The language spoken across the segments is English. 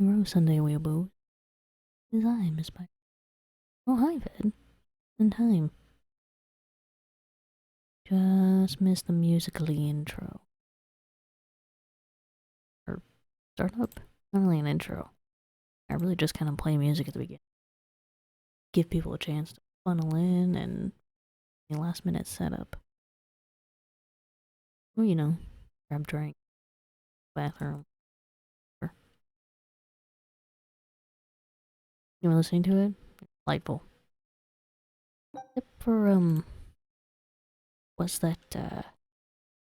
Tomorrow Sunday weeaboo. Is I, Miss Pyra. Oh, hi, Fed. In time. Just missed the musically intro. Or startup? Not really an intro. I really just kind of play music at the beginning. Give people a chance to funnel in and a last minute setup. Well, you know, grab drink, bathroom. You were listening to it? Delightful. Except for, what's that, it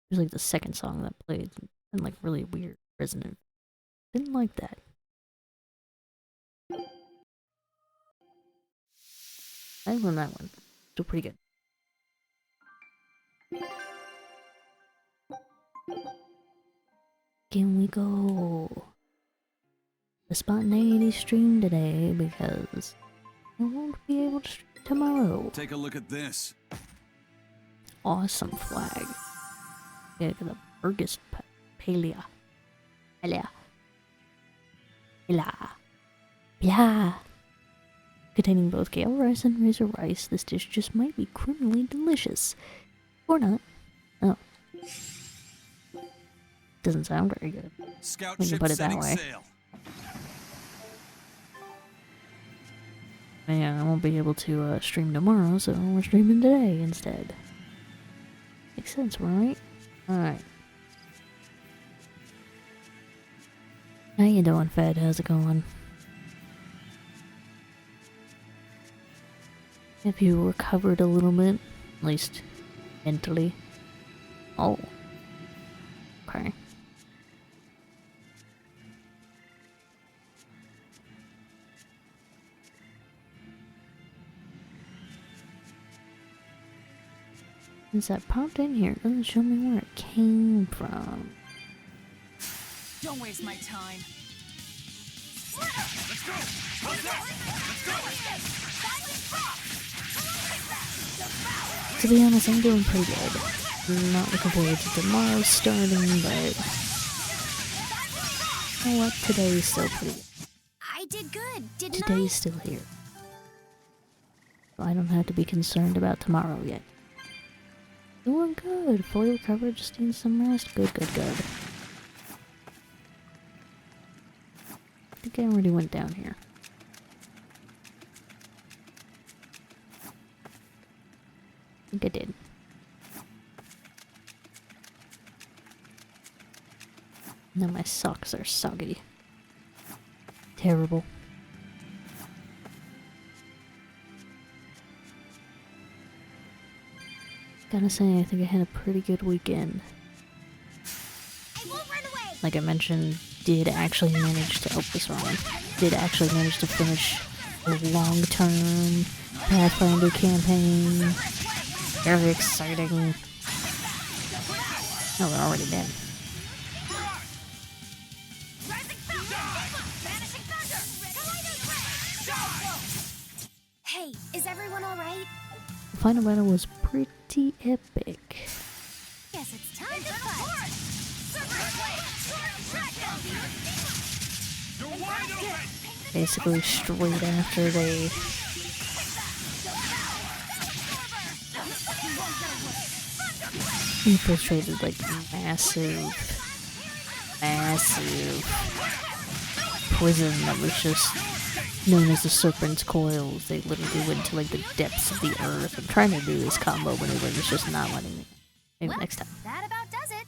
was like the second song that played, and like really weird, resonant. Didn't like that. I won that one. Still pretty good. Can we go the spontaneity stream today because I won't be able to stream tomorrow. Take a look at this. Awesome flag. Yeah, the Burgess Palea. Palea. Palea. Palea. Containing both kale rice and razor rice, this dish just might be criminally delicious. Or not. Oh. Doesn't sound very good. Scout when you put it that way. Yeah, I won't be able to stream tomorrow, so we're streaming today instead. Makes sense, right? Alright. How you doing, Fed? How's it going? Have you recovered a little bit? At least mentally? Oh. Okay. Since that popped in here, it doesn't show me where it came from. Don't waste my time. Let's go! Let's go! To be honest, I'm doing pretty good. I'm not looking forward to tomorrow starting, but you know what? Today is still pretty good. I did good, didn't Today's still here. So I don't have to be concerned about tomorrow yet. Doing good. Fully recovered, just needs some rest. Good, good, good. I think I already went down here. I think I did. Now my socks are soggy. Terrible. Gotta say, I think I had a pretty good weekend. I won't run away. Like I mentioned, did actually manage to, oh, this wrong one. Did actually manage to finish a long-term Pathfinder campaign. Very exciting. Oh, they're already dead. Hey, is everyone alright? The final battle was pretty epic. Guess it's time to fight. Basically, straight after they infiltrated like massive prison that was just known as the Serpent's Coils. They literally went to like the depths of the earth. I'm trying to do this combo maneuver, it's just not letting me. Maybe Well, next time. That about does it.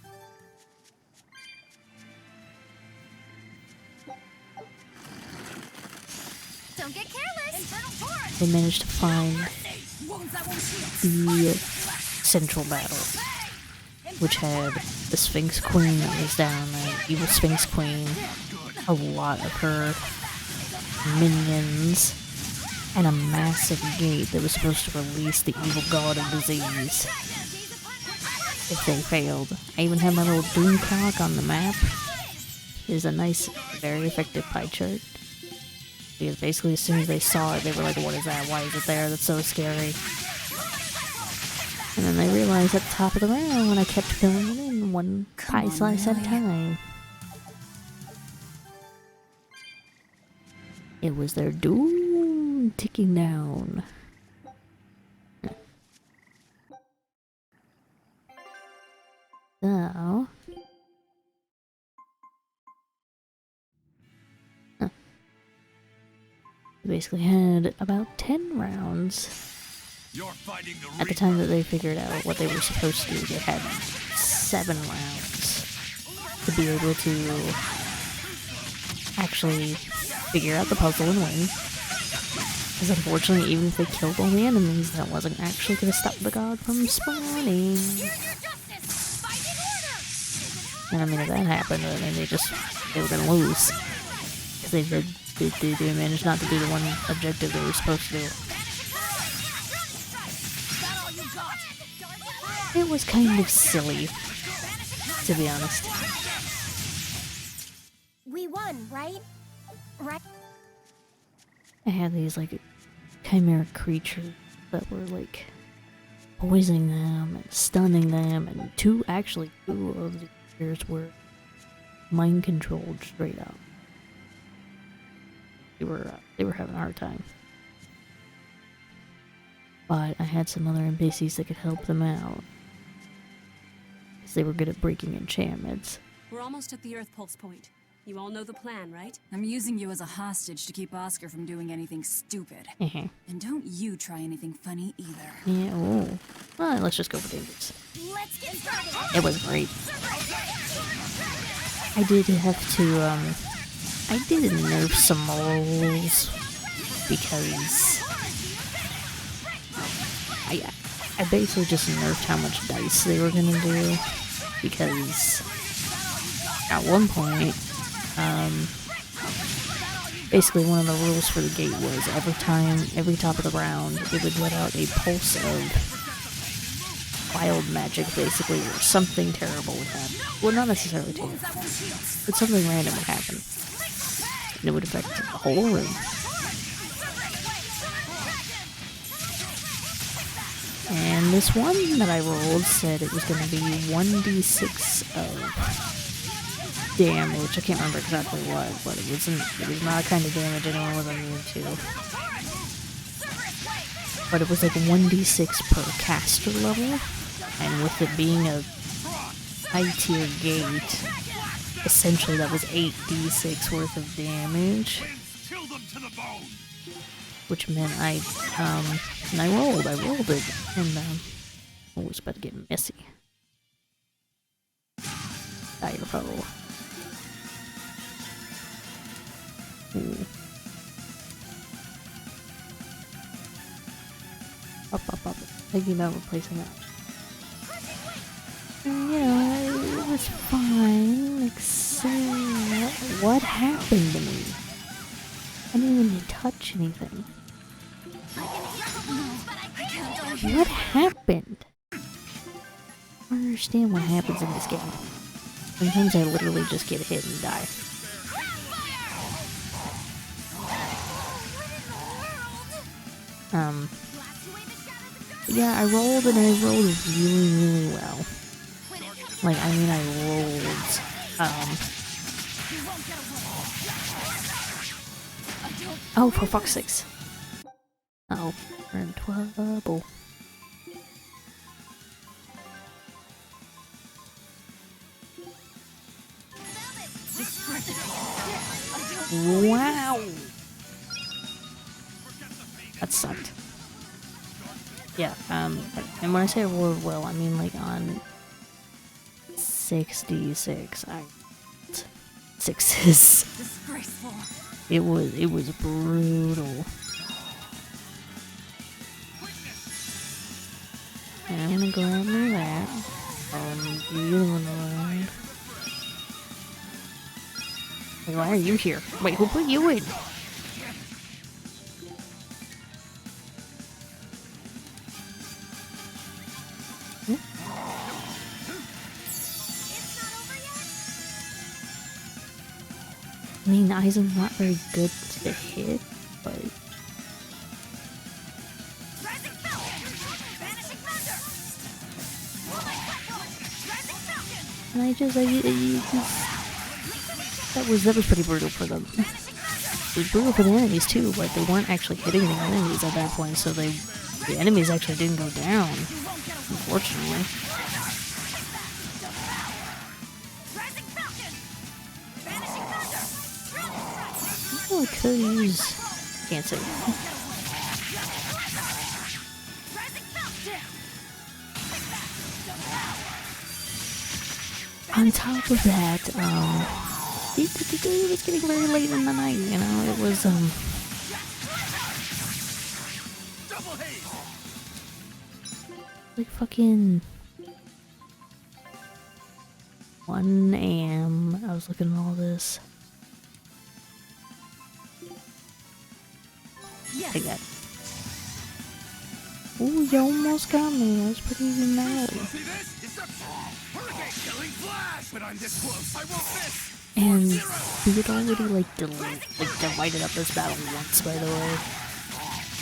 Don't get careless. They managed to find the central battle, which had the Sphinx Queen that was down there, evil Sphinx Queen, a lot of her minions, and a massive gate that was supposed to release the evil god of disease. If they failed. I even had my little doom clock on the map. There's a nice, very effective pie chart. Because basically as soon as they saw it, they were like, what is that? Why is it there? That's so scary. And then they realized at the top of the round when I kept filling it in one pie slice at a time. It was their doom ticking down. So... They basically had about 10 rounds. You're fighting the At the time that they figured out what they were supposed to do, they had 7 rounds to be able to actually figure out the puzzle and win. Because unfortunately, even if they killed all the enemies, that wasn't actually going to stop the god from spawning. And I mean, if that happened, then they were going to lose. Because they managed not to do the one objective they were supposed to do. It was kind of silly, to be honest. We won, right? Right? I had these, like, chimera creatures that were, like, poisoning them and stunning them, and two of the creatures were mind-controlled straight up. They were having a hard time. But I had some other NPCs that could help them out. Because they were good at breaking enchantments. We're almost at the Earth Pulse point. You all know the plan, right? I'm using you as a hostage to keep Oscar from doing anything stupid. And don't you try anything funny either. Yeah, oh. Well, let's just go for dangerous. Let's get started. It was great. I did have to, I did nerf some rolls because I basically just nerfed how much dice they were gonna do, because at one point, basically one of the rules for the gate was every top of the round, it would let out a pulse of wild magic, basically, or something terrible would happen. Well, not necessarily terrible, but something random would happen. And it would affect the whole room. And this one that I rolled said it was going to be 1d6 of damage. I can't remember exactly what, but it was not a kind of damage anyone was immune to. But it was like 1d6 per caster level, and with it being a high tier gate, essentially that was 8d6 worth of damage. Which meant I rolled it, and it was about to get messy. Dire foe. Ooh. Up. Thinking about replacing that. And, you know, it was fine, except what happened to me? I didn't even touch anything. What happened? I don't understand what happens in this game. Sometimes I literally just get hit and die. Yeah, I rolled really, really well. Like, I mean, I rolled, oh, for fuck's sakes. Uh-oh, we're in trouble. Wow! That sucked. Yeah, and when I say I rolled well, I mean like on 6d6, I sixes. Disgraceful. It was brutal. And I'm gonna grab me that. You around. Why are you here? Wait, who put you in? I mean, Eisen's not very good to hit, but... And that was pretty brutal for them. It was brutal for the enemies too, but they weren't actually hitting the enemies at that point, so the enemies actually didn't go down, unfortunately. Oh, I could use... can't say. On top of that, it was getting very late in the night, you know, it was, like fucking 1 AM, I was looking at all this. Take that. Ooh, you almost got me, that was pretty mad. And we had already like divided up this battle once, by the way.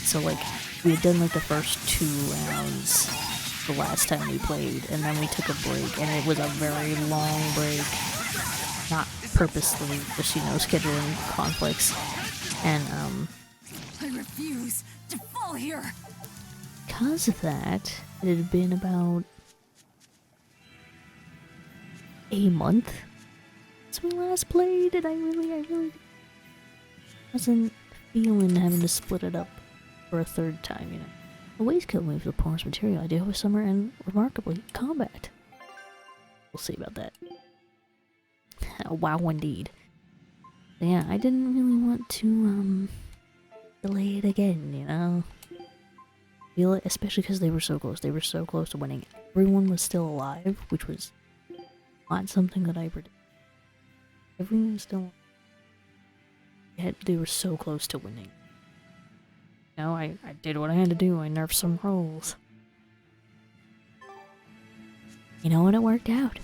So like we had done like the first 2 rounds the last time we played, and then we took a break, and it was a very long break. Not purposely, just, you know, scheduling conflicts. And I refuse to fall here. because of that, it had been about a month since we last played, and I really wasn't feeling having to split it up for a 3rd time, you know. The waistcoat moves with porous material, ideal for summer and remarkably combat. We'll see about that. Wow, indeed. But yeah, I didn't really want to delay it again, you know. Feel it, especially because they were so close. They were so close to winning. Everyone was still alive, which was not something that I predicted. Everyone was still... Yet they were so close to winning. You know, I did what I had to do. I nerfed some roles. You know what? It worked out.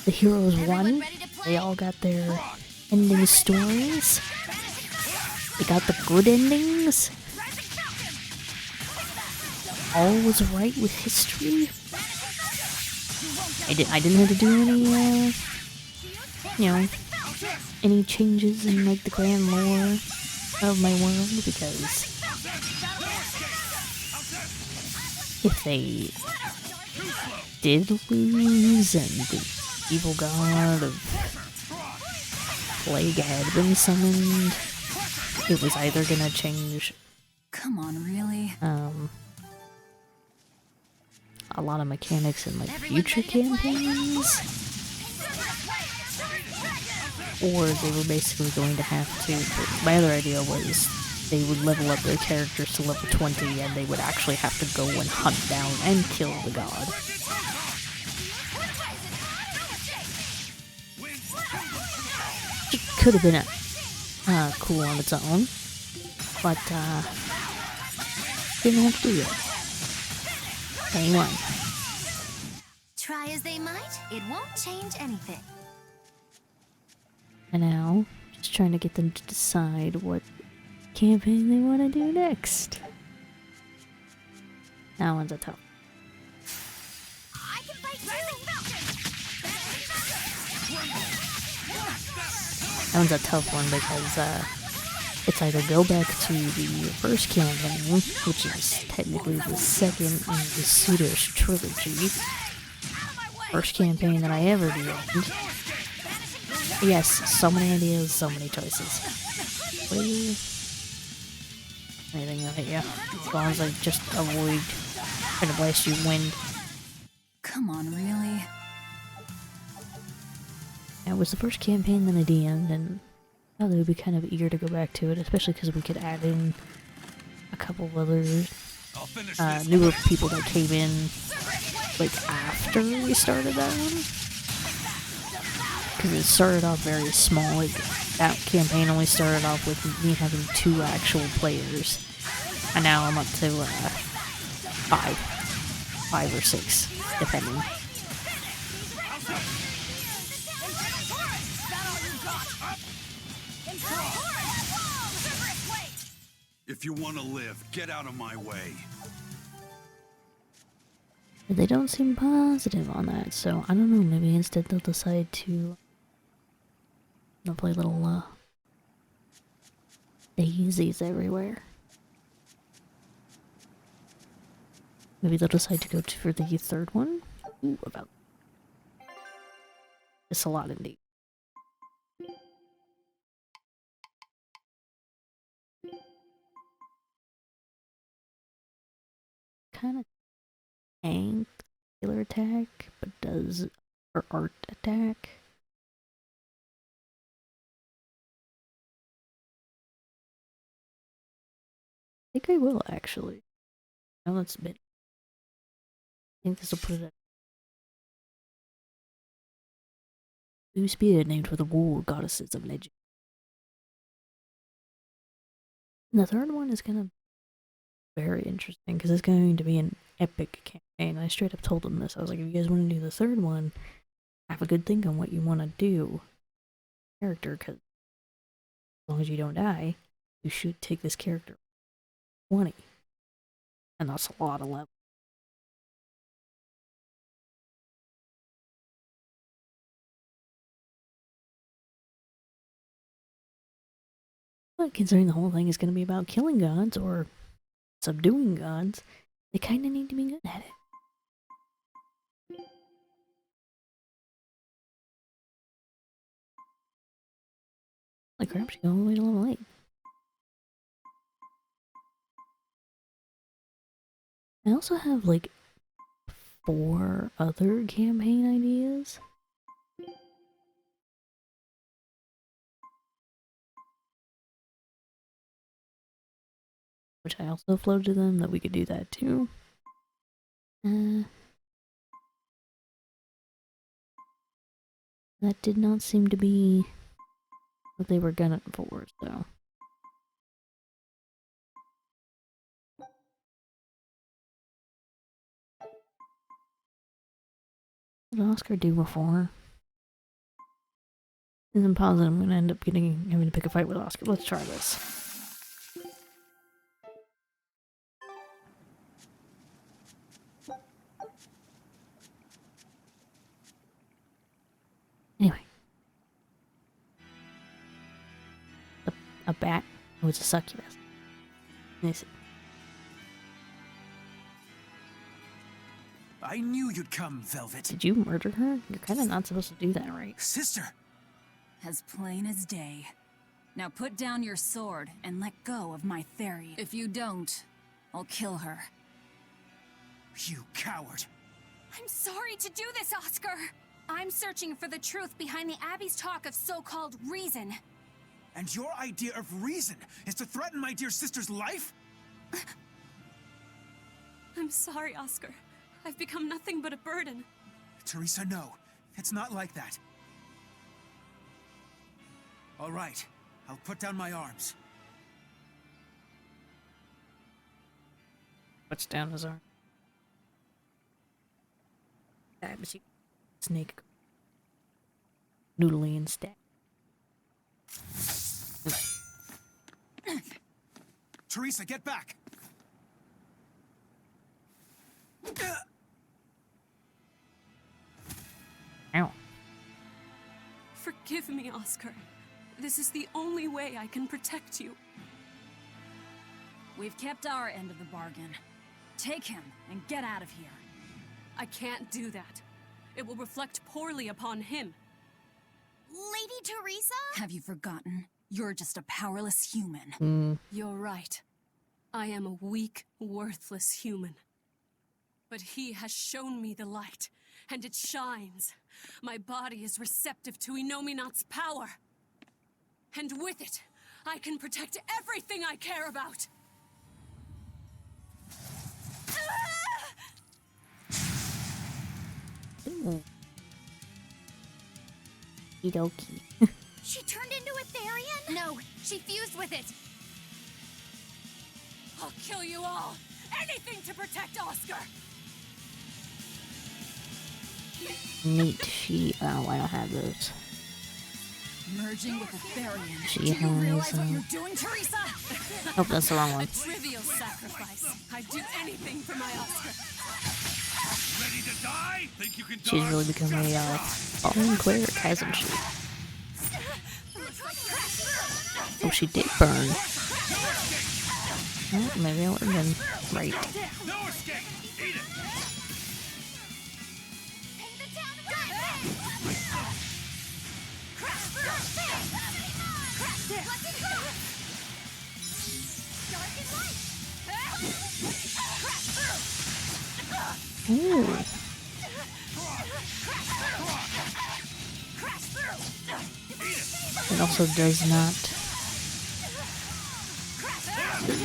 The heroes won. They all got their ending stories. They got the good endings. All was right with history. I didn't have to do any, you know, any changes in, like, the grand lore of my world, because if they did lose and the evil god of plague had been summoned, it was either gonna change, Come on, really? a lot of mechanics in, like, future campaigns, or they were basically going to have to, but my other idea was they would level up their characters to level 20 and they would actually have to go and hunt down and kill the god. It could have been cool on its own, but didn't have to do it. They won. Try as they might, it won't change anything. And now, just trying to get them to decide what campaign they want to do next. That one's a tough. I can fight That one's a tough one because it's either go back to the first campaign, which is technically the second in the Pseudos trilogy. First campaign that I ever did. Yes, so many ideas, so many choices. Anything will hit you. As long as I just avoid trying to blast you wind. Come on, really? It was the first campaign that I DM'd, and I thought they would be kind of eager to go back to it, especially because we could add in a couple of other newer people that came in, like, after we started that one. Because it started off very small. Like, that campaign only started off with me having 2 actual players, and now I'm up to 5 or 6, depending. If you want to live, get out of my way. But they don't seem positive on that, so I don't know, maybe instead they'll decide to play a little Daisies everywhere. Maybe they'll decide to go for the third one. Ooh, about. It's a lot indeed. Kind of tank killer attack, but does her art attack. I think I will actually. Now that's a bit. I think this will put it at. Blue spear named for the war goddesses of legend. And the third one is gonna be very interesting because it's going to be an epic campaign. I straight up told them this. I was like, if you guys want to do the third one, have a good think on what you want to do. Character, because as long as you don't die, you should take this character 20. And that's a lot of level. But considering the whole thing is going to be about killing gods or subduing gods, they kind of need to be good at it. Like crap, she go all the way to level 8. I also have like 4 other campaign ideas. Which I also floated to them that we could do that too. That did not seem to be what they were gunning for, so. What did Oscar do before? And I'm positive I'm gonna end up having to pick a fight with Oscar. Let's try this. Anyway. A bat. Oh, it's a succubus. Nice. I knew you'd come, Velvet. Did you murder her? You're kind of not supposed to do that, right? Sister! As plain as day. Now put down your sword and let go of my theory. If you don't, I'll kill her. You coward! I'm sorry to do this, Oscar. I'm searching for the truth behind the Abbey's talk of so-called reason. And your idea of reason is to threaten my dear sister's life? I'm sorry, Oscar. I've become nothing but a burden. Teresa, no. It's not like that. All right. I'll put down my arms. Puts down his arm. Snake. Noodly instead. Teresa, get back! Ow. Forgive me, Oscar. This is the only way I can protect you. We've kept our end of the bargain. Take him and get out of here. I can't do that. It will reflect poorly upon him. Lady Teresa? Have you forgotten? You're just a powerless human. You're right. I am a weak, worthless human. But he has shown me the light, and it shines. My body is receptive to Inominat's power. And with it, I can protect everything I care about. Ooh. Okie. She turned into a Therian? No, she fused with it. I'll kill you all. Anything to protect Oscar. Neat. Oh, I don't have those. Merging with a Therian. She Do you realize has, what you're doing, Teresa? Oh, that's the wrong one. A trivial sacrifice. I'd do anything for my Oscar. Ready to die? Think you can She's dodge? really become a fallen cleric, hasn't she? Oh, she did burn. Well, maybe I would have been right. No escape! Eat it! Ooh. It also does not.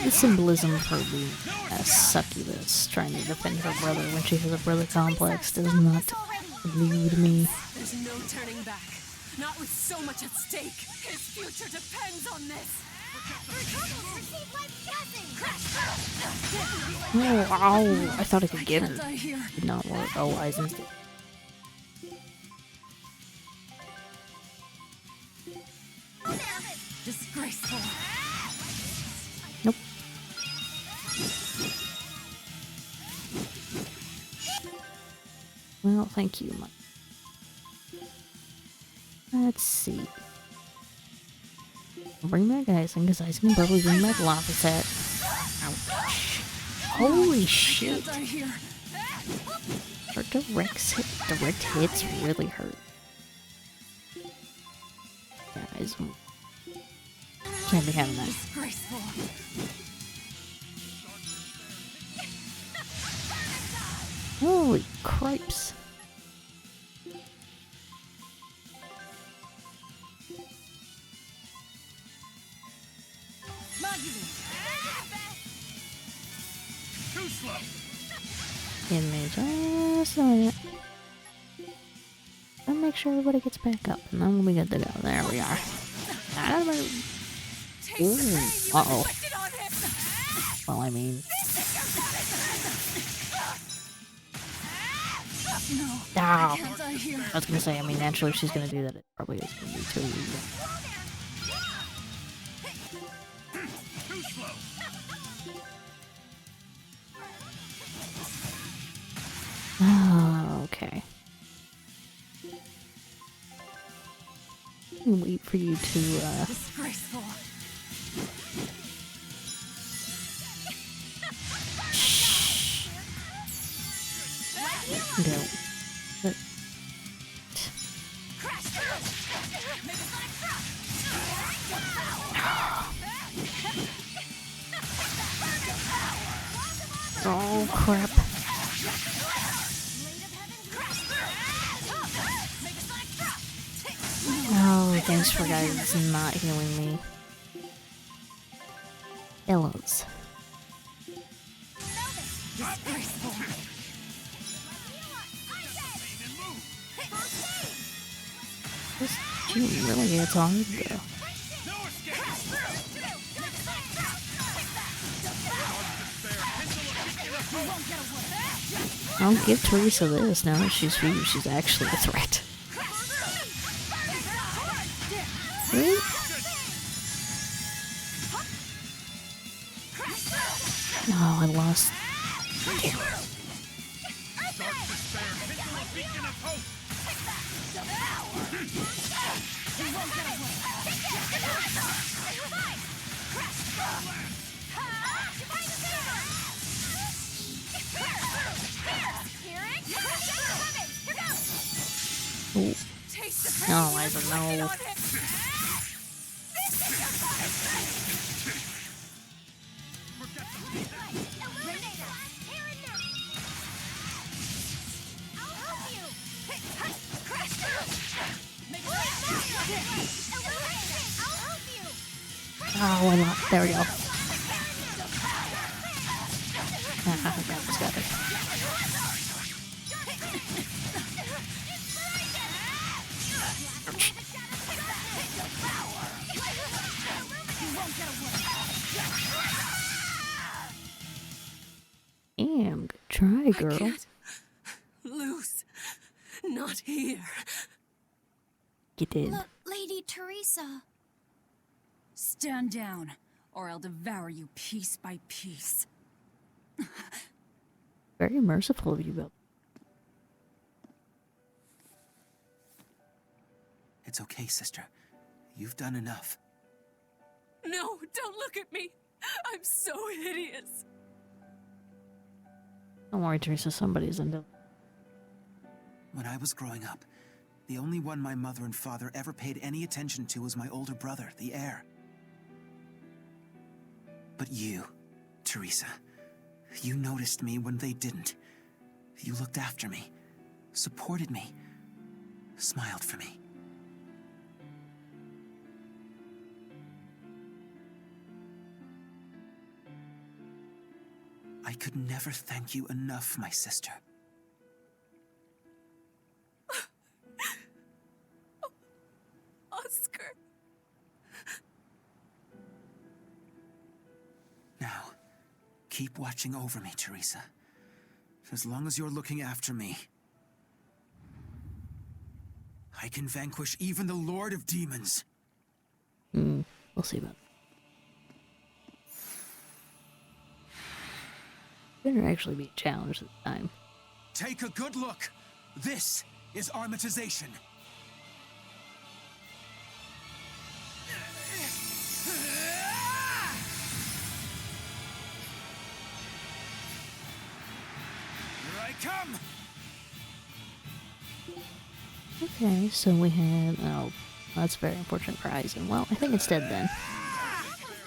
The symbolism for being a succubus trying to defend her brother when she has a brother complex does not elude me. There's no turning back. Not with so much at stake. His future depends on this. Oh, ow. I thought I could get her. Did not work. Oh, Eisen's dead. Disgraceful. Nope. Well, thank you, Mike. Let's see. Bring back Eisen, because Eisen can probably bring back Lopset. Ouch. Holy shit. Her direct hits really hurt. Yeah, Eisen can't be having that. Disgraceful. Holy cripes. Too slow! Give me just a minute. I'll make sure everybody gets back up, and then we'll be good to go. There we are. Ooh. Uh-oh. Well, I mean... Ow. I was gonna say, I mean, naturally, if she's gonna do that, it probably is gonna be too easy. Too slow! Okay. I'll wait for you to, Disgraceful. go. But... Oh, crap. Oh, thanks for guys not healing me. Illos. Disgraceful. This team really gets hard though. I'll give Teresa this now that she's here. She's actually a threat. Really? Oh, I lost. Damn. Ooh. No, I don't know. Oh, why not? There we go. Ah, I got this better. Ouch. Damn, good try, girl. I can't lose. Not here. You did. Lady Teresa. Stand down, or I'll devour you piece by piece. Very merciful of you, Bill. It's okay, sister. You've done enough. No, don't look at me. I'm so hideous. Don't worry, Teresa, somebody's into. When I was growing up, the only one my mother and father ever paid any attention to was my older brother, the heir. But you, Teresa, you noticed me when they didn't. You looked after me, supported me, smiled for me. I could never thank you enough, my sister. Oscar. Now, keep watching over me, Teresa. As long as you're looking after me, I can vanquish even the Lord of Demons. We'll see about that. Better actually be a challenge this time. Take a good look. This is armatization. Here I come. Okay, so we had. Oh, that's a very unfortunate for Eisen. Well, I think it's dead then.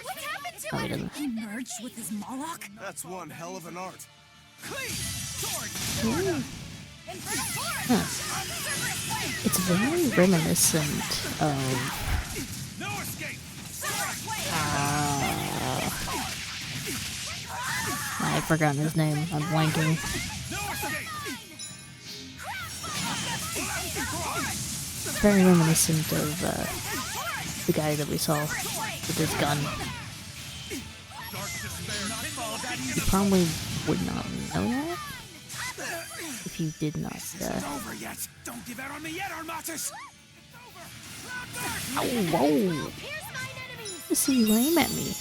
What happened to Oh, he doesn't. He merged with his Moloch? That's one hell of an art. It's very reminiscent of. No escape. I've forgotten his name. I'm blanking. No escape. Very reminiscent of the guy that we saw with his gun. You probably would not know that if you did not. Over yet. Don't give out on me yet, Armatus. Ow, whoa! I see you aim at me.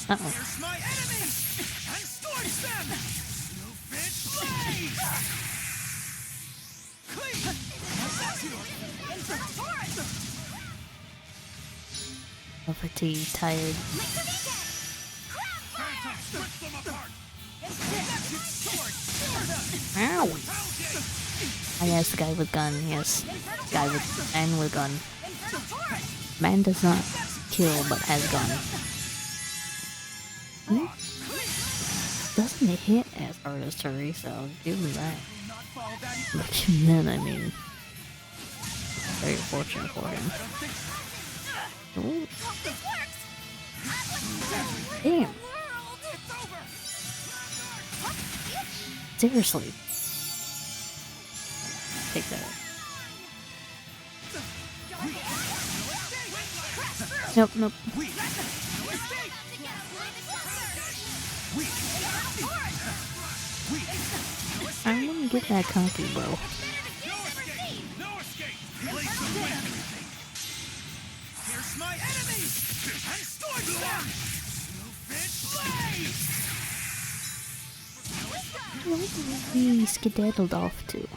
Uh oh. Here's my enemies and scorch them. You fish blade. I'm fatigued, tired. Ow! I guess the guy with gun, yes. Guy with man with gun. Man does not kill but has gun. Doesn't hit as hard as Teresa, I'll give him that. But then, I mean, very fortunate for him. Ooh. Damn. Seriously. Take that. Nope, nope. I wouldn't get that cocky, bro. No escape. Here's my enemies and scorch them. You fish blade. He skedaddled off to.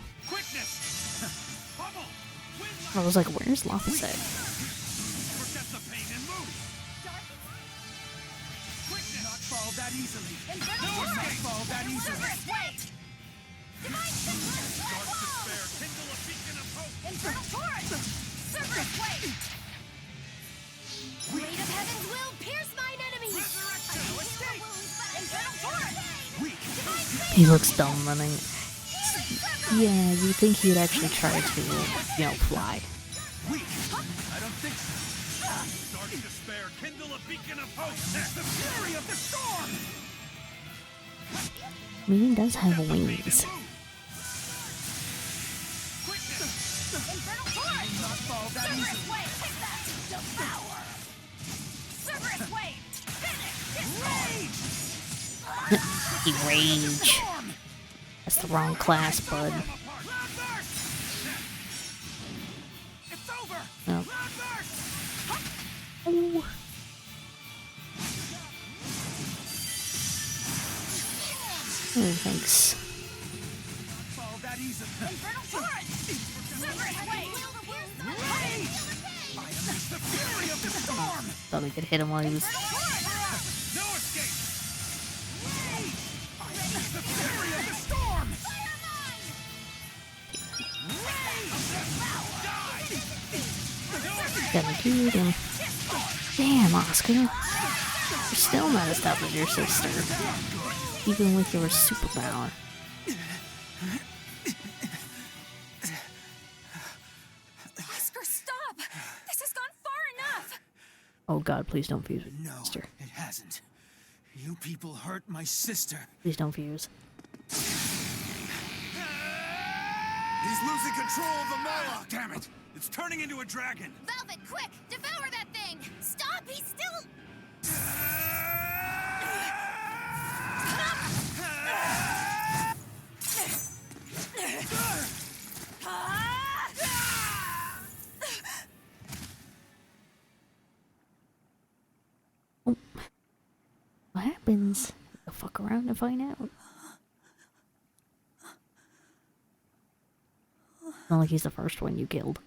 I was like, where's Lapis at? Forget the pain and move. Quickness. Not fall that easily. No escape. Fall that easily. Dark despair. Kindle a beacon of hope. Infernal torrent! Cerberus blade! Blade of heaven's will pierce mine enemies! Resurrection. No escape. Infernal torrent! Weak. He looks dumb running. Yeah, you think he'd actually try to, you know, fly. Weak. I don't think so. Dark despair. Kindle a beacon of hope. The fury of the storm. I mean, he does have wings. Infernal torrent! Not fall that Cerberus easily. blade! Take that! Devour! Cerberus blade! Finish! He rage. That's the wrong class, bud. It's over. No. Cloudburst. Oh. Oh, thanks. Fall that easily. Infernal torrent! Cerberus blade! Thought I could hit him while he was. No escape! I am the fury of the storm! Gotta shoot him. Damn, Oscar. You're still not as tough as your sister. Even with your superpower. Oscar, stop! This has gone far enough! Oh god, please don't fuse with your No, sister. it hasn't. You people hurt my sister. Please don't fuse. He's losing control of the Moloch! Damn it! It's turning into a dragon! Velvet, quick! Devour that thing! Stop! He's still... What happens? Go fuck around and find out. Not like he's the first one you killed.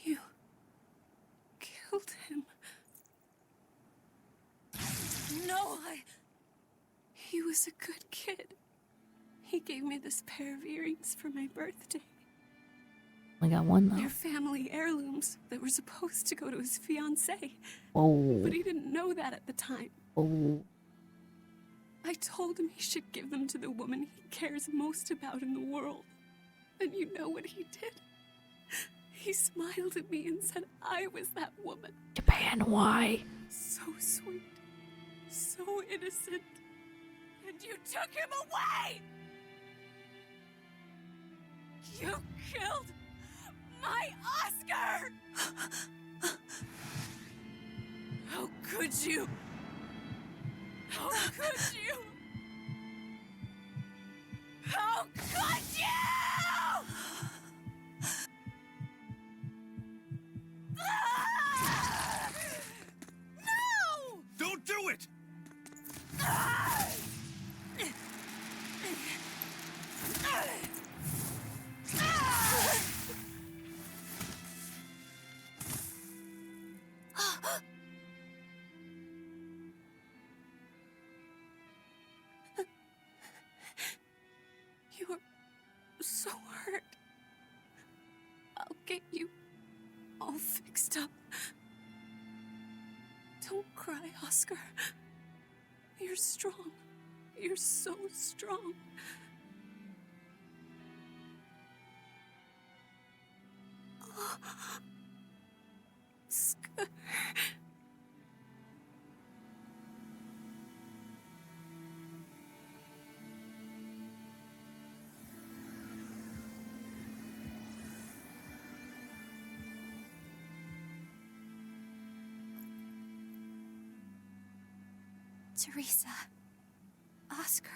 You killed him. No, He was a good kid. He gave me this pair of earrings for my birthday. Only got one though. They're family heirlooms that were supposed to go to his fiancée. Oh. But he didn't know that at the time. Oh. I told him he should give them to the woman he cares most about in the world. And you know what he did? He smiled at me and said I was that woman. Japan, why? So sweet. So innocent. And you took him away! You killed my Oscar! How could you? How could you? How could you? No! Don't do it! You are so hurt. I'll get you all fixed up. Don't cry, Oscar. You're strong. You're so strong. Oscar. Teresa. Oscar.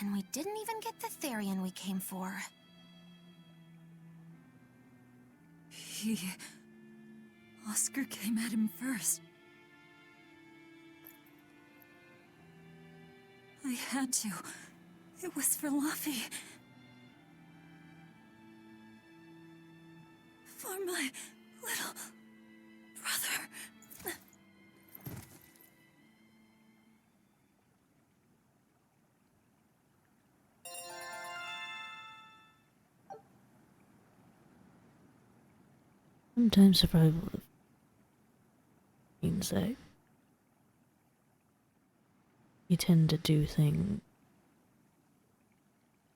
And we didn't even get the Therian we came for. Oscar came at him first. I had to. It was for Luffy. For my little brother. Sometimes survival means that you tend to do things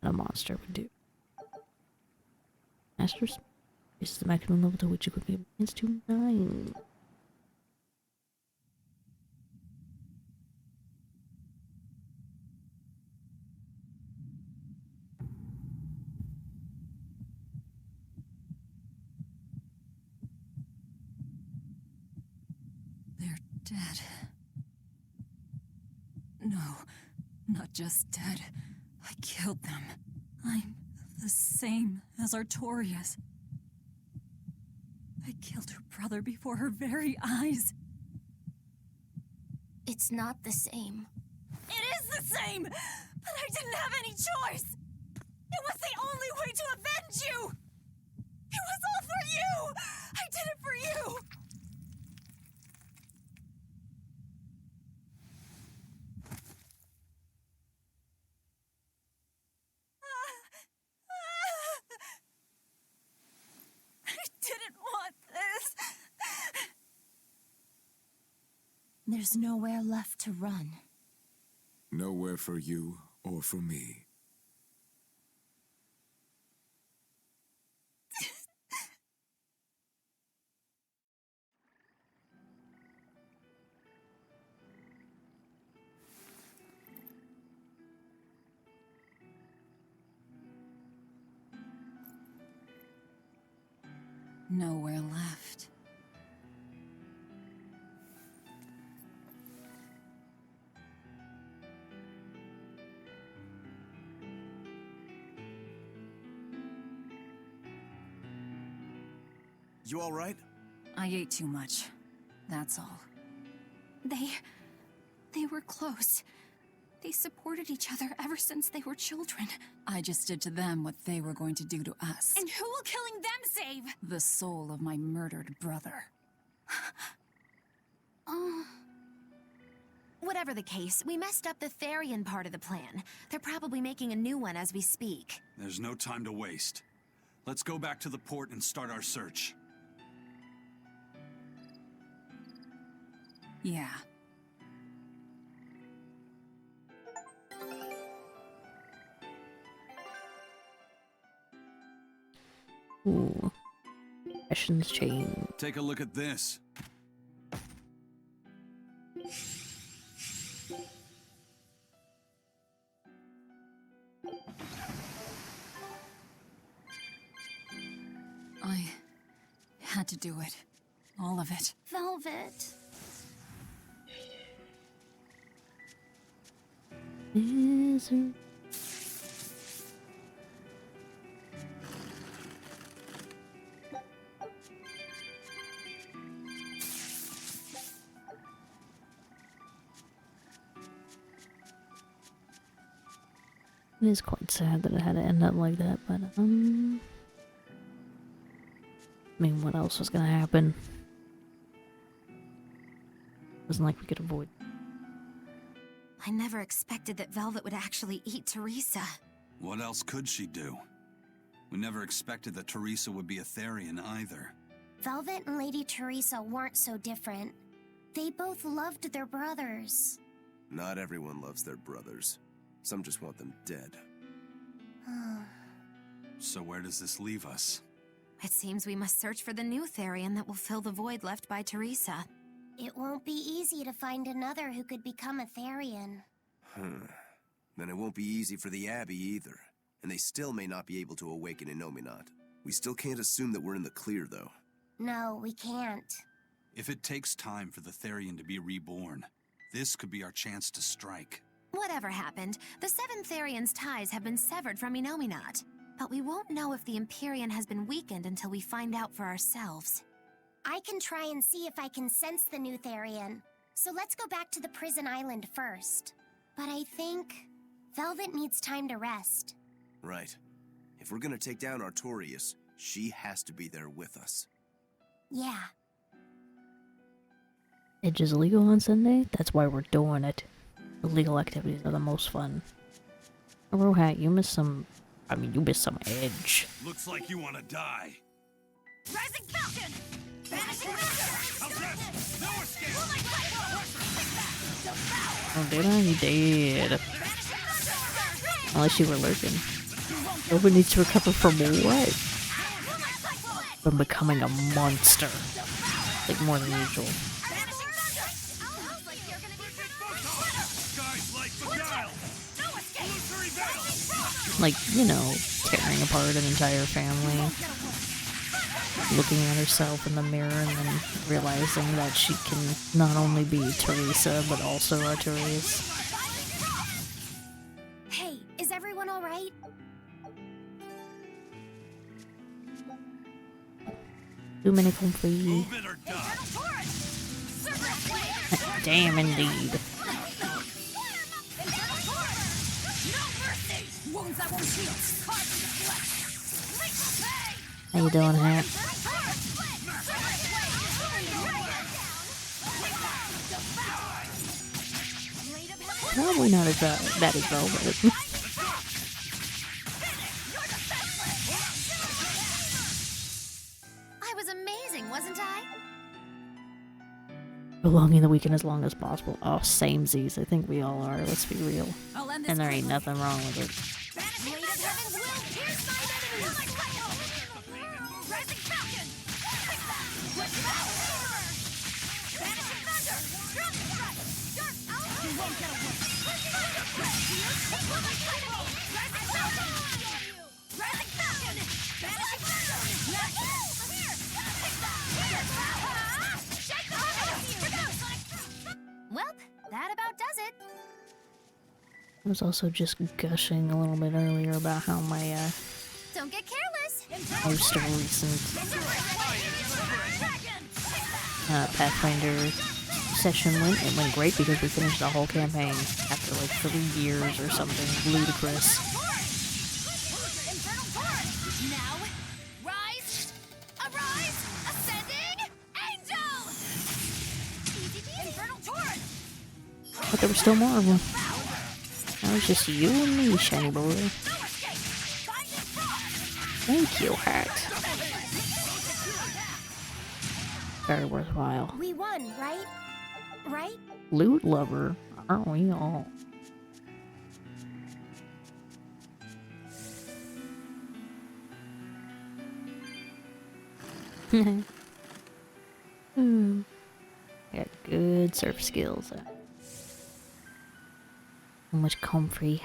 that a monster would do. Masters, this is the maximum level to which you could be advanced to 9. They're dead. No, not just dead. I killed them. I'm the same as Artorias. I killed her brother before her very eyes. It's not the same. It is the same! But I didn't have any choice! It was the only way to avenge you! It was all for you! I did it for you! I didn't want this. There's nowhere left to run. Nowhere for you or for me. Nowhere left. You all right? I ate too much. That's all. They were close. They supported each other ever since they were children. I just did to them what they were going to do to us. And who will killing them save? The soul of my murdered brother. Whatever the case, we messed up the Therian part of the plan. They're probably making a new one as we speak. There's no time to waste. Let's go back to the port and start our search. Yeah. Ooh. Passions change. Take a look at this. I had to do it. All of it. Velvet. Desert. It is quite sad that it had to end up like that, but I mean, what else was gonna happen? Wasn't like we could avoid. I never expected that Velvet would actually eat Teresa. What else could she do? We never expected that Teresa would be a Therian either. Velvet and Lady Teresa weren't so different. They both loved their brothers. Not everyone loves their brothers. Some just want them dead. So where does this leave us? It seems we must search for the new Therian that will fill the void left by Teresa. It won't be easy to find another who could become a Therian. Then it won't be easy for the Abbey either. And they still may not be able to awaken Innominat. We still can't assume that we're in the clear, though. No, we can't. If it takes time for the Therian to be reborn, this could be our chance to strike. Whatever happened, the 7 Therian's ties have been severed from Innominat. But we won't know if the Empyrean has been weakened until we find out for ourselves. I can try and see if I can sense the new Therian. So let's go back to the prison island first. But I think Velvet needs time to rest. Right. If we're gonna take down Artorias, she has to be there with us. Yeah. Edge is legal on Sunday? That's why we're doing it. Illegal activities are the most fun. Rohat, you missed some... you missed some edge. Looks like you want to die. Rising Falcon! Vanishing Thunder! No escape! Oh, did I? You did. Unless you were lurking. Nobody needs to recover from what? From becoming a monster. Like more than usual. Like, tearing apart an entire family. Looking at herself in the mirror and then realizing that she can not only be Teresa, but also Artorias. Hey, is everyone alright? Too many complete. Move it or die. Damn, indeed. How you doing, Hat? Probably not as bad as Velvet. I was amazing, wasn't I? Prolonging the weekend as long as possible. Oh, samesies. I think we all are. Let's be real. And there ain't nothing wrong with it. Well, that about does it. I was also just gushing a little bit earlier about how my Don't get careless. most recent Pathfinder session went. It went great because we finished the whole campaign after like 3 years or something ludicrous. Now, rise, arise, ascending, angel. Infernal torrent. But there were still more of them. That was just you and me, shiny boy. Thank you, Hat. Very worthwhile. We won, right? Right? Loot lover, aren't we all? Got good surf skills. So much comfy.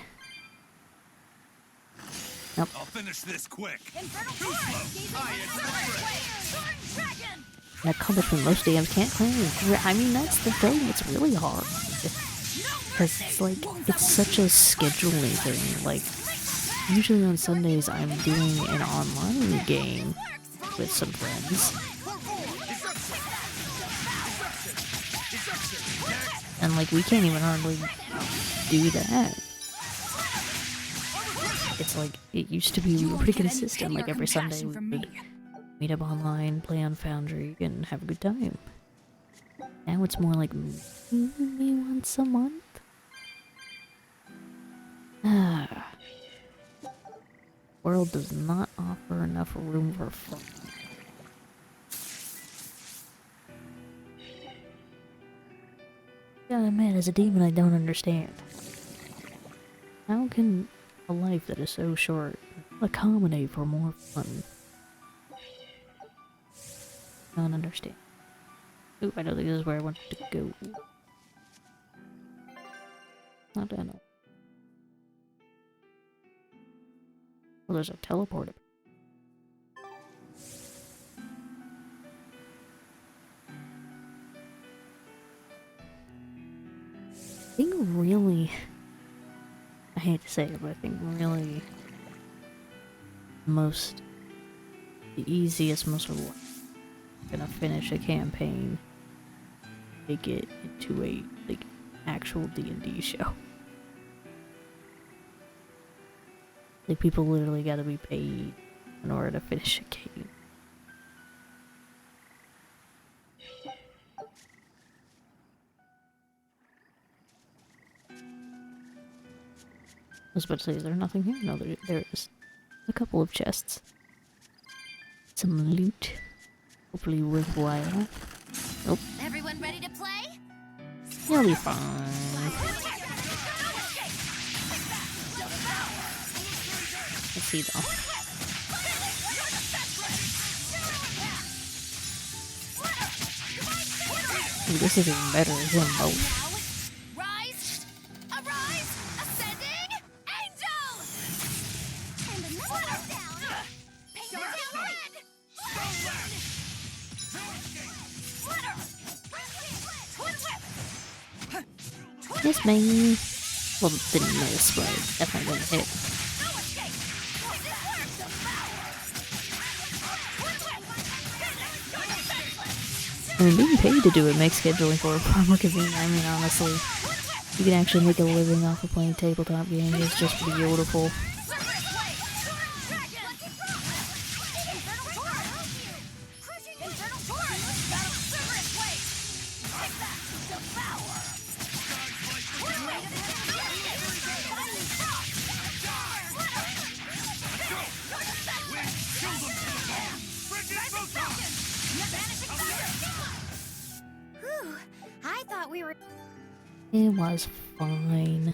Nope. I'll finish this quick. An accomplishment most DMs can't claim. I mean, that's the thing. It's really hard. Because it's like, it's such a scheduling thing. Like, usually on Sundays I'm doing an online game with some friends. And like, we can't even hardly do that. It's like, it used to be we were pretty consistent. Like every Sunday we would meet up online, play on Foundry, and have a good time. Now it's more like maybe once a month. World does not offer enough room for fun. Yeah, man, as a demon I don't understand. How can a life that is so short accommodate for more fun? I don't understand. Ooh, I don't think this is where I wanted to go. I don't know. Well, there's a teleporter. I think really, I hate to say it, but I think really the easiest, most gonna finish a campaign, make it into a like actual D&D show. Like people literally gotta be paid in order to finish a game. I was about to say, is there nothing here? No, there is. A couple of chests. Some loot. Hopefully worthwhile. Nope. Everyone ready to play? You'll be fine. Let's see though. Ooh, this is even better than both. Rise, arise, ascending, angel. And another down. Don't Yes, man. Well, it didn't miss, but it definitely didn't hit. I mean, being paid to do it makes scheduling for it far more convenient. I mean, honestly, you can actually make a living off of playing tabletop games. It's just beautiful. It was fine.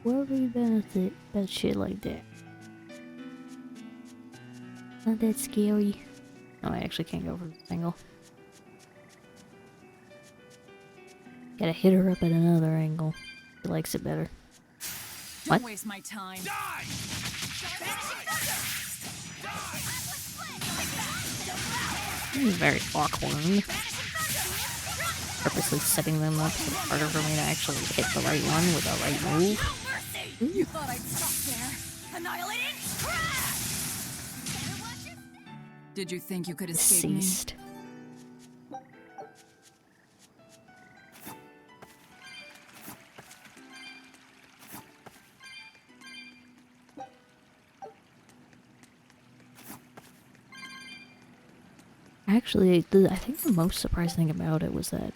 Worry about it, about shit like that. Not that scary. No, I actually can't go for this angle. Gotta hit her up at another angle. She likes it better. Don't waste my time. This is very awkward. Purposely setting them up so it's harder for me to actually hit the right one with the right move. You thought I'd stop there? Annihilating? Did you think you could escape me? Deceased. Actually, I think the most surprising thing about it was that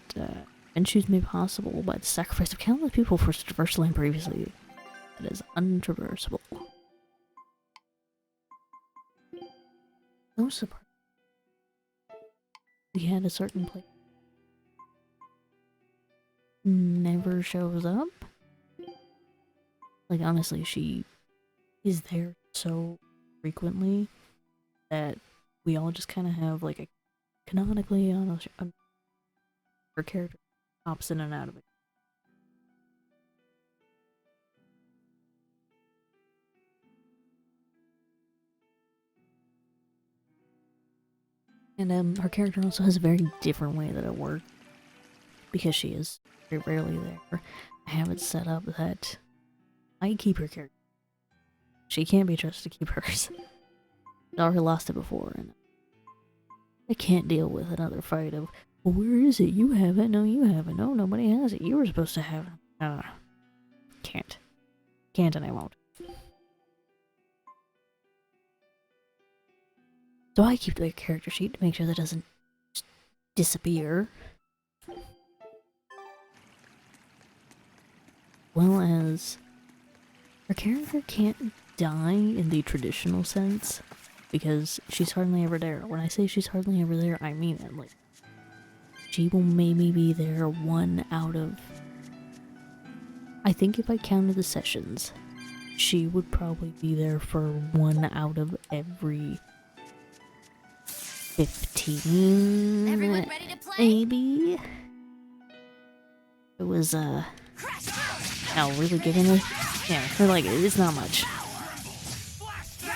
Venture was made possible by the sacrifice of countless people for traversed land previously that is untraversable. No surprise. We had a certain place. Never shows up. Like, honestly, she is there so frequently that we all just kind of have, like, a canonically on her character hops in and out of it. And her character also has a very different way that it works because she is very rarely there. I have it set up that I keep her character. She can't be trusted to keep hers. I already lost it before, and I can't deal with another fight of, well, where is it? You have it. No, you have it. No, nobody has it. You were supposed to have it. Can't. Can't and I won't. So I keep the character sheet to make sure that it doesn't just disappear. Well as her character can't die in the traditional sense because she's hardly ever there. When I say she's hardly ever there, I mean it. Like, she will maybe be there 1 out of... I think if I counted the sessions, she would probably be there for 1 out of every 15, Everyone ready to play? maybe? It was, oh, really giving it? Yeah, or like, it's not much. So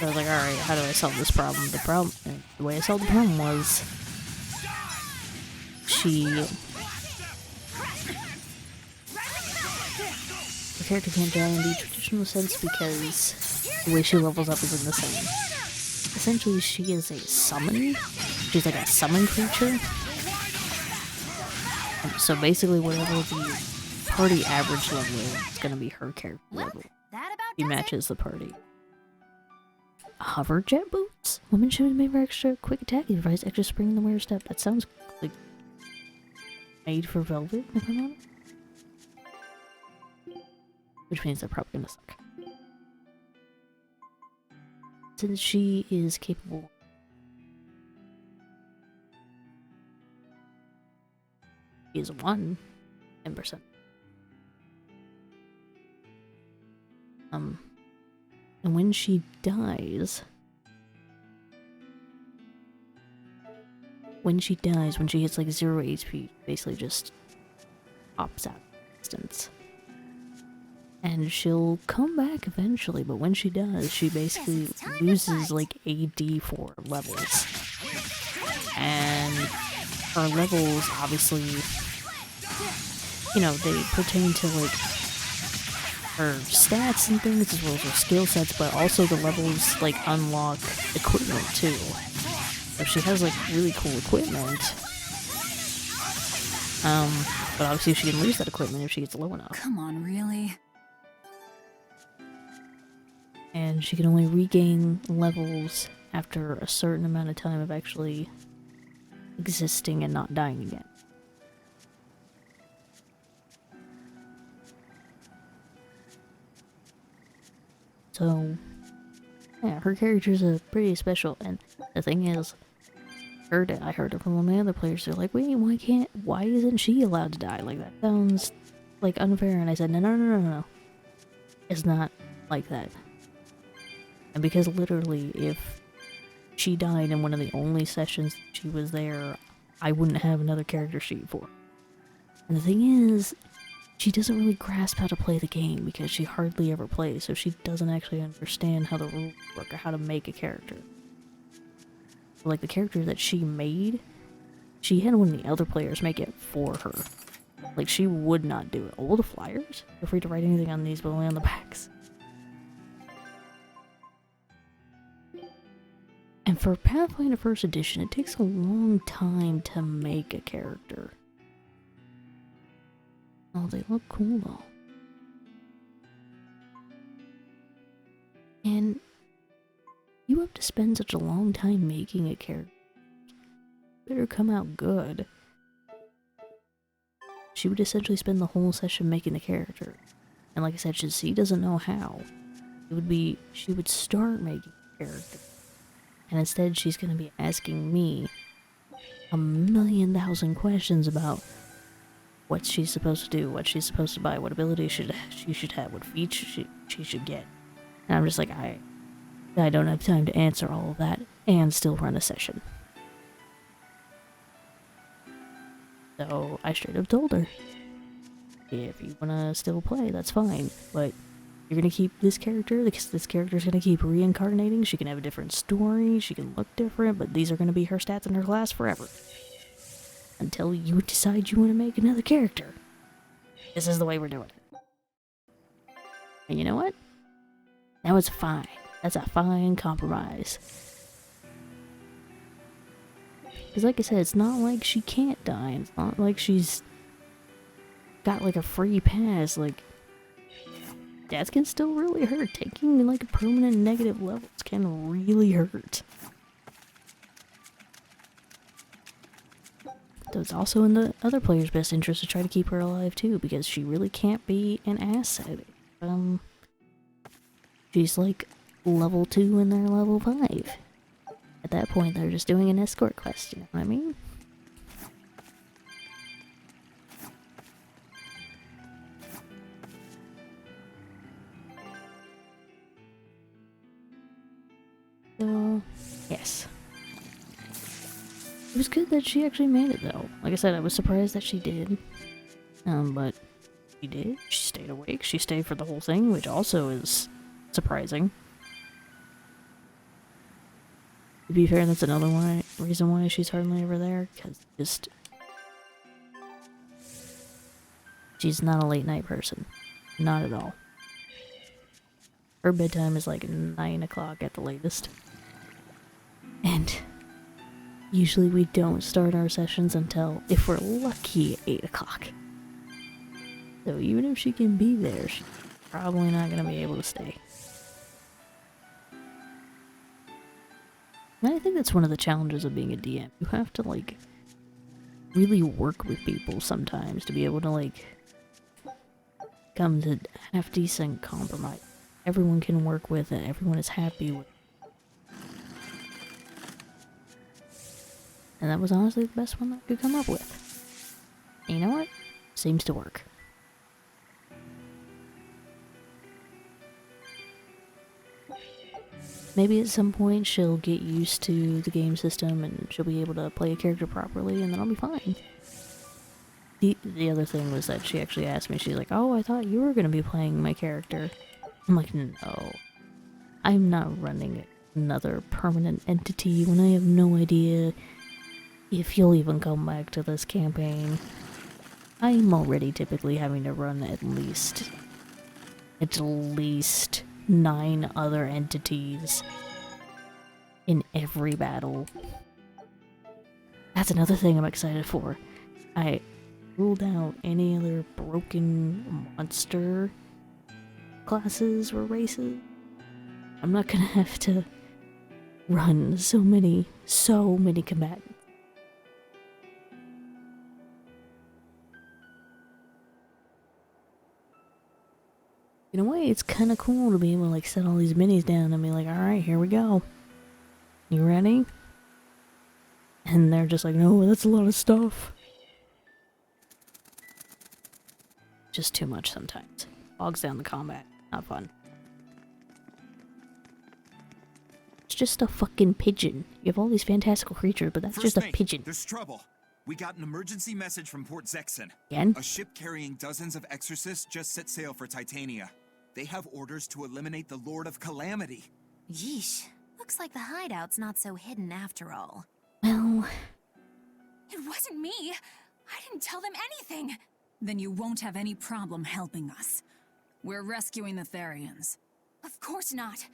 I was like, alright, how do I solve this problem? The way I solved the problem was, the character can't die in the traditional sense because the way she levels up isn't the same. Essentially, she is a summon. She's like a summon creature. So basically, whatever the party average level is gonna be her character level. That about She does matches the party. Hover jet boots? Women should be made for extra quick attack. It provides extra spring in the wearer step. That sounds like made for Velvet, if I'm honest. Which means they're probably gonna suck. Since she is capable. She is 1 10%. And when she dies, when she hits like 0 HP, basically just pops out of existence. And she'll come back eventually, but when she does, she basically loses like AD for levels. And her levels, obviously, you know, they pertain to like her stats and things as well as her skill sets, but also the levels like unlock equipment too. So she has like really cool equipment. But obviously she can lose that equipment if she gets low enough. Come on, really? And she can only regain levels after a certain amount of time of actually existing and not dying again. So, yeah, her character's pretty special, and the thing is, I heard it from one of the other players. They're like, wait, why isn't she allowed to die? Like, that sounds, like, unfair. And I said, no. It's not like that. And because literally, if she died in one of the only sessions she was there, I wouldn't have another character sheet for her. And the thing is, she doesn't really grasp how to play the game because she hardly ever plays, so she doesn't actually understand how the rules work or how to make a character. Like, the character that she made, she had one of the other players make it for her. Like, she would not do it. Oh, the flyers? Feel free to write anything on these, but only on the backs. And for Pathfinder 1st Edition, it takes a long time to make a character. Oh, they look cool though. And you have to spend such a long time making a character. Better come out good. She would essentially spend the whole session making the character. And like I said, she doesn't know how. She would start making a character. And instead she's going to be asking me 1,000,000 questions about what she's supposed to do, what she's supposed to buy, what abilities she should have, what feats she should get. And I'm just like, I don't have time to answer all of that and still run a session. So I straight up told her, if you want to still play, that's fine, but you're going to keep this character, because this character's going to keep reincarnating. She can have a different story, she can look different, but these are going to be her stats in her class forever. Until you decide you want to make another character. This is the way we're doing it. And you know what? That was fine. That's a fine compromise. Because like I said, it's not like she can't die. It's not like she's got like a free pass. Like, death can still really hurt. Taking like permanent negative levels can really hurt. So it's also in the other player's best interest to try to keep her alive too, because she really can't be an asset. She's like level 2 and they're level 5. At that point, they're just doing an escort quest, you know what I mean? So, yes. It was good that she actually made it, though. Like I said, I was surprised that she did. But she did. She stayed awake. She stayed for the whole thing, which also is surprising. To be fair, that's another reason why she's hardly ever there, because she's not a late night person. Not at all. Her bedtime is like 9 o'clock at the latest. And usually we don't start our sessions until, if we're lucky, 8 o'clock. So even if she can be there, she's probably not going to be able to stay. And I think that's one of the challenges of being a DM. You have to, like, really work with people sometimes to be able to, like, come to have decent compromise. Everyone can work with it. Everyone is happy with it. And that was honestly the best one that I could come up with. And you know what? Seems to work. Maybe at some point she'll get used to the game system and she'll be able to play a character properly, and then I'll be fine. The other thing was that she actually asked me, she's like, oh, I thought you were going to be playing my character. I'm like, no. I'm not running another permanent entity when I have no idea if you'll even come back to this campaign. I'm already typically having to run at least 9 other entities in every battle. That's another thing I'm excited for. I ruled out any other broken monster classes or races. I'm not gonna have to run so many combatants. In a way, it's kind of cool to be able to like set all these minis down and be like, alright, here we go. You ready? And they're just like, no, that's a lot of stuff. Just too much sometimes. Bogs down the combat. Not fun. It's just a fucking pigeon. You have all these fantastical creatures, but that's First just a mate, pigeon. There's trouble. We got an emergency message from Port Zexon. Again? A ship carrying dozens of exorcists just set sail for Titania. They have orders to eliminate the Lord of Calamity. Yeesh. Looks like the hideout's not so hidden after all. Well, It wasn't me. I didn't tell them anything. Then you won't have any problem helping us. We're rescuing the Therians. Of course not.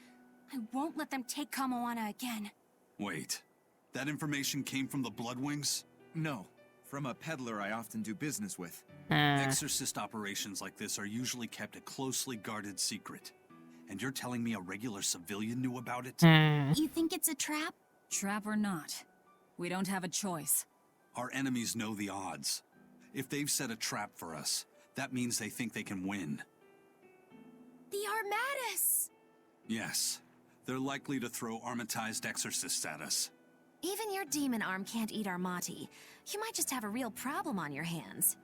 I won't let them take Kamoana again. Wait, that information came from the Bloodwings? No, from a peddler I often do business with. Exorcist operations like this are usually kept a closely guarded secret. And you're telling me a regular civilian knew about it? You think it's a trap? Trap or not, we don't have a choice. Our enemies know the odds. If they've set a trap for us, that means they think they can win. The Armatus! Yes, they're likely to throw armatized exorcists at us. Even your demon arm can't eat Armati. You might just have a real problem on your hands.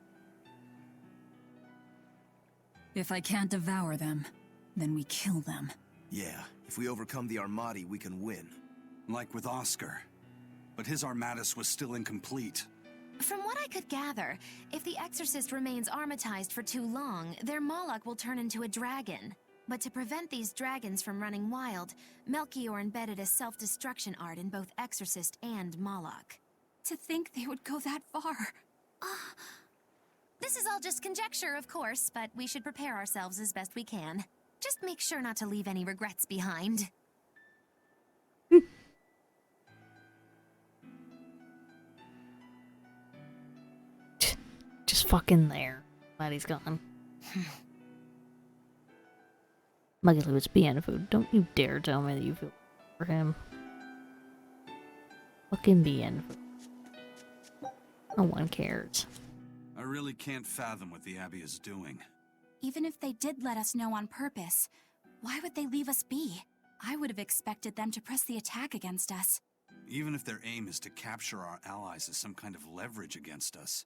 If I can't devour them, then we kill them. Yeah, if we overcome the Armati, we can win. Like with Oscar. But his Armatus was still incomplete. From what I could gather, if the Exorcist remains armatized for too long, their Moloch will turn into a dragon. But to prevent these dragons from running wild, Melchior embedded a self-destruction art in both Exorcist and Moloch. To think they would go that far. This is all just conjecture, of course, but we should prepare ourselves as best we can. Just make sure not to leave any regrets behind. just fucking there. Glad he's gone. Muggy Lou, it's Food. Don't you dare tell me that you feel for him. Fucking Food. No one cares. I really can't fathom what the Abbey is doing. Even if they did let us know on purpose, why would they leave us be? I would have expected them to press the attack against us. Even if their aim is to capture our allies as some kind of leverage against us,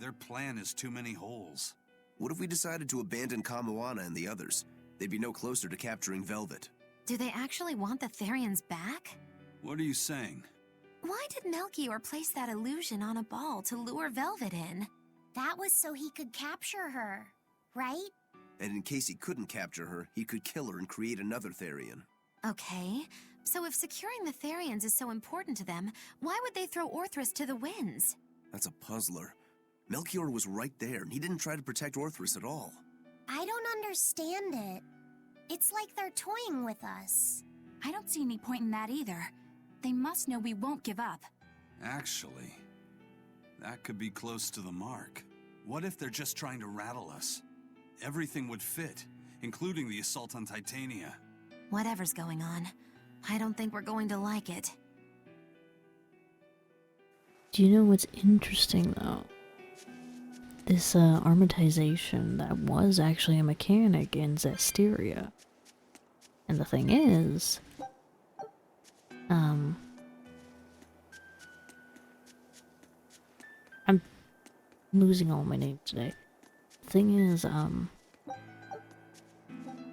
their plan is too many holes. What if we decided to abandon Kamoana and the others? They'd be no closer to capturing Velvet. Do they actually want the Therians back? What are you saying? Why did Melchior place that illusion on a ball to lure Velvet in? That was so he could capture her, right? And in case he couldn't capture her, he could kill her and create another Therian. Okay, so if securing the Therians is so important to them, why would they throw Orthrus to the winds? That's a puzzler. Melchior was right there, and he didn't try to protect Orthrus at all. I don't understand it. It's like they're toying with us. I don't see any point in that either. They must know we won't give up. Actually, that could be close to the mark. What if they're just trying to rattle us? Everything would fit, including the assault on Titania. Whatever's going on, I don't think we're going to like it. Do you know what's interesting though? This armatization, that was actually a mechanic in Zestiria. And the thing is, I'm losing all my names today. The thing is,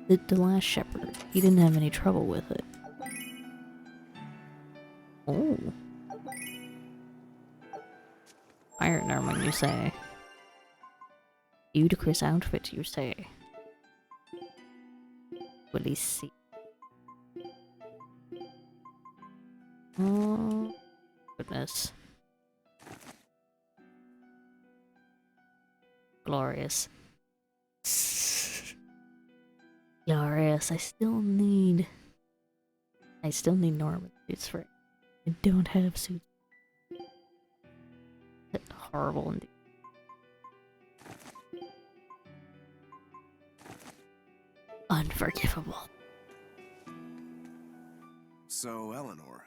the last shepherd, he didn't have any trouble with it. Oh. Iron Armor, you say? Ludicrous outfit, you say? Will he see? Oh, goodness. Glorious. Glorious. I still need Norman suits for it. I don't have suits. That's horrible indeed. Unforgivable. So, Eleanor,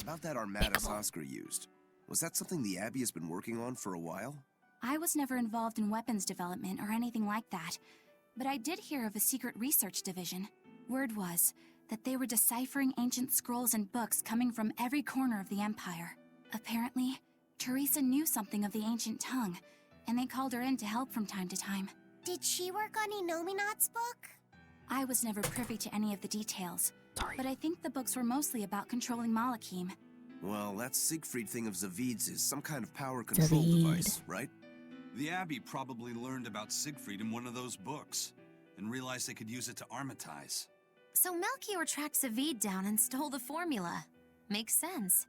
about that Armatus Oscar used, was that something the Abbey has been working on for a while? I was never involved in weapons development or anything like that, but I did hear of a secret research division. Word was that they were deciphering ancient scrolls and books coming from every corner of the Empire. Apparently, Teresa knew something of the ancient tongue, and they called her in to help from time to time. Did she work on Inominat's book? I was never privy to any of the details, Sorry. but I think the books were mostly about controlling Malakim. Well, that Siegfried thing of Zavid's is some kind of power control Zavid. device, right? The Abbey probably learned about Siegfried in one of those books, and realized they could use it to armatize. So Melchior tracked Zavid down and stole the formula. Makes sense.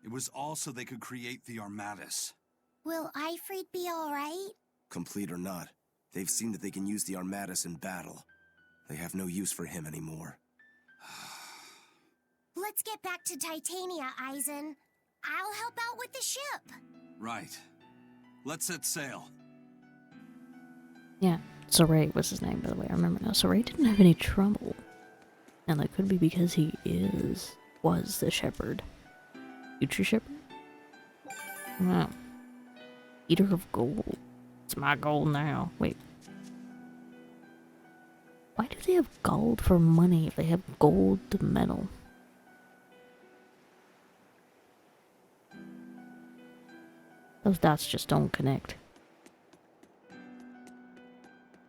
It was all so they could create the Armatus. Will Ifrid be alright? Complete or not, they've seen that they can use the Armatus in battle. They have no use for him anymore. Let's get back to Titania, Eisen. I'll help out with the ship. Right. Let's set sail. Yeah, Saray was his name, by the way. I remember now. Saray didn't have any trouble. And that could be because he was the shepherd. Future shepherd? No. Eater of gold. It's my gold now. Wait. Why do they have gold for money if they have gold to metal? Those dots just don't connect.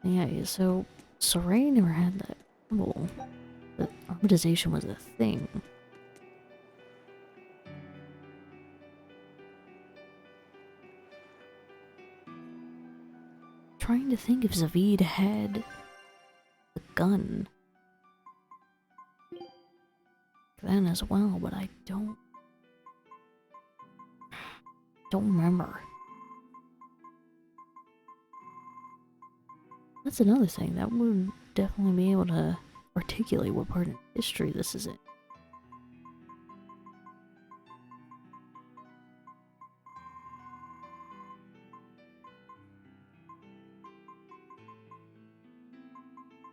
Yeah, so Saray never had that trouble. The armatization was a thing. Trying to think if Zavid had a gun then as well, but I don't remember. That's another thing that would definitely be able to articulate what part of history this is in.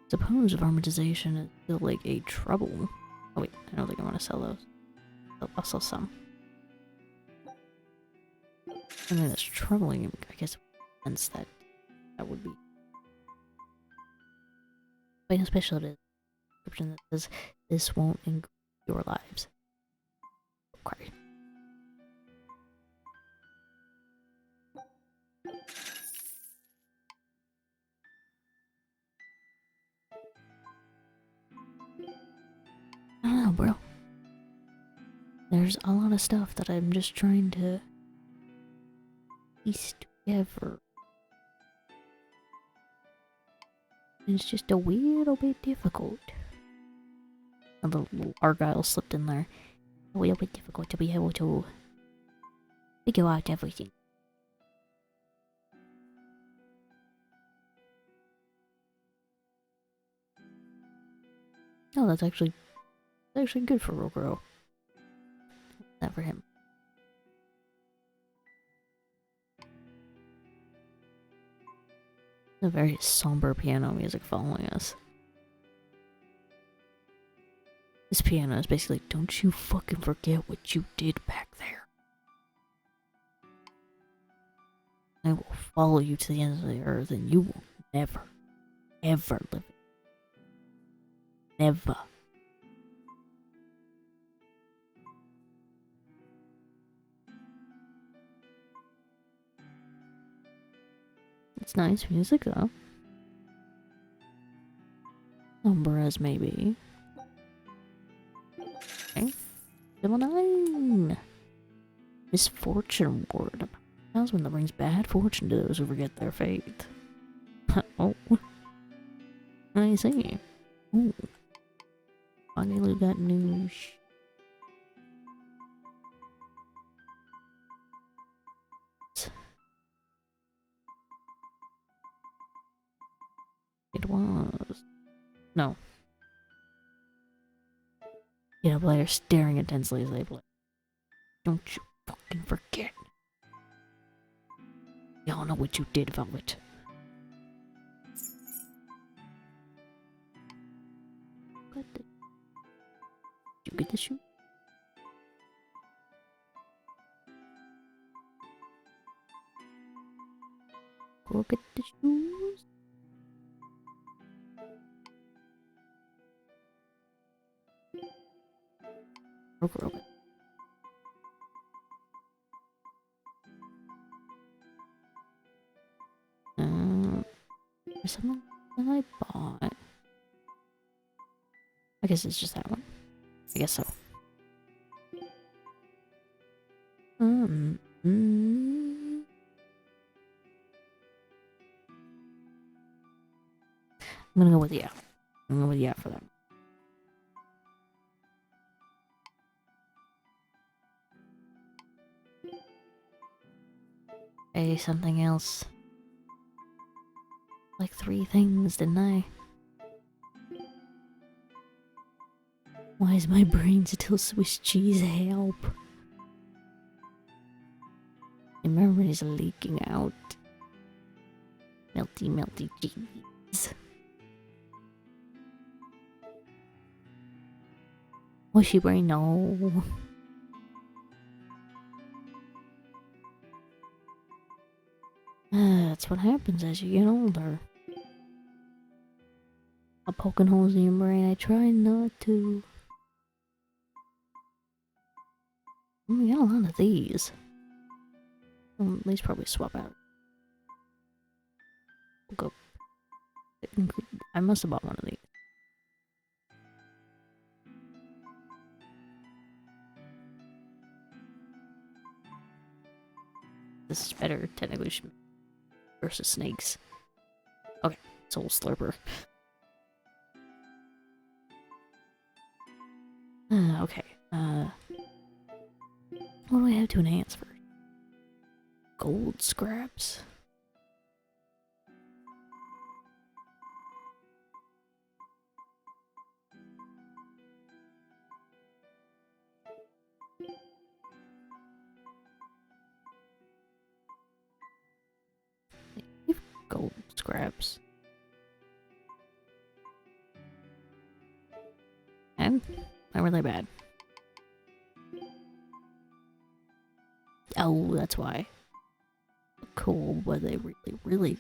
Suppose if armatization is still like a trouble. Oh wait, I don't think I want to sell those. I'll sell some. I mean, that's troubling. I guess sense that would be. Wait, a special description that says this won't increase your lives. Okay. I don't know, bro. There's a lot of stuff that I'm just trying to piece together. It's just a little bit difficult. A little Argyle slipped in there. A little bit difficult to be able to figure out everything. Oh, that's actually good for Rogro. Not for him. A very somber piano music following us. This piano is basically, don't you fucking forget what you did back there. I will follow you to the end of the earth and you will never, ever live it. Never. It's nice music though. Somber as maybe. Okay. Level 9! Misfortune ward. That's when that brings bad fortune to those who forget their fate. Oh. I see. Ooh. Finally got news. It was. No. You know, players staring intensely as they play. Don't you fucking forget. Y'all know what you did, Velvet. Did you get the shoe? Go get the shoes. Over. There's something that I bought. I guess it's just that one. I guess so. I'm gonna go with yeah. I'm gonna go with yeah for that. Hey, something else. Like 3 things, didn't I? Why is my brain still Swiss cheese? Help. My memory's leaking out. Melty, melty cheese. Mushy brain, no. That's what happens as you get older. I'm poking holes in your brain. I try not to. We got a lot of these. Well, at least probably swap out. We'll go. I must have bought one of these. This is better, technically, versus snakes. Okay, Soul Slurper. Okay, what do I have to enhance first? Gold scraps. Gold scraps. And not really bad. Oh, that's why. Cool, but they really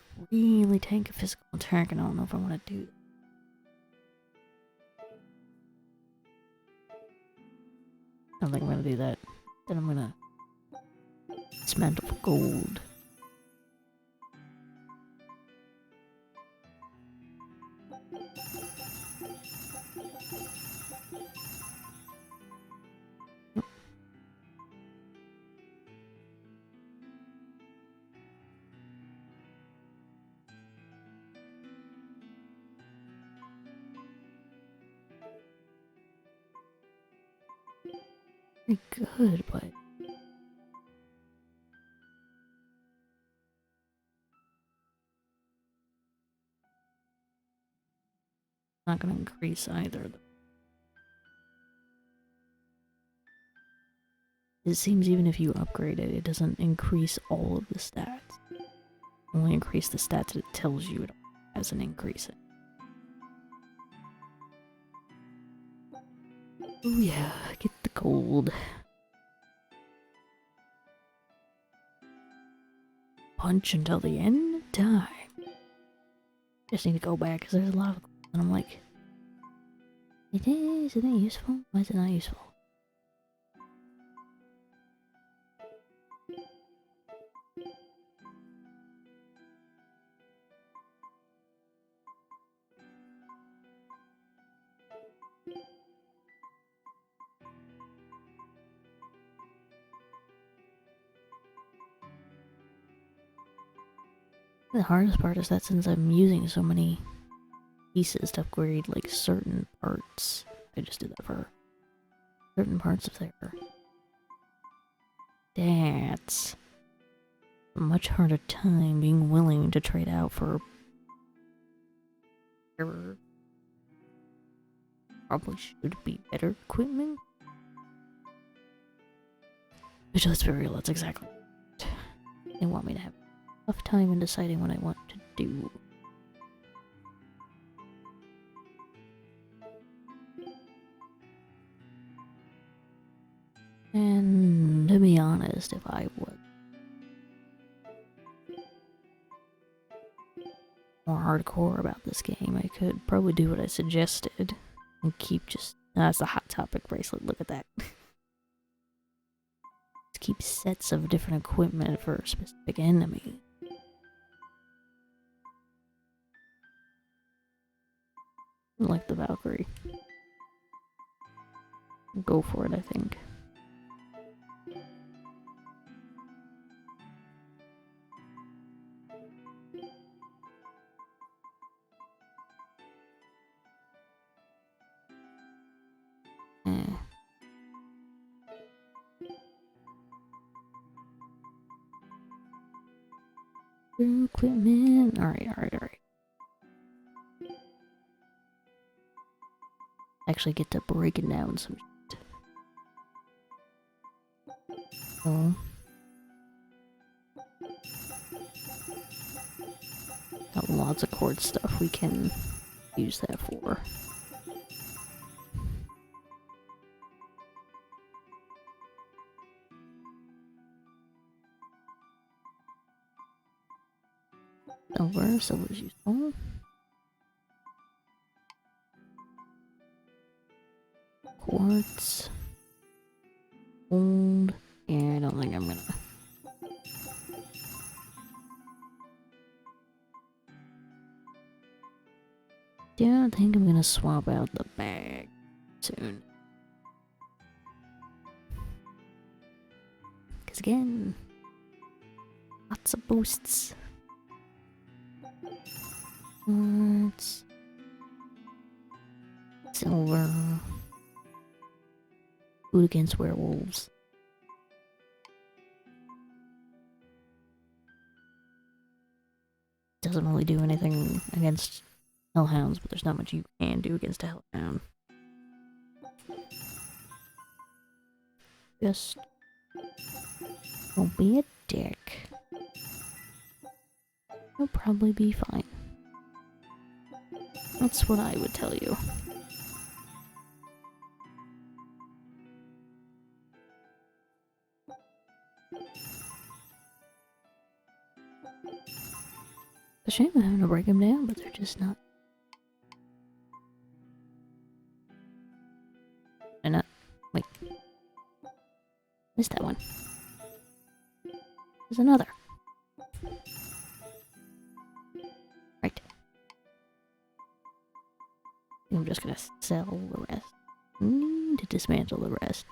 tank a physical attack, and I don't know if I want to do. I don't think I'm gonna do that. Then I'm gonna dismantle for gold. Pretty good, but not gonna increase either. It seems even if you upgrade it, it doesn't increase all of the stats. Only increase the stats that it tells you it has an increase in. Oh yeah, get the gold. Punch until the end of time. Just need to go back because there's a lot of gold, and I'm like, isn't it useful? Why is it not useful? The hardest part is that since I'm using so many pieces to upgrade like certain parts, I just did that for certain parts of there. That's a much harder time being willing to trade out for probably should be better equipment. Which, let's be real, that's exactly what they want me to have a tough time in deciding what I want to do. And to be honest, if I was more hardcore about this game, I could probably do what I suggested and keep just... that's a Hot Topic bracelet, look at that. Just keep sets of different equipment for a specific enemy. Like the Valkyrie. Go for it, I think. Equipment. Alright. Actually get to breaking down some shit. Oh. Got lots of cord stuff we can use that for. Silver's useful. Quartz. Gold. Yeah, I don't think I'm gonna. Yeah, I think I'm gonna swap out the bag soon. Because again, lots of boosts. Quartz. Silver. Food against werewolves. Doesn't really do anything against hellhounds, but there's not much you can do against a hellhound. Just don't be a dick. You'll probably be fine. That's what I would tell you. It's a shame I'm having to break them down, but they're just not. They're not. Wait. Missed that one. There's another. Right. I'm just gonna sell the rest. Need to dismantle the rest.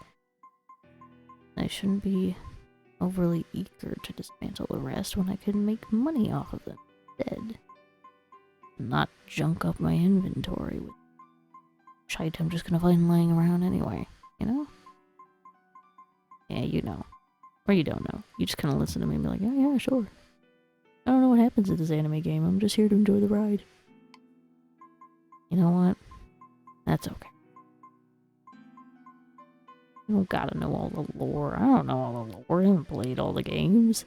I shouldn't be overly eager to dismantle the rest when I can make money off of them instead. Not junk up my inventory with shite I'm just gonna find laying around anyway, you know? Yeah, you know. Or you don't know. You just kinda listen to me and be like, yeah, sure. I don't know what happens in this anime game, I'm just here to enjoy the ride. You know what? That's okay. You don't gotta know all the lore. I don't know all the lore. I haven't played all the games.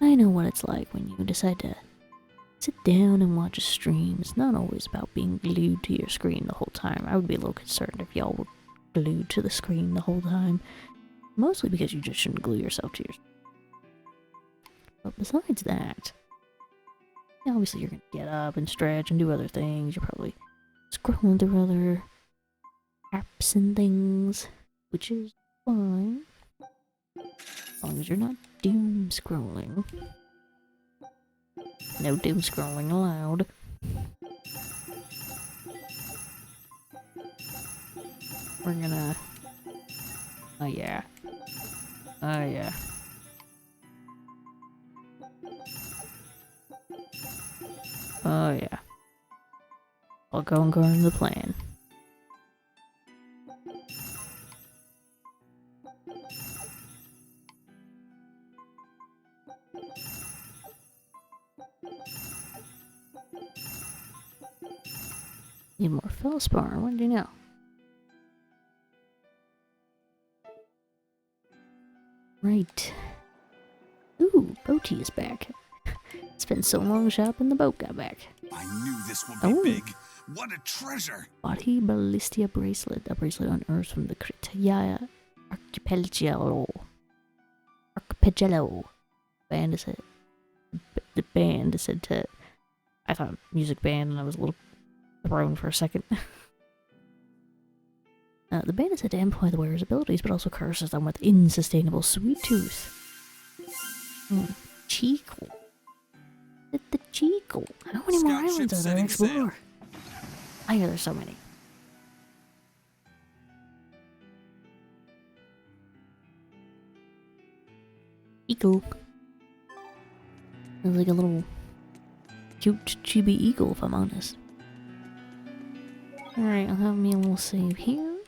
I know what it's like when you decide to sit down and watch a stream. It's not always about being glued to your screen the whole time. I would be a little concerned if y'all were glued to the screen the whole time. Mostly because you just shouldn't glue yourself to your screen. But besides that, obviously you're gonna get up and stretch and do other things. You're probably scrolling through other apps and things, which is fine. As long as you're not doom scrolling. No doom scrolling allowed. We're gonna... Oh yeah. Oh yeah. Oh yeah. I'll go according to the plan. Need more feldspar, what did you know? Right. Ooh, Boti is back. It's been so long shopping, the boat got back. I knew this would be big. What a treasure! Body Ballistia bracelet. A bracelet unearthed from the Kritaya Archipelago. Band is it? The band is said to... I thought music band and I was a little thrown for a second. The band is said to amplify the wearer's abilities, but also curses them with insustainable sweet tooth. Cheekle. The Chico. How many more Scout ship islands are there to setting sail. explore? I hear there's so many. Eagle. It's like a little cute chibi eagle, if I'm honest. Alright, I'll have me a little save here.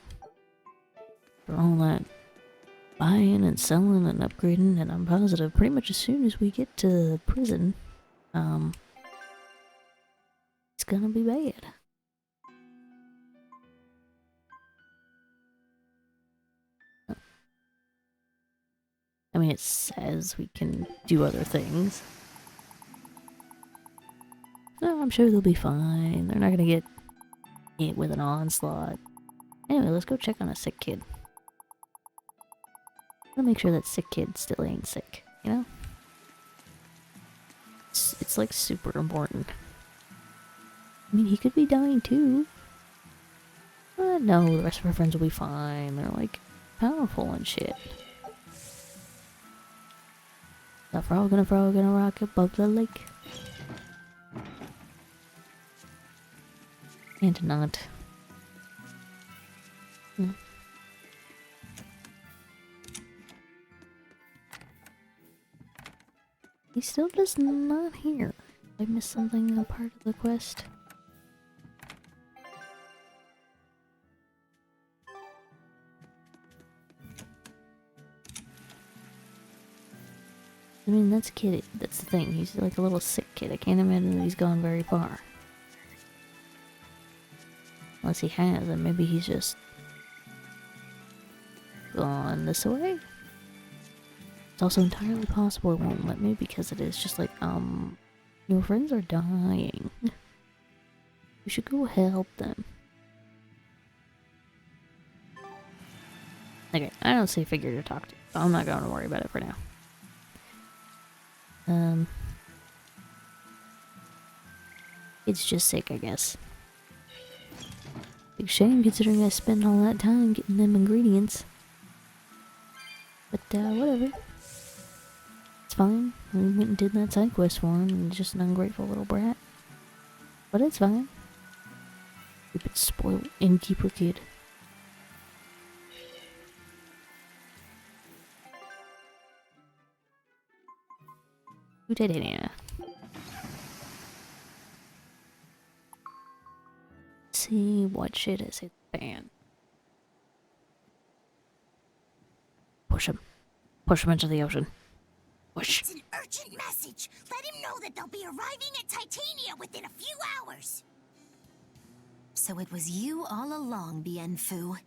For all that buying and selling and upgrading, and I'm positive pretty much as soon as we get to the prison, it's gonna be bad. I mean, it says we can do other things. No, I'm sure they'll be fine. They're not gonna get hit with an onslaught. Anyway, let's go check on a sick kid. Gotta make sure that sick kid still ain't sick, you know? It's like super important. I mean, he could be dying too. But no, the rest of our friends will be fine. They're like powerful and shit. The frog and a rock above the lake. And not. He still does not hear. I missed something in a part of the quest. I mean, that's a kid. That's the thing. He's like a little sick kid. I can't imagine that he's gone very far. Unless he has, and maybe he's just gone this way. It's also entirely possible it won't let me because it is just like, your friends are dying. You should go help them. Okay, I don't see a figure to talk to, so I'm not going to worry about it for now. It's just sick, I guess. Big shame considering I spent all that time getting them ingredients. But, whatever. It's fine. We went and did that side quest for him, and he's just an ungrateful little brat. But it's fine. Stupid spoiled innkeeper kid. Who did it here? See what shit is it ban. Push him. Push him into the ocean. Push. It's an urgent message. Let him know that they'll be arriving at Titania within a few hours. So it was you all along, Bienfu.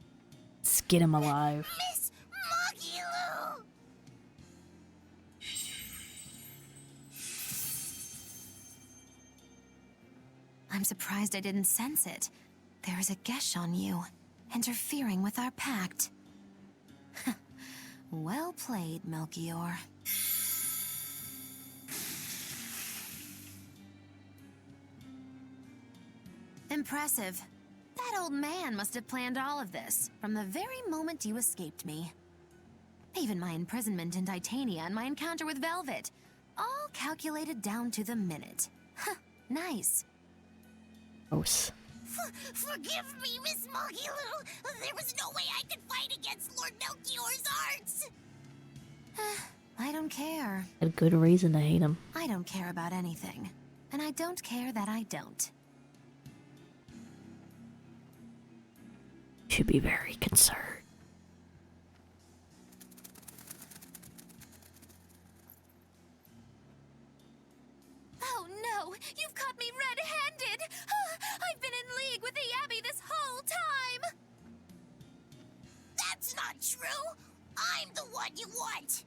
Skin him alive. Miss Magilu! I'm surprised I didn't sense it. There is a gesh on you, interfering with our pact. Well played, Melchior. Impressive. That old man must have planned all of this, from the very moment you escaped me. Even my imprisonment in Titania and my encounter with Velvet. All calculated down to the minute. Nice. Gross. Forgive me, Miss Magilu. There was no way I could fight against Lord Melchior's arts. I don't care. Had a good reason to hate him. I don't care about anything. And I don't care that I don't. Should be very concerned. Oh no! You've caught me red-handed! I've been in league with the Abbey this whole time! That's not true. I'm the one you want.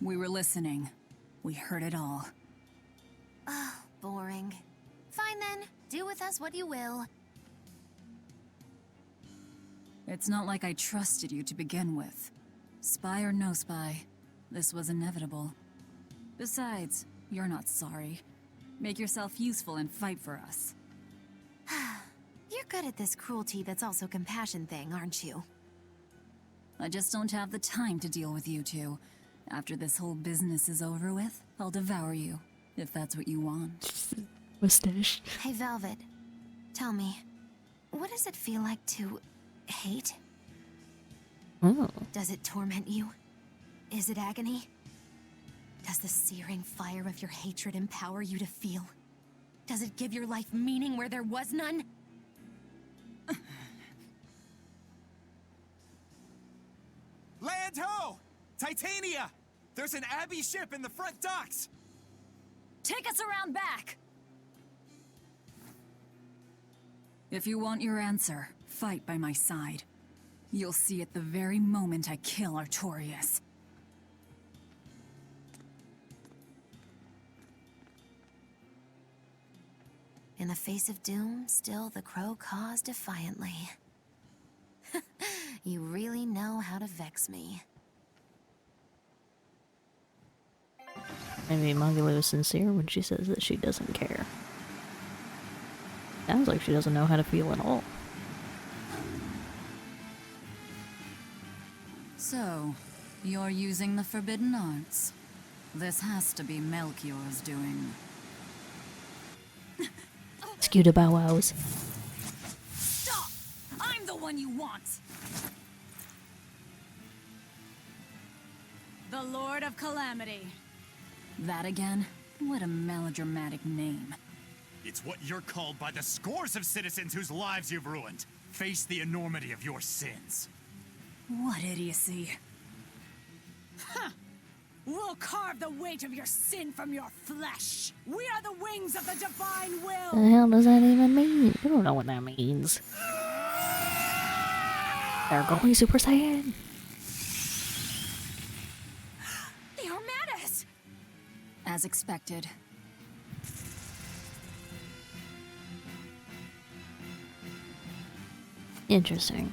We were listening. We heard it all. Boring. Fine then. Do with us what you will. It's not like I trusted you to begin with. Spy or no spy, this was inevitable. Besides, you're not sorry. Make yourself useful and fight for us. You're good at this cruelty that's also compassion thing, aren't you? I just don't have the time to deal with you two. After this whole business is over with, I'll devour you. if that's what you want. Mustache. Hey, Velvet. Tell me, what does it feel like to hate? Oh. Does it torment you? Is it agony? Does the searing fire of your hatred empower you to feel? Does it give your life meaning where there was none? Land ho! Titania! There's an Abbey ship in the front docks! Take us around back! If you want your answer, fight by my side. You'll see it the very moment I kill Artorias. In the face of doom, still the crow caws defiantly. You really know how to vex me. Maybe Magula was sincere when she says that she doesn't care. Sounds like she doesn't know how to feel at all. So, you're using the forbidden arts. This has to be Melchior's doing. Scooter bow wows. Stop! I'm the one you want! The Lord of Calamity. That again? What a melodramatic name. It's what you're called by the scores of citizens whose lives you've ruined. Face the enormity of your sins. What idiocy. Huh! We'll carve the weight of your sin from your flesh. We are the wings of the divine will. The hell does that even mean? I don't know what that means. They're going Super Saiyan. The Armadas! As expected. Interesting.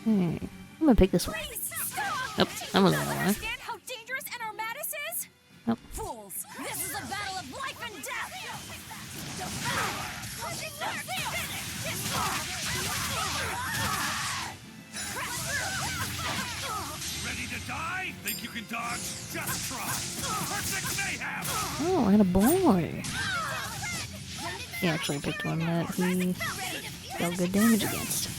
I'm gonna pick this one. Nope, I'm gonna go one. Understand how dangerous an Armadas is? Nope. Fools! This is a battle of life and death! Ready to die? Think you can dodge? Just try. Perfect mayhem! Oh, I had a boy. He actually picked one that he dealt good damage against.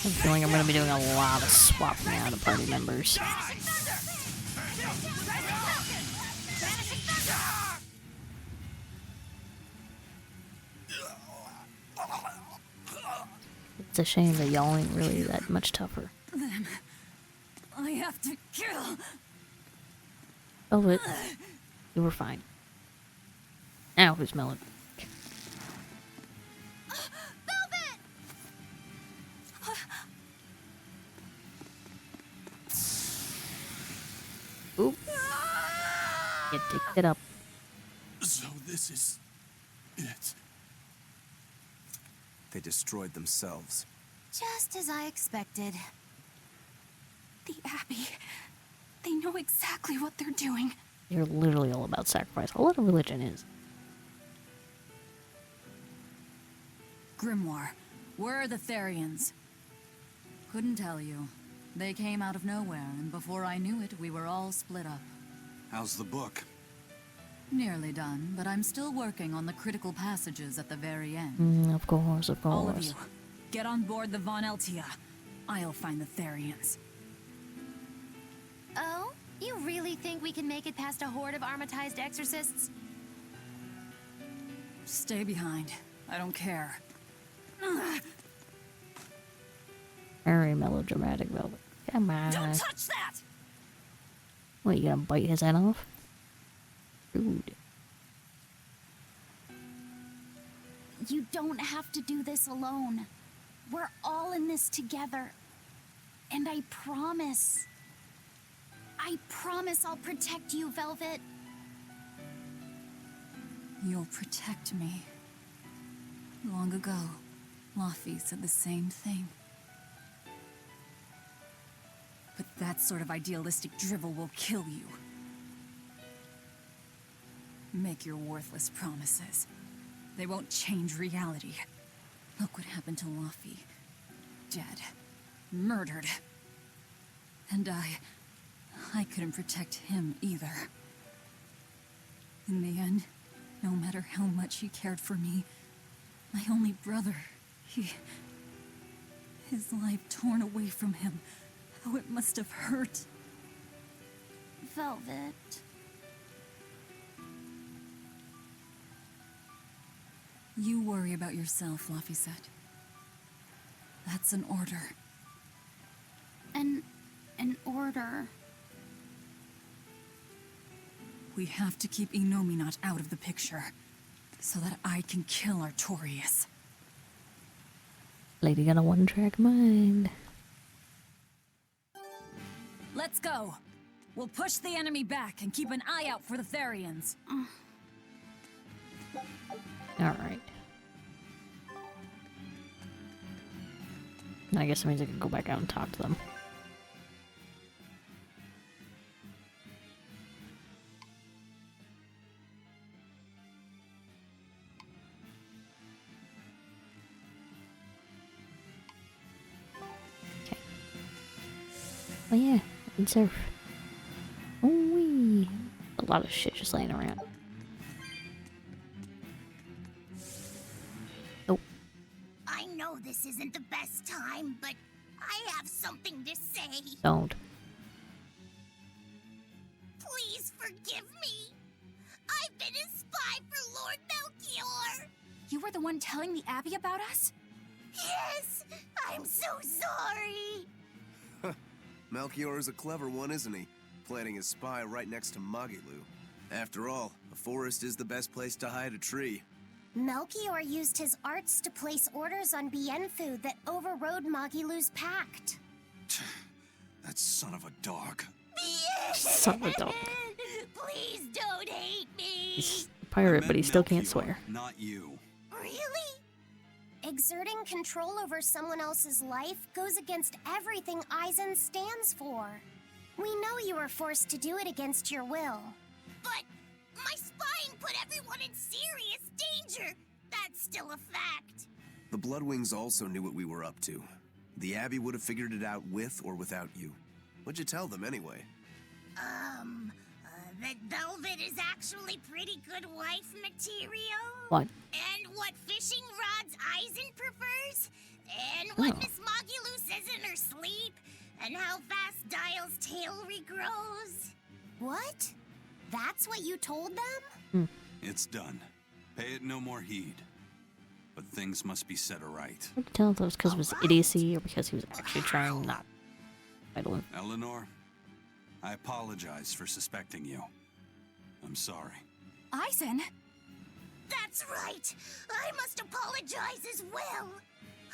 I have a feeling I'm going to be doing a lot of swapping out of party members. It's a shame that y'all ain't really that much tougher. Them. I have to kill. Velvet, you were fine. Now who's Melon? Oop. Get it up. So this is it. They destroyed themselves. Just as I expected. The Abbey. They know exactly what they're doing. You're literally all about sacrifice. All that a religion is. Grimoire, where are the Therians? Couldn't tell you. They came out of nowhere, and before I knew it, we were all split up. How's the book? Nearly done, but I'm still working on the critical passages at the very end. Of course, of course. All of you, get on board the Von Eltia. I'll find the Therians. Oh? You really think we can make it past a horde of armatized exorcists? Stay behind. I don't care. Very melodramatic, Velvet. Come on. Don't touch that! What, you gonna bite his head off? Rude. You don't have to do this alone. We're all in this together. And I promise I'll protect you, Velvet. You'll protect me. Long ago, Laffy said the same thing. But that sort of idealistic drivel will kill you. Make your worthless promises. They won't change reality. Look what happened to Luffy. Dead. Murdered. And I couldn't protect him either. In the end, no matter how much he cared for me, my only brother, his life torn away from him. How it must have hurt. Velvet. You worry about yourself, Luffy said. That's an order. An order. We have to keep Inominat out of the picture, so that I can kill Artorias. Lady got a one-track mind. Let's go! We'll push the enemy back and keep an eye out for the Therians. Alright. I guess that means I can go back out and talk to them. Okay. Oh yeah, I can surf. Oh wee. A lot of shit just laying around. I know this isn't the best time, but I have something to say. Don't. Please forgive me. I've been a spy for Lord Melchior. You were the one telling the Abbey about us? Yes, I'm so sorry. Melchior is a clever one, isn't he? Planting his spy right next to Magilu. After all, a forest is the best place to hide a tree. Melchior used his arts to place orders on Bienfu that overrode Magilu's pact. That son of a dog. Son of a dog. Please don't hate me. He's a pirate, but he still can't swear. Not you. Really? Exerting control over someone else's life goes against everything Aizen stands for. We know you were forced to do it against your will. But my spying put everyone in serious danger. That's still a fact. The Bloodwings also knew what we were up to. The Abbey would have figured it out with or without you. What'd you tell them anyway? That Velvet is actually pretty good wife material. What? And what fishing rods Aizen prefers. And what Oh. Miss Magilu says in her sleep. And how fast Dial's tail regrows. What? That's what you told them? It's done. Pay it no more heed. But things must be set aright. I could tell if that was because of his idiocy or because he was actually trying not. I don't. Eleanor, I apologize for suspecting you. I'm sorry. Aizen? That's right. I must apologize as well.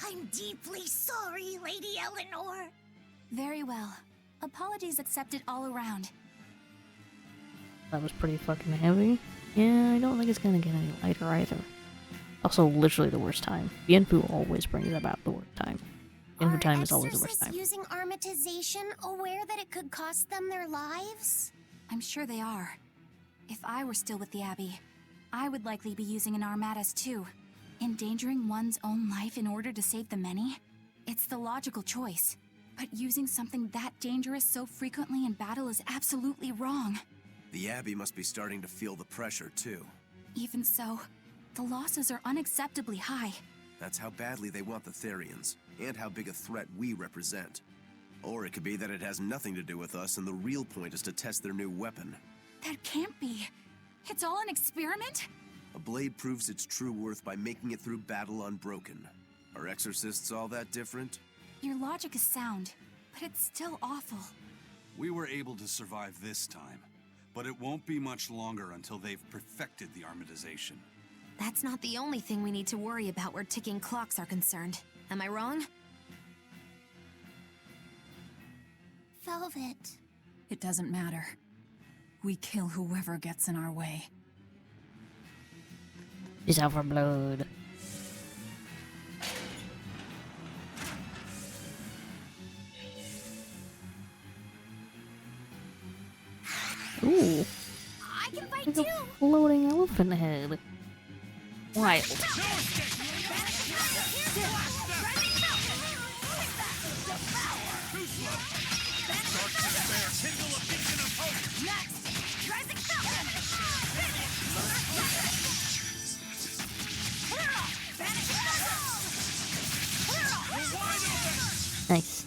I'm deeply sorry, Lady Eleanor. Very well. Apologies accepted all around. That was pretty fucking heavy. Yeah, I don't think it's gonna get any lighter either. Also, literally the worst time. Bienfu always brings about the worst time. Bienfu time is always the worst time. Are using armatization aware that it could cost them their lives? I'm sure they are. If I were still with the Abbey, I would likely be using an Armatus too. Endangering one's own life in order to save the many? It's the logical choice. But using something that dangerous so frequently in battle is absolutely wrong. The Abbey must be starting to feel the pressure, too. Even so, the losses are unacceptably high. That's how badly they want the Therians, and how big a threat we represent. Or it could be that it has nothing to do with us, and the real point is to test their new weapon. That can't be. It's all an experiment? A blade proves its true worth by making it through battle unbroken. Are exorcists all that different? Your logic is sound, but it's still awful. We were able to survive this time, but it won't be much longer until they've perfected the armatization. That's not the only thing we need to worry about where ticking clocks are concerned. Am I wrong? Velvet. It doesn't matter. We kill whoever gets in our way. He's out for blood. Ooh. I can fight Like too. a floating elephant head. Wild. Nice.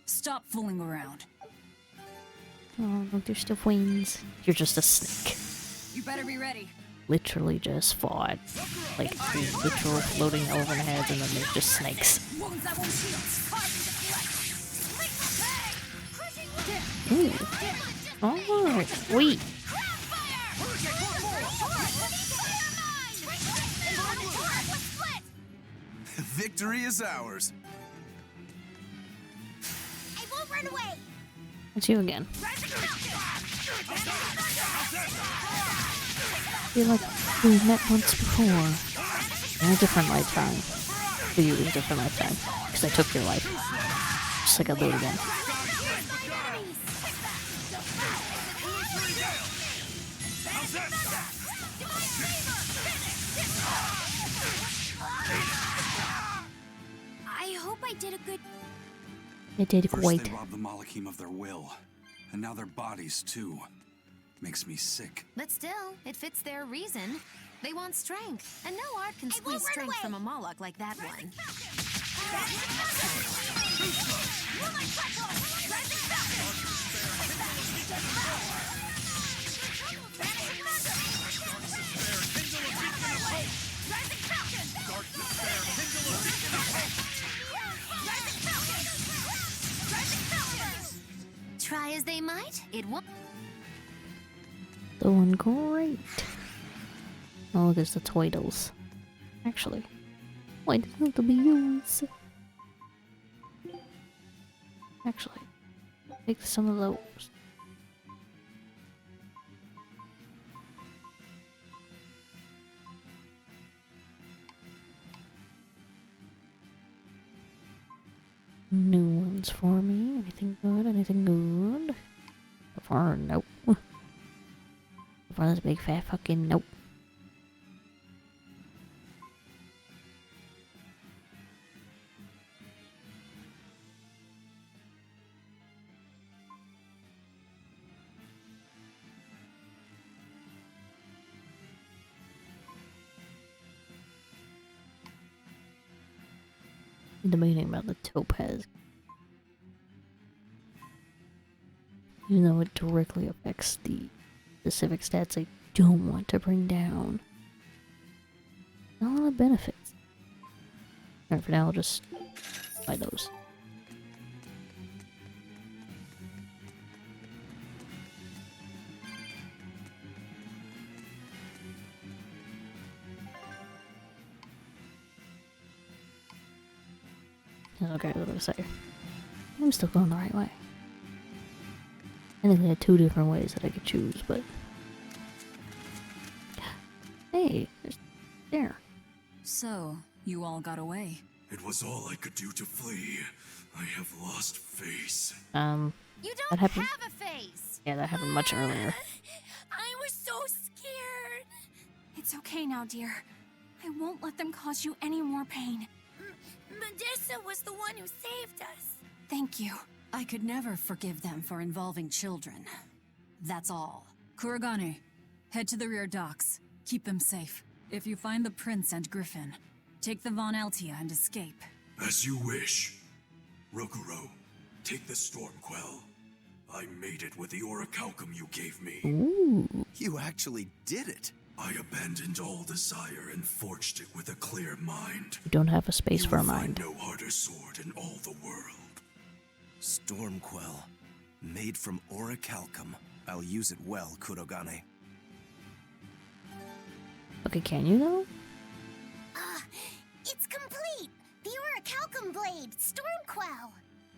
Stop fooling around. Oh, look, there's still queens. You're just a snake. You better be ready. Literally just fought like two literal floating elephant heads, and then there's just snakes. Wounds that won't heal. Ooh. Oh, sweet. Victory is ours. I won't run away. It's you again. Feel like we met once before. In a different lifetime. For you, it was a different lifetime. Because I took your life. Just like I'll do it again. I hope I did a good. It did First great. they robbed the Malachim of their will, and now their bodies too. Makes me sick. But still, it fits their reason. They want strength, and no art can I won't squeeze run strength away. from a Moloch like that one. Try as they might, it won't. Doing great. Oh, look, it's the Twiddles. Actually, why doesn't it be used? Actually, take some of those. New ones for me. Anything good? Anything good? So far, nope. So far, this big fat fucking nope. Debating about the topaz. Even though it directly affects the specific stats I don't want to bring down. Not a lot of benefits. Alright, for now I'll just buy those. Okay, what was I gonna say? I'm still going the right way. I think they had two different ways that I could choose, but... Hey, there. So, you all got away. It was all I could do to flee. I have lost face. You that don't happened. have a face. Yeah, that happened much earlier. I was so scared. It's okay now, dear. I won't let them cause you any more pain. Medusa was the one who saved us. Thank you. I could never forgive them for involving children. That's all. Kuragane, head to the rear docks. Keep them safe. If you find the prince and Griffin, take the Von Altia and escape. As you wish. Rokuro, take the Stormquell. I made it with the orichalcum you gave me. Ooh. You actually did it. I abandoned all desire and forged it with a clear mind. You don't have a space You for a will mind. find no harder sword in all the world. Stormquell. Made from orichalcum. I'll use it well, Kurogane. Okay, can you though? It's complete. The orichalcum blade, Stormquell.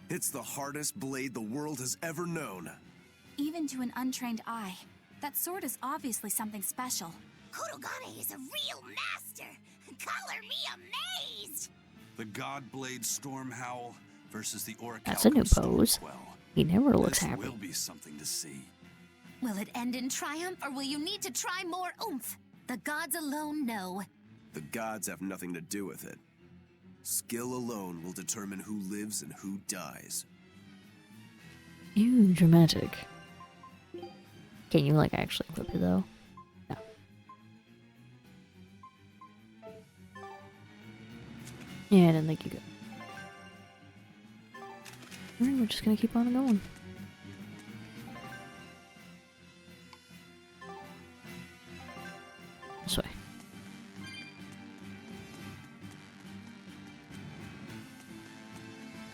It's the hardest blade the world has ever known. Even to an untrained eye, that sword is obviously something special. Kurogane is a real master. Color me amazed. The God-Blade Stormhowl versus the Orichalcum That's a new pose. Stormquell. He never looks This happy. will be something to see. Will it end in triumph, or will you need to try more oomph? The gods alone know. The gods have nothing to do with it. Skill alone will determine who lives and who dies. Ew, dramatic. Can you, like, actually equip it, though? No. Yeah, I didn't think you could. Alright, we're just gonna keep on going. This way.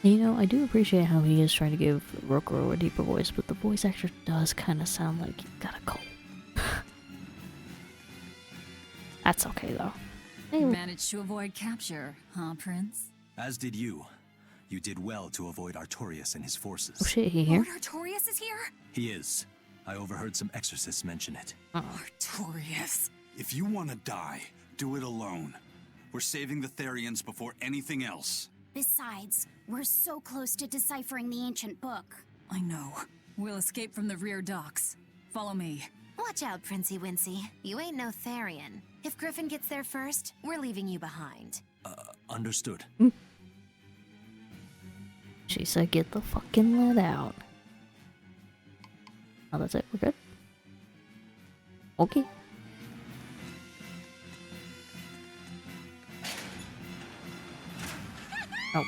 You know, I do appreciate how he is trying to give Rokuro a deeper voice, but the voice actor does kind of sound like he's got a cold. That's okay, though. Hey, Managed to avoid capture, huh, Prince? As did you. You did well to avoid Artorias and his forces. oh shit, he here? Lord Artorias is here? He is. I overheard some exorcists mention it. Artorias. If you want to die, do it alone. We're saving the Therians before anything else. Besides, we're so close to deciphering the ancient book. I know. We'll escape from the rear docks. Follow me. Watch out, Princey Wincy. You ain't no Therian. If Griffin gets there first, we're leaving you behind. Understood. She said get the fucking lid out. Oh, that's it? We're good? Okay. Oh.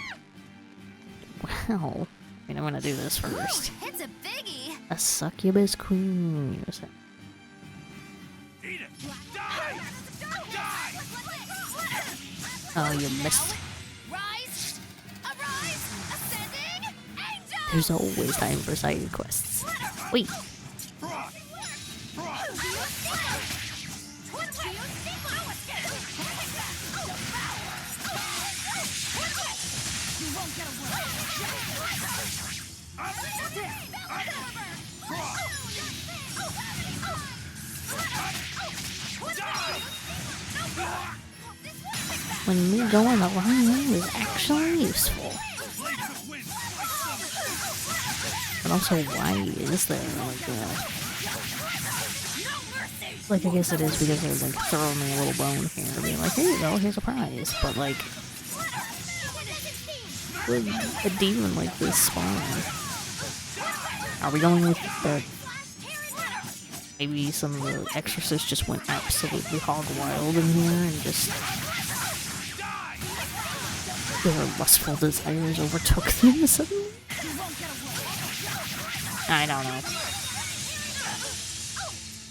Wow. I mean, I'm gonna do this first. Ooh, it's a biggie! A succubus queen. What's that? Eat it! Die! Die! Oh, you missed. Rise! Arise! Ascending! Angel! There's always time for side quests. Wait. When me going the wrong way is actually useful. But also, why is there like I guess it is because they're like throwing me a little bone here, being like, here you go, here's a prize. But like, would a demon like this spawn? Are we going with the? Maybe some of the exorcists just went absolutely hog wild in here and just their lustful desires overtook them suddenly? I don't know.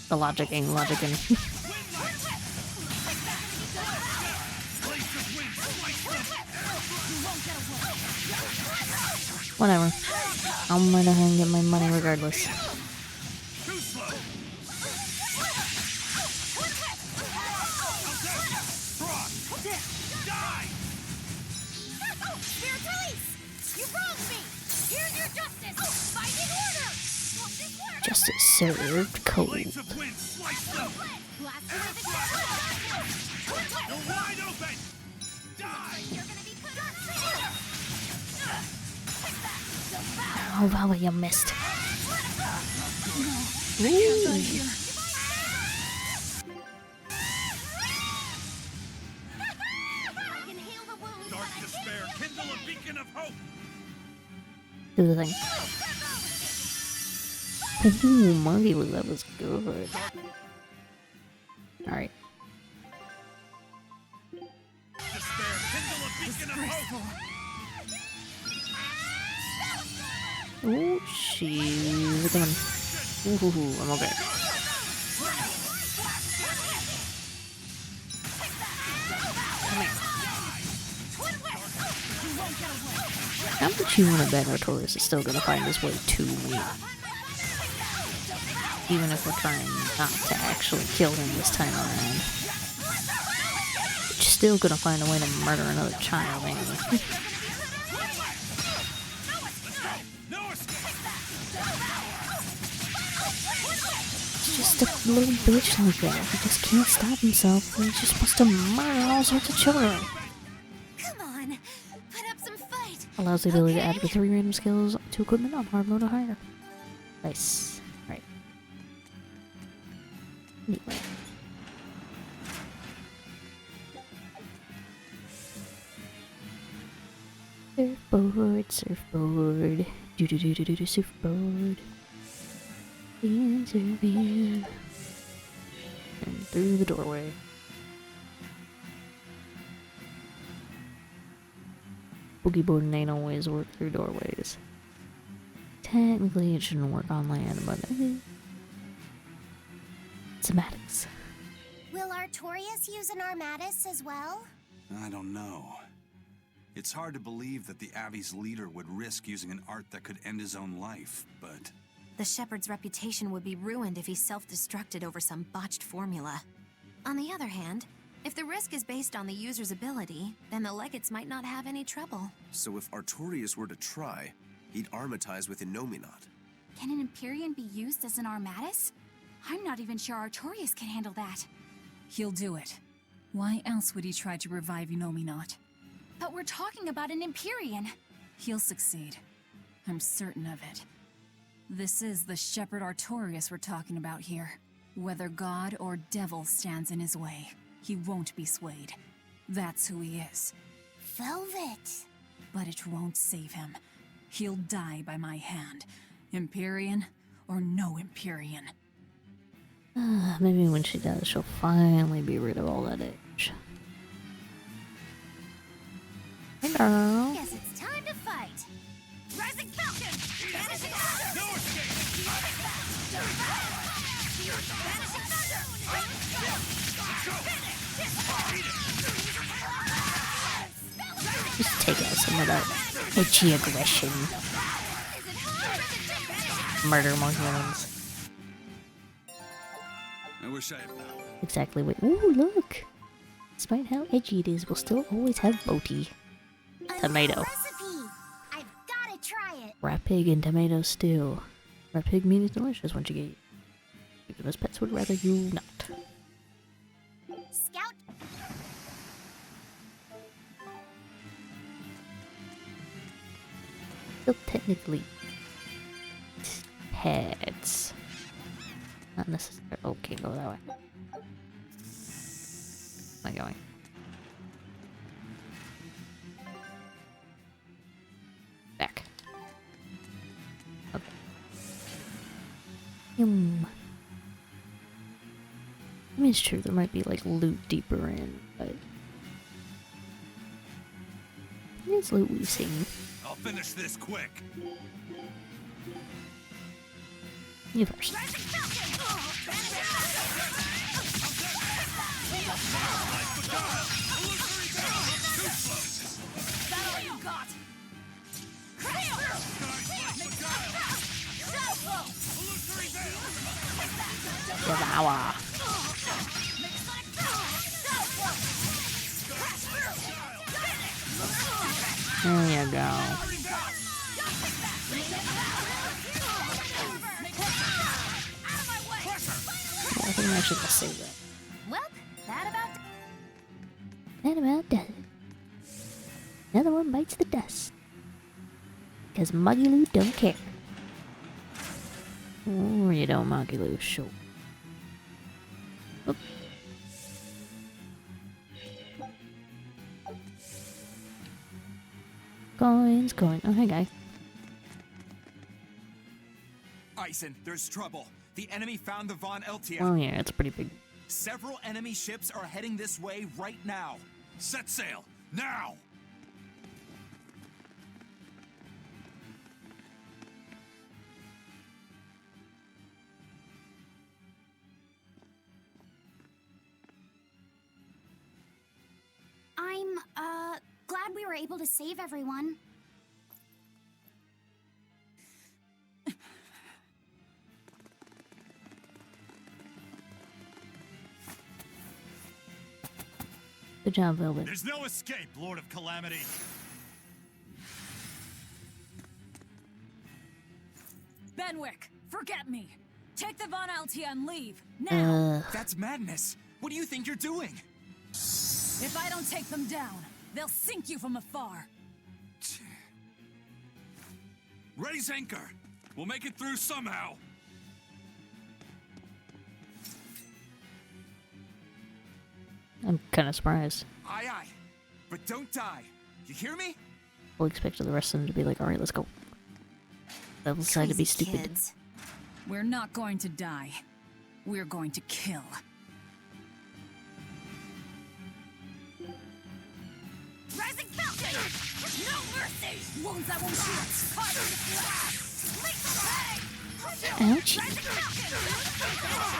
The logic ain't logicking. Whatever. I'm gonna go and get my money regardless. Justice served cold. Oh, wow, you missed. Dark despair, kindle a beacon of hope. Do the thing. Ooh, monkey, that was good. Alright. Despair, kindle a beacon of hope. Oh, she's coming. Ooh, I'm okay. Come here. How much you want to bet Artorias is still gonna find his way to me? Even if we're trying not to actually kill him this time around. But you're still gonna find a way to murder another child, ain't you? Just a little bitch like that. He just can't stop himself. He's just supposed to murder all sorts of children. Come on, put up some fight. Allows the ability to add up to 3 random skills to equipment on hard mode or higher. Nice. Right. Neat. Surfboard, surfboard. Do do do do do do surfboard. Intervene. And through the doorway. Boogie boarding ain't always work through doorways. Technically, it shouldn't work on land, but semantics. Will Artorias use an Armatus as well? I don't know. It's hard to believe that the Abbey's leader would risk using an art that could end his own life, but... The Shepherd's reputation would be ruined if he self-destructed over some botched formula. On the other hand, if the risk is based on the user's ability, then the Legates might not have any trouble. So if Artorias were to try, he'd armatize with Innominat. Can an Empyrean be used as an Armatus? I'm not even sure Artorias can handle that. He'll do it. Why else would he try to revive Innominat? But we're talking about an Empyrean. He'll succeed. I'm certain of it. This is the Shepherd Artorias we're talking about here. Whether God or devil stands in his way, he won't be swayed. That's who he is. Velvet. But it won't save him. He'll die by my hand. Empyrean or no Empyrean. Maybe when she does, she'll finally be rid of all that itch. Hey girl. Guess it's time to fight. Rising Falcon! Vanishing Thunder! No escape! Vanishing Thunder! Just take out some of that itchy aggression. Murder more humans. I wish I had... Exactly what. Ooh, look! Despite how edgy it is, we'll still always have Boaty. Tomato. Recipe. I've gotta try it. Rat pig and tomato stew. Rat pig meat is delicious once you get it. Most pets would rather you not. Scout. Still technically pets. Not necessarily. Okay, go that way. Am I going? Back. Okay. I mean, it's true, there might be like loot deeper in, but it's loot we've seen. I'll finish this quick. You first. Devour. There you go. I think I'm actually gonna save that. Well, that about does it. Another one bites the dust. Because Muggy Lou don't care. Or you don't, Muggy Lou, sure. Oop. Coins, coin. Oh, hey, guy. Eisen, there's trouble. The enemy found the Von Eltia. Oh, yeah, it's pretty big. Several enemy ships are heading this way right now. Set sail, now! I'm, glad we were able to save everyone. Good job, Velvet. There's no escape, Lord of Calamity. Benwick, forget me. Take the Von Altia and leave, now! That's madness. What do you think you're doing? If I don't take them down, they'll sink you from afar. Raise anchor. We'll make it through somehow. I'm kind of surprised. Aye, aye. But don't die. You hear me? Fully expected the rest of them to be like, alright, let's go. They'll decide to be Crazy stupid. kids. We're not going to die. We're going to kill. Rising Falcon! No mercy! Wounds that won't shoot! Caught in the flash! Lethal pay! Ouchie. Rising Falcon!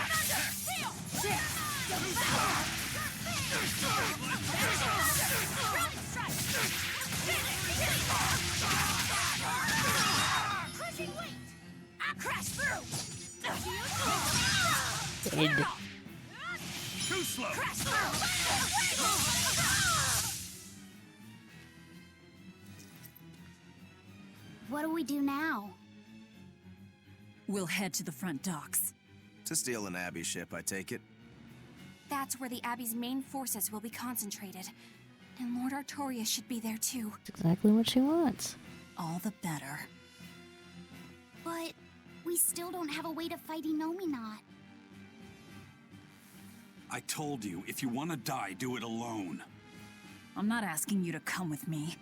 Crushing weight! I crash through! Dead. Too slow! Crash through! What do we do now? We'll head to the front docks. To steal an Abbey ship, I take it. That's where the Abbey's main forces will be concentrated. And Lord Artorias should be there too. That's exactly what she wants. All the better. But we still don't have a way to fight Innominat. I told you, if you want to die, do it alone. I'm not asking you to come with me.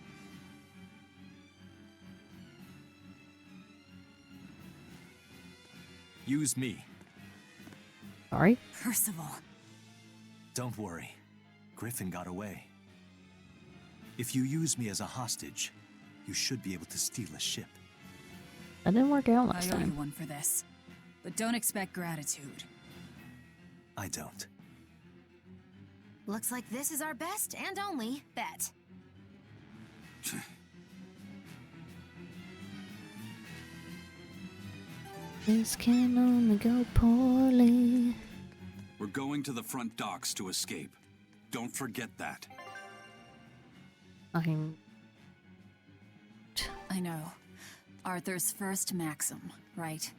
Use me. Sorry? Percival. Don't worry. Griffin got away. If you use me as a hostage, you should be able to steal a ship. That didn't work out last I owe you time. one for this. But don't expect gratitude. I don't. Looks like this is our best and only bet. This can only go poorly. We're going to the front docks to escape. Don't forget that. I'm... I know. Arthur's first maxim, right?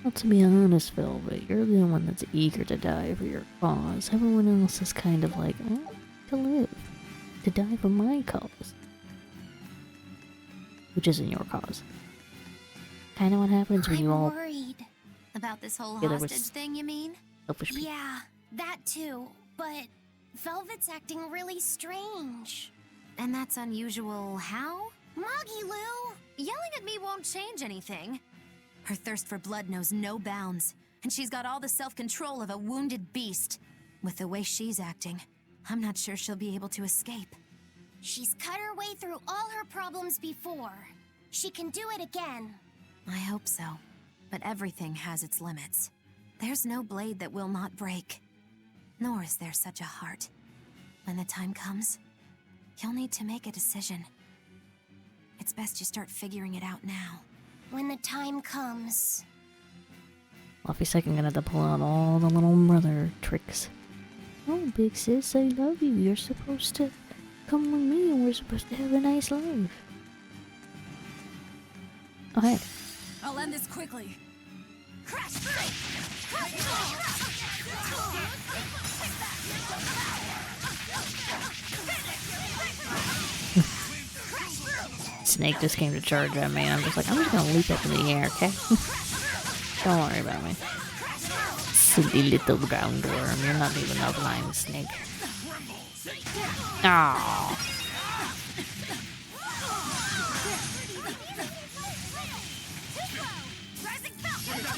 Well, to be honest, Velvet, you're the one that's eager to die for your cause. Everyone else is kind of like, to live. To die for my cause. Which isn't your cause. Kind of what happens when you all... I'm worried. About this whole Yeah, there was- hostage thing, you mean? selfish people. Yeah, that too. But Velvet's acting really strange. And that's unusual how? Moggy Lou! Yelling at me won't change anything. Her thirst for blood knows no bounds, and she's got all the self-control of a wounded beast. With the way she's acting, I'm not sure she'll be able to escape. She's cut her way through all her problems before. She can do it again. I hope so. But everything has its limits. There's no blade that will not break. Nor is there such a heart. When the time comes, you'll need to make a decision. It's best you start figuring it out now. When the time comes. Luffy second gonna have to pull out all the little brother tricks. Oh, big sis, I love you. You're supposed to come with me and we're supposed to have a nice life. Oh, hey. I'll end this quickly. Crash through! Snake just came to charge at me and I'm just like, I'm just gonna leap up in the air, okay? Don't worry about me. Silly little ground worm, you're not even offline, Snake. Aww.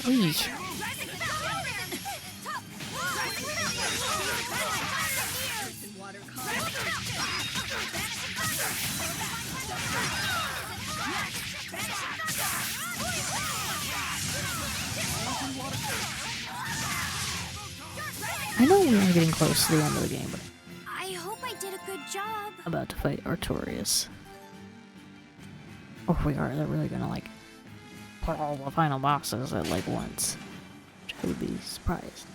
Eesh. I know we are getting close to the end of the game, but I hope I did a good job. I'm about to fight Artorias. Or if we are, they're really gonna like put all the final bosses at like once. Which I would be surprised.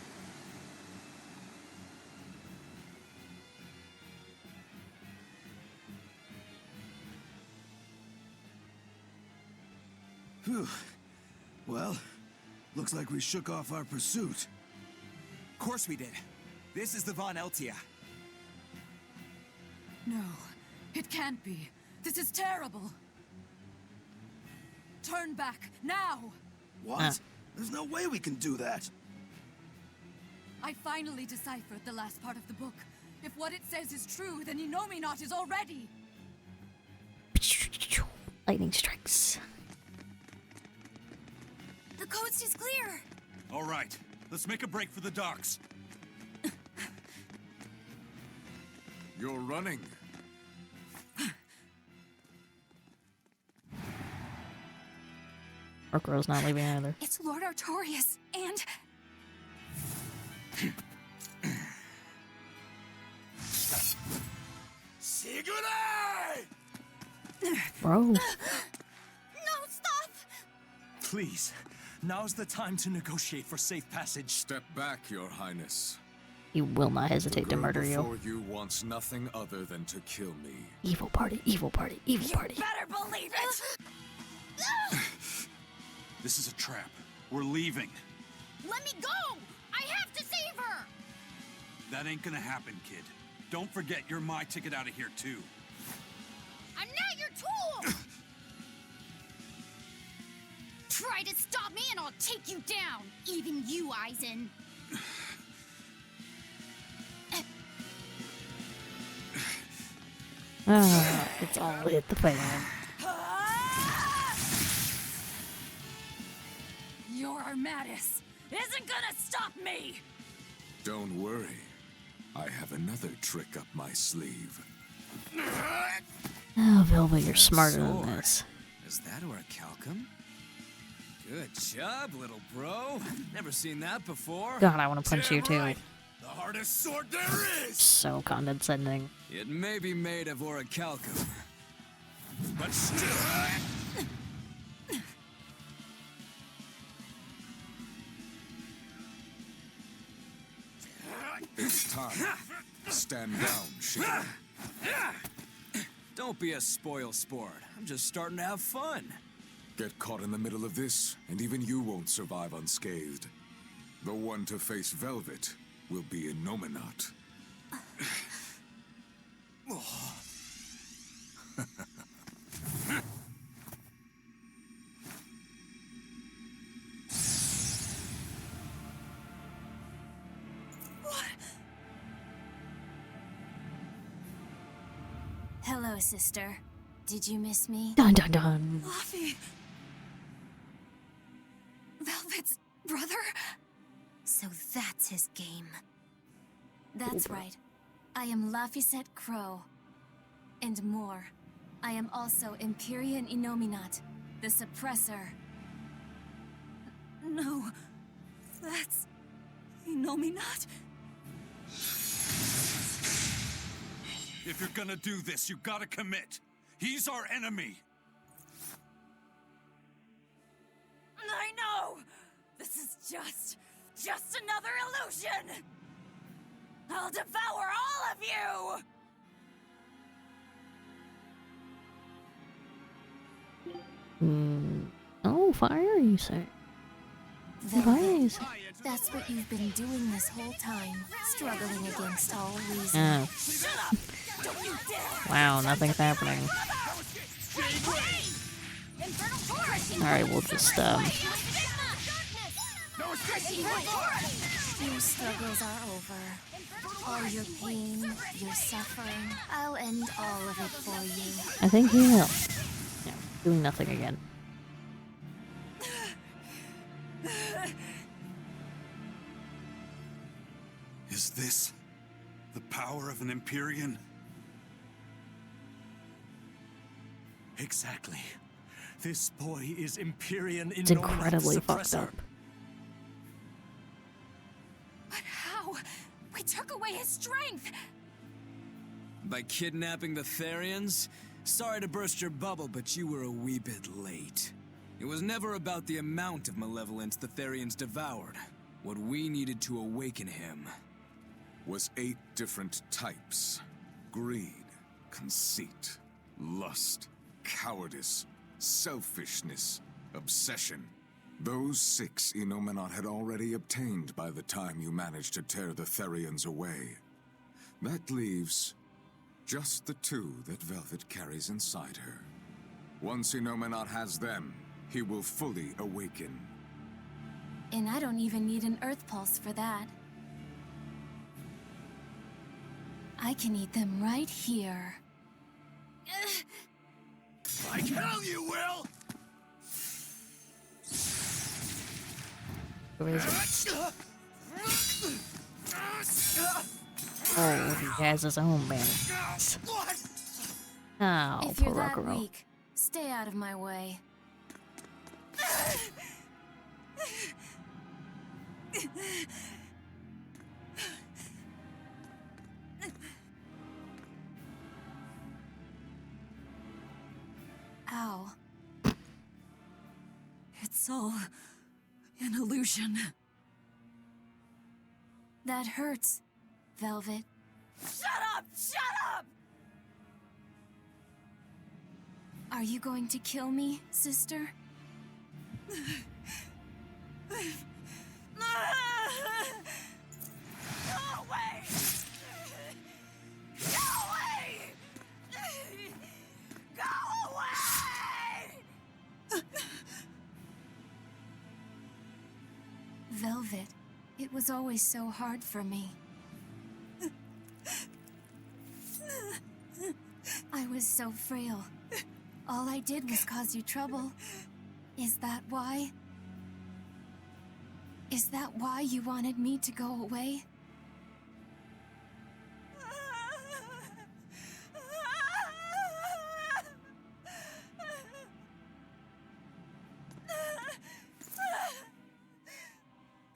Phew. Well, looks like we shook off our pursuit. Of course we did. This is the Von Eltia. No, it can't be. This is terrible. Turn back, now! What? There's no way we can do that. I finally deciphered the last part of the book. If what it says is true, then Innominat is already... Lightning strikes. The coast is clear. All right, let's make a break for the docks. You're running. Orkrow's not leaving either. It's Lord Artorias, and... Say goodbye! Bro. No, stop! Please, now's the time to negotiate for safe passage. Step back, Your Highness. He will not hesitate to murder you. Before you wants nothing other than to kill me. Evil party, evil party, evil party. Better believe it! This is a trap. We're leaving. Let me go! I have to save her! That ain't gonna happen, kid. Don't forget you're my ticket out of here, too. I'm not your tool! Try to stop me and I'll take you down! Even you, Eisen. It's all hit the fan. Your Armatus isn't gonna stop me! Don't worry. I have another trick up my sleeve. Oh, Velvet, you're smarter than this. Is that orichalcum? Good job, little bro. Never seen that before. God, I want to punch you too. The hardest sword there is! So condescending. It may be made of orichalcum, but still... It's time. Stand down, Shadow. Don't be a spoil sport. I'm just starting to have fun. Get caught in the middle of this, and even you won't survive unscathed. The one to face Velvet will be Innominat. Hello, sister. Did you miss me? Dun dun dun. Luffy. Velvet's brother? So that's his game. That's right. I am Laphicet Crow. And more. I am also Empyrean Innominat, the Suppressor. No. That's... Innominat? If you're gonna do this, you gotta commit. He's our enemy. I know! This is just another illusion! I'll devour all of you! Oh, fire, you say? Nice. That's what you've been doing this whole time, struggling against all reason. Oh. Wow, nothing's happening. Alright, we'll just, Your struggles are over. All your pain, your suffering, I'll end all of it for you. I think he will. Yeah, doing nothing again. Is this the power of an Empyrean? Exactly. This boy is Empyrean It's incredibly fucked up. But how? We took away his strength! By kidnapping the Therians? Sorry to burst your bubble, but you were a wee bit late. It was never about the amount of malevolence the Therians devoured. What we needed to awaken him was 8 different types. Greed, conceit, lust, cowardice, selfishness, obsession. Those 6 Innominat had already obtained by the time you managed to tear the Therians away. That leaves just the 2 that Velvet carries inside her. Once Innominat has them, he will fully awaken. And I don't even need an Earth Pulse for that. I can eat them right here. Like hell you will! Where is it? Oh, he has his own bandits. Oh, If you're poor that girl. weak, stay out of my way. Ow. It's all an illusion. That hurts, Velvet. Shut up! Shut up! Are you going to kill me, sister? Go away! Go away! Go away! Velvet, it was always so hard for me. I was so frail. All I did was cause you trouble. Is that why? Is that why you wanted me to go away?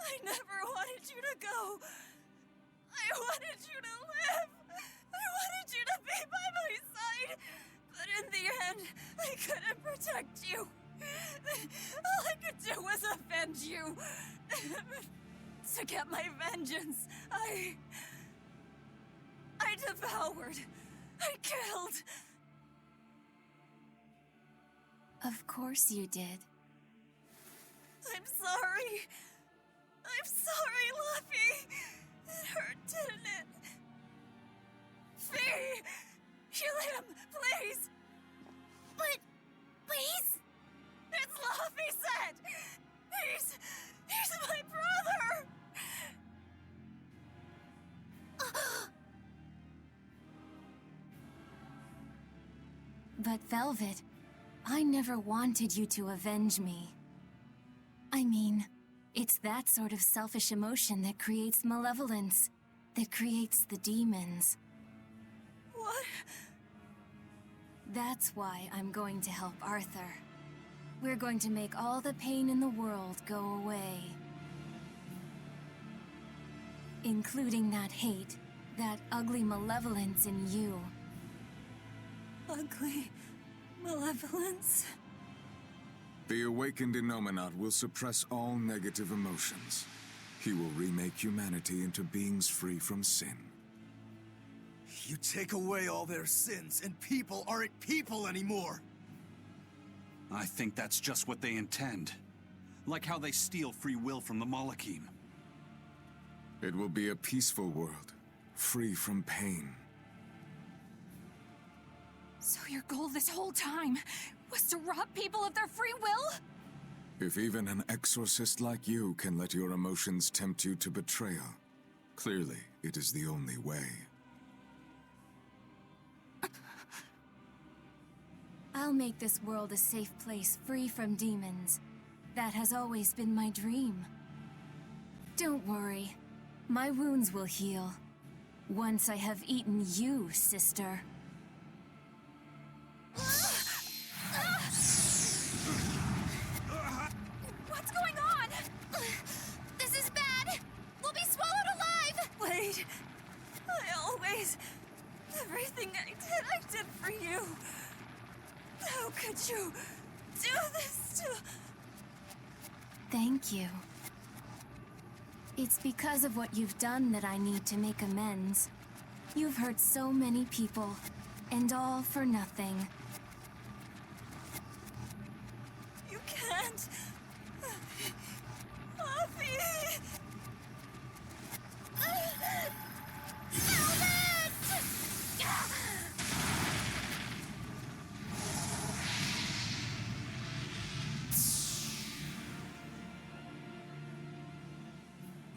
I never wanted you to go. I wanted you to live. I wanted you to be by my side. But in the end, I couldn't protect you. All I could do was avenge you. To get my vengeance, I devoured. I killed. Of course you did. I'm sorry. I'm sorry, Luffy. It hurt, didn't it? Fee! Kill him, please! But he's... It's Luffy said! He's my brother! But Velvet, I never wanted you to avenge me. I mean, it's that sort of selfish emotion that creates malevolence, that creates the demons. What? That's why I'm going to help Arthur. We're going to make all the pain in the world go away. Including that hate, that ugly malevolence in you. Ugly malevolence? The awakened Innominate will suppress all negative emotions. He will remake humanity into beings free from sin. You take away all their sins, and people aren't people anymore! I think that's just what they intend. Like how they steal free will from the Malachim. It will be a peaceful world, free from pain. So your goal this whole time was to rob people of their free will? If even an exorcist like you can let your emotions tempt you to betrayal, clearly it is the only way. I'll make this world a safe place free from demons. That has always been my dream. Don't worry. My wounds will heal. Once I have eaten you, sister. What's going on? This is bad! We'll be swallowed alive! Wait. Everything I did for you. How could you do this to... Thank you. It's because of what you've done that I need to make amends. You've hurt so many people, and all for nothing. You can't... Luffy! Stop it!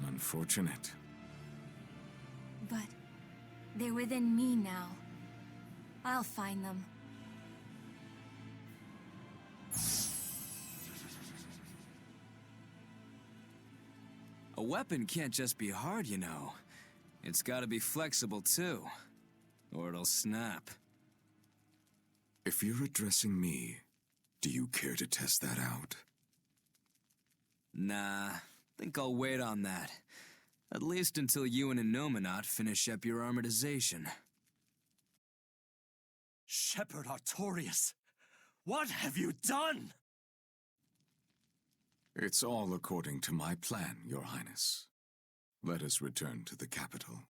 Unfortunate. But They're within me now. I'll find them. A weapon can't just be hard, you know. It's gotta be flexible, too. Or it'll snap. If you're addressing me, do you care to test that out? Nah, think I'll wait on that. At least until you and Innominat finish up your armorization. Shepherd Artorias, what have you done? It's all according to my plan, Your Highness. Let us return to the capital.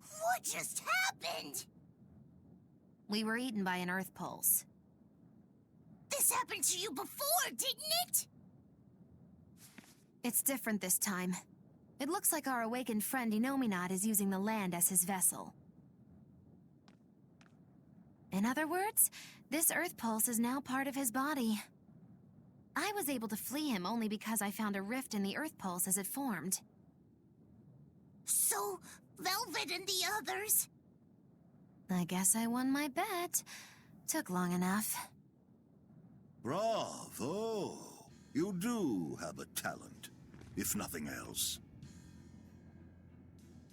What just happened? We were eaten by an Earth Pulse. This happened to you before, didn't it? It's different this time. It looks like our awakened friend Innominat is using the land as his vessel. In other words, this Earth Pulse is now part of his body. I was able to flee him only because I found a rift in the Earth Pulse as it formed. So, Velvet and the others? I guess I won my bet. Took long enough. Bravo! You do have a talent, if nothing else.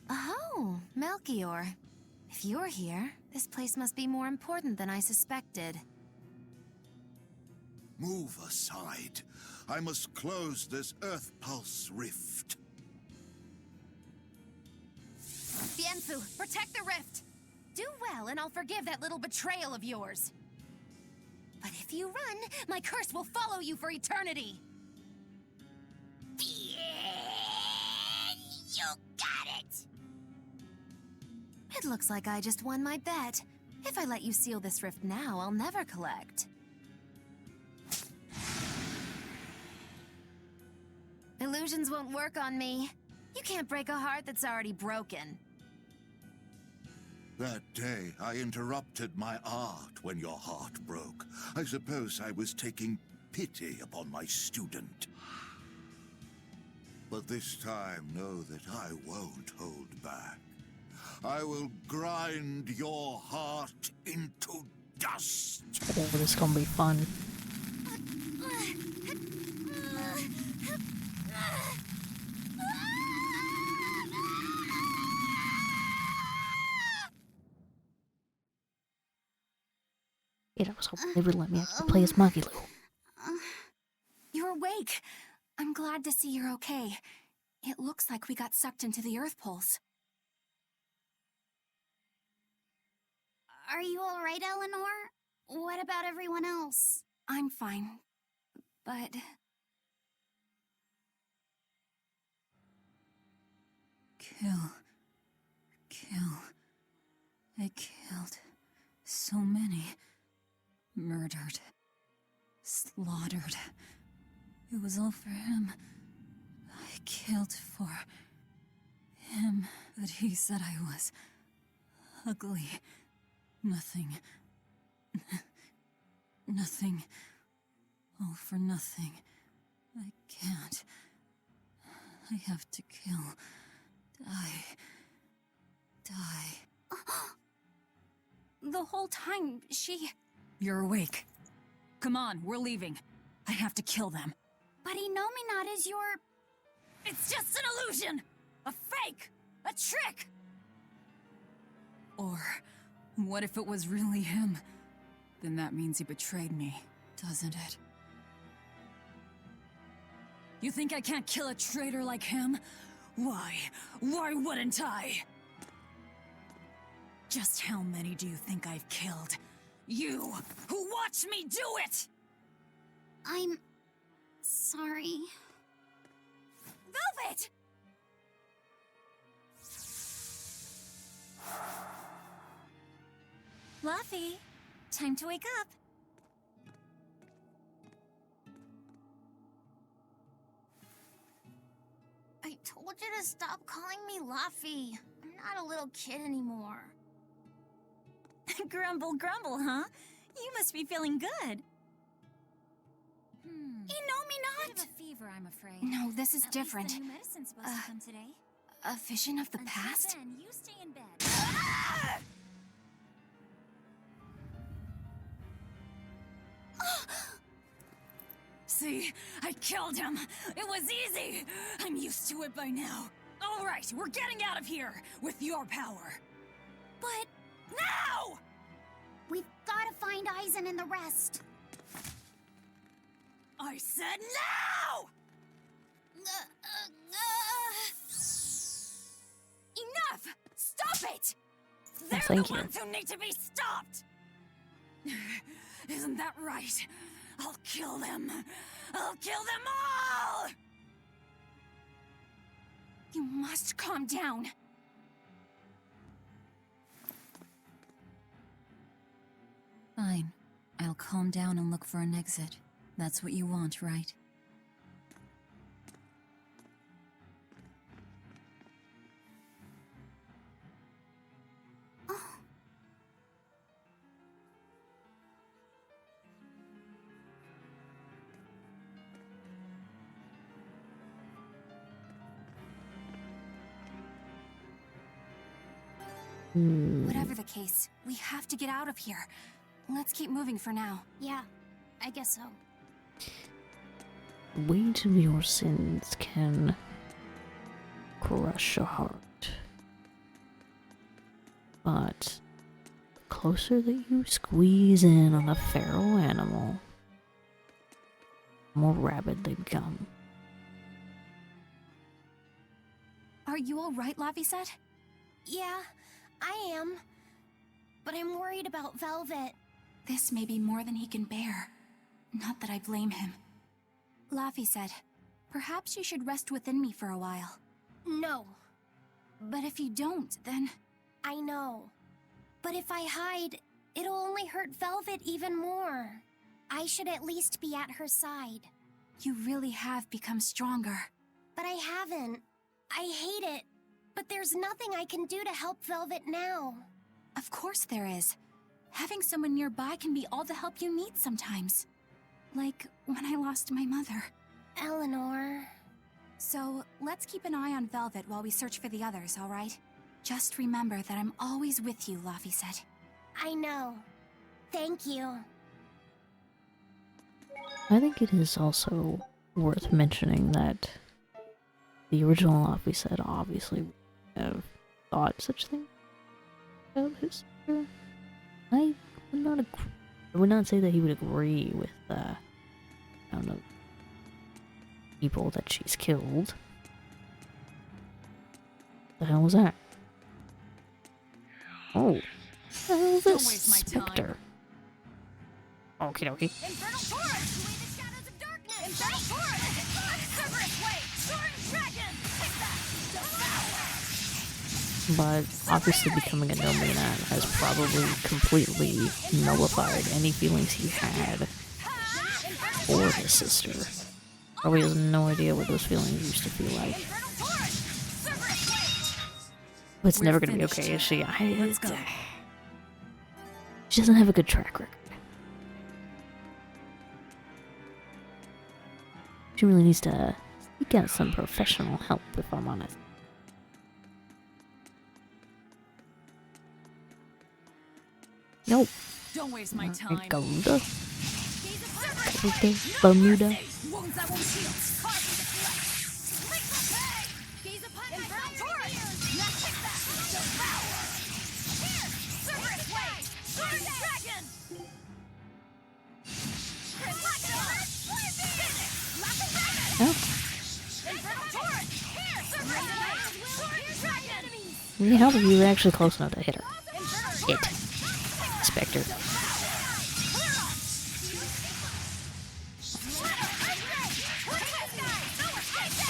Oh, Melchior. If you're here, this place must be more important than I suspected. Move aside. I must close this Earth Pulse rift. Bienfu, protect the rift! Do well, and I'll forgive that little betrayal of yours. But if you run, my curse will follow you for eternity! You got it! It looks like I just won my bet. If I let you seal this rift now, I'll never collect. Illusions won't work on me. You can't break a heart that's already broken. That day, I interrupted my art when your heart broke. I suppose I was taking pity upon my student. But this time, know that I won't hold back. I will grind your heart into dust. Oh, this is gonna be fun. I was hoping they would let me actually play as Magilu. You're awake. I'm glad to see you're okay. It looks like we got sucked into the Earth Pulse. Are you alright, Eleanor? What about everyone else? I'm fine, but... Kill. I killed so many. Murdered. Slaughtered. It was all for him. I killed for him, but he said I was ugly. Nothing. Nothing. All for nothing. I can't. I have to kill. Die. The whole time, she... You're awake. Come on, we're leaving. I have to kill them. But Innominat is your... It's just an illusion! A fake! A trick! Or, what if it was really him? Then that means he betrayed me, doesn't it? You think I can't kill a traitor like him? Why? Why wouldn't I? Just how many do you think I've killed? You, who watched me do it! I'm... sorry. Velvet! Luffy, time to wake up. I told you to stop calling me Luffy. I'm not a little kid anymore. Grumble, grumble, huh? You must be feeling good. Inomina! Bit of a fever, I'm afraid. No, this is At least different. the new medicine's supposed to come today. A vision of the Until past? then, you stay in bed. See, I killed him. It was easy. I'm used to it by now. All right, we're getting out of here with your power. But Now! we've got to find Eisen and the rest. I said now! Enough! Stop it! They're thank the you. ones who need to be stopped! Isn't that right? I'll kill them. I'll kill them all! You must calm down. Fine. I'll calm down and look for an exit. That's what you want, right? Whatever the case, we have to get out of here. Let's keep moving for now. Yeah, I guess so. The weight of your sins can crush your heart. But the closer that you squeeze in on a feral animal, the more rabid they become. Are you alright, Lavi? Yeah, I am. But I'm worried about Velvet. This may be more than he can bear. Not that I blame him. Lavi said, perhaps you should rest within me for a while. No. But if you don't, then... I know. But if I hide, it'll only hurt Velvet even more. I should at least be at her side. You really have become stronger. But I haven't. I hate it. But there's nothing I can do to help Velvet now. Of course there is. Having someone nearby can be all the help you need sometimes. Like when I lost my mother. Eleanor... So, let's keep an eye on Velvet while we search for the others, alright? Just remember that I'm always with you, Lavi said. I know. Thank you. I think it is also worth mentioning that the original Lavi said obviously would have thought such things about his sister. I would not say that he would agree with I don't know, people that she's killed. The hell was that? Oh, what the hell is Don't this? waste my time. Spectre. Okie dokie. Infernal Taurus! Away the shadows of darkness! Infernal Taurus! Cerberus Way! Soaring Dragon! Take that! Devour! But obviously becoming a Nomad has probably completely nullified any feelings he had for his sister. Probably has no idea what those feelings used to feel like. But it's never gonna be okay, is she? Let's go. She doesn't have a good track record. She really needs to seek out some professional help, if I'm honest. Nope. Don't waste my time. Golda. Bermuda. Wounds that won't heal. Causes to flex. Liquid pay. Gaze upon Infernal Taurus. Now take that. Devour. Here. Cerberus Way. Soaring Dragon. Oh. Infernal Taurus. Here. Cerberus Way. Soaring Dragon. Really help if you were actually close enough to hit her. Hit. Spectre.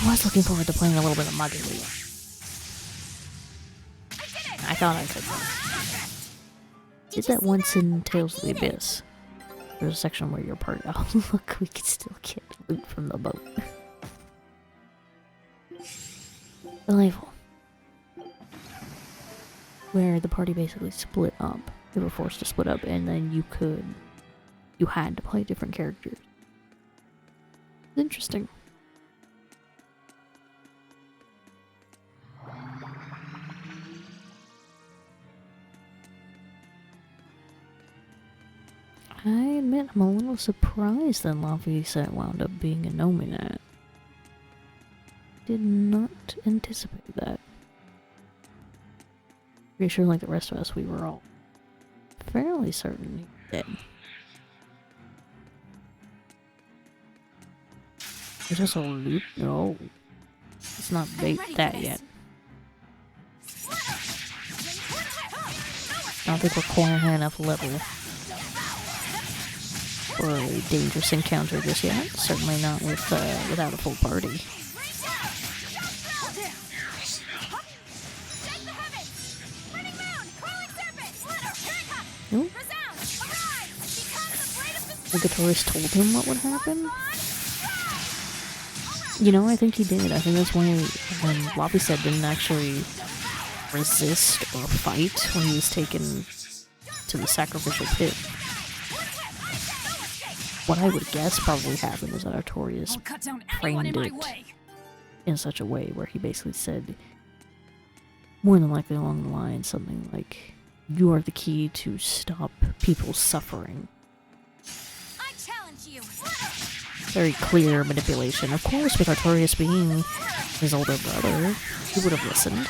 I was looking forward to playing a little bit of Mother Leah. I thought I could. Did that once in Tales of the Abyss. There's a section where you're part. Oh, look, we can still get loot from the boat. Delightful. where the party basically split up. They were forced to split up, and then you had to play different characters. It's interesting. I admit I'm a little surprised that Laphicet wound up being a Nominat. Did not anticipate that. Pretty sure, like the rest of us, we were all fairly certain he was dead. There's just a loop. No. Let's not bait that yet. I don't think we're quite high enough level for a dangerous encounter just yet. Certainly not with without a full party. Nope. The guitarist told him what would happen? You know, I think he did. I think that's why Laphicet didn't actually resist or fight when he was taken to the sacrificial pit. What I would guess probably happened is that Artorias framed it in such a way where he basically said, more than likely along the line, something like, "You are the key to stop people's suffering." I challenge you. Very clear manipulation. Of course, with Artorias being his older brother, he would have listened.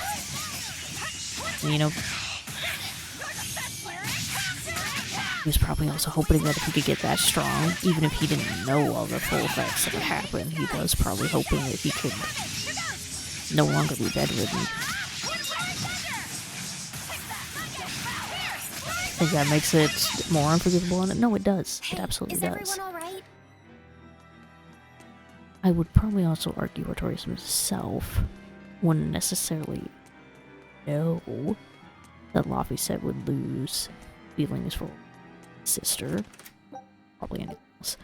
And, you know, he was probably also hoping that if he could get that strong, even if he didn't know all the full effects that would happen, he was probably hoping that he could no longer be bedridden. I think that makes it more unforgivable. No, it does. It absolutely does. Is everyone alright? I would probably also argue Artorias himself wouldn't necessarily know that Laphicet would lose feelings for his sister. Probably anything else.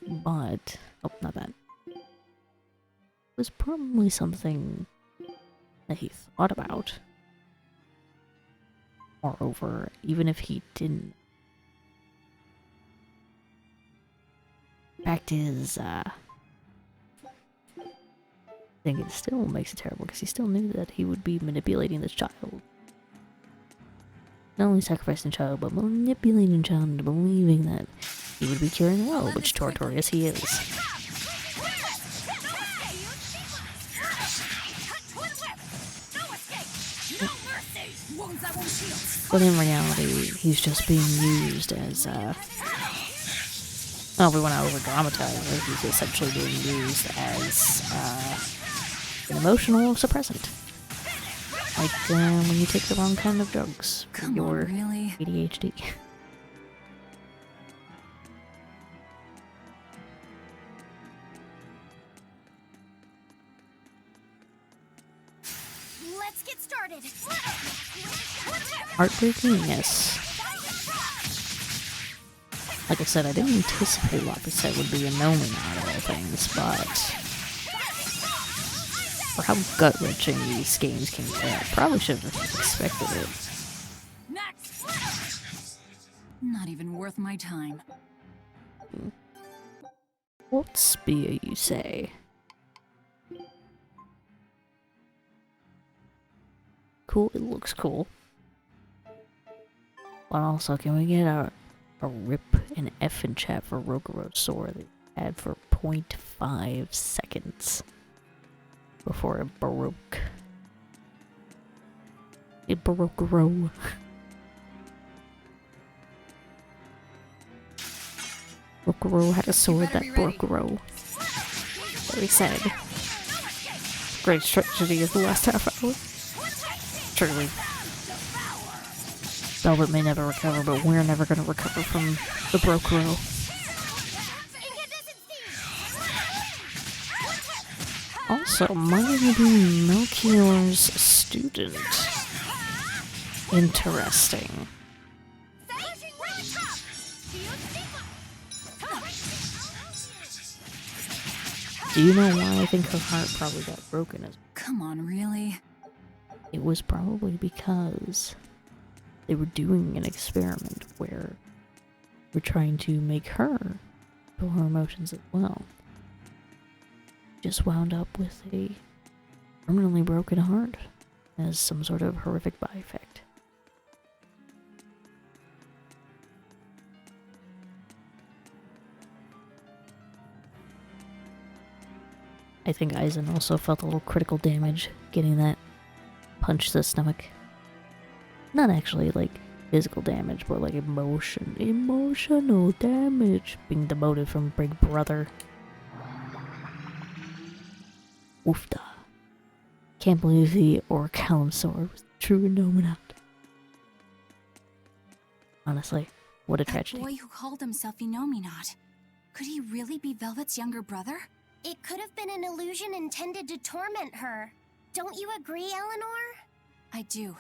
But, oh, not that. It was probably something that he thought about. Moreover, even if he didn't. Fact is, I think it still makes it terrible because he still knew that he would be manipulating this child. Not only sacrificing the child, but manipulating the child into believing that he would be curing the world, which to Artorias he is. But in reality, he's just being used as, well, we want to over-dramatize it. He's essentially being used as, an emotional suppressant. Like, when you take the wrong kind of drugs for your ADHD. Let's get started. Heartbreaking, yes. Like I said, I didn't anticipate Laphicet would be a Nominat of all things, but for how gut-wrenching these games can get, I probably should have expected it. Not even worth my time. What spear, you say? Cool, it looks cool. But also, can we get a rip and F in chat for Rokuro's sword that had for 0.5 seconds before it broke. It broke row. Rokuro had a sword that broke row. Very sad. Great tragedy of the last half hour. Truly. Velvet may never recover, but we're never gonna recover from the broke row. Also, might be Melchior's student. Interesting. Do you know why I think her heart probably got broken? Come on, really? it was probably because they were doing an experiment where we're trying to make her feel her emotions as well. Just wound up with a permanently broken heart as some sort of horrific by-effect. I think Aizen also felt a little critical damage getting that punch to the stomach. Not actually like physical damage, but like emotional damage being demoted from Big Brother. Oofda. Can't believe the Orichalcum sword was the true Nominat. Honestly, what a tragedy. That boy who called himself Inominat. Could he really be Velvet's younger brother? It could have been an illusion intended to torment her. Don't you agree, Eleanor? I do.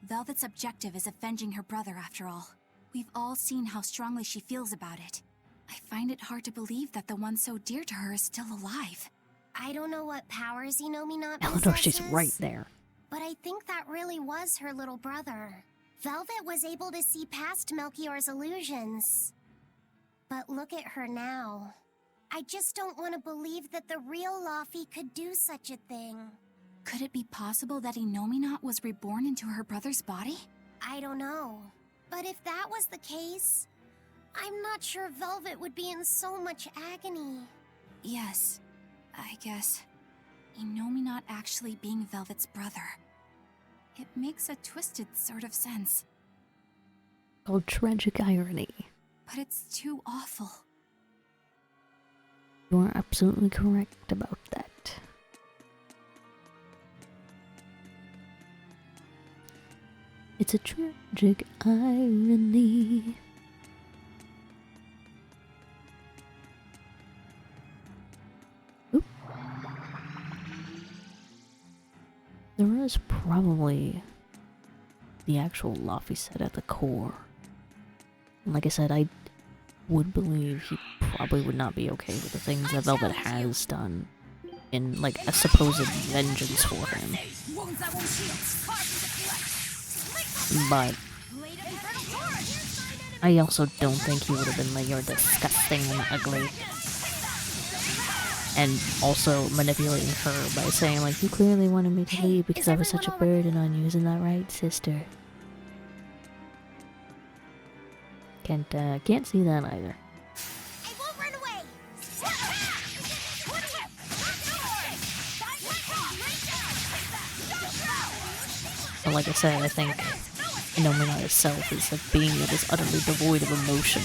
Velvet's objective is avenging her brother, after all. We've all seen how strongly she feels about it. I find it hard to believe that the one so dear to her is still alive. I don't know what powers Inominat Eleanor, possesses, she's right there. but I think that really was her little brother. Velvet was able to see past Melchior's illusions. But look at her now. I just don't want to believe that the real Laufey could do such a thing. Could it be possible that Inominat was reborn into her brother's body? I don't know. But if that was the case, I'm not sure Velvet would be in so much agony. Yes, I guess. Inominat actually being Velvet's brother. It makes a twisted sort of sense. Called tragic irony. But it's too awful. You are absolutely correct about that. It's a tragic irony. Oop. There is probably the actual Laufey set at the core. And like I said, I would believe he probably would not be okay with the things that Velvet has done in, like, a supposed vengeance for him. But I also don't think he would have been like, you're disgusting and ugly. And also manipulating her by saying, like, you clearly wanted me to leave because I was such a burden on you, isn't that right, sister? Can't see that either. I won't run away! But like I said, I think Inominat itself is a being that is utterly devoid of emotion.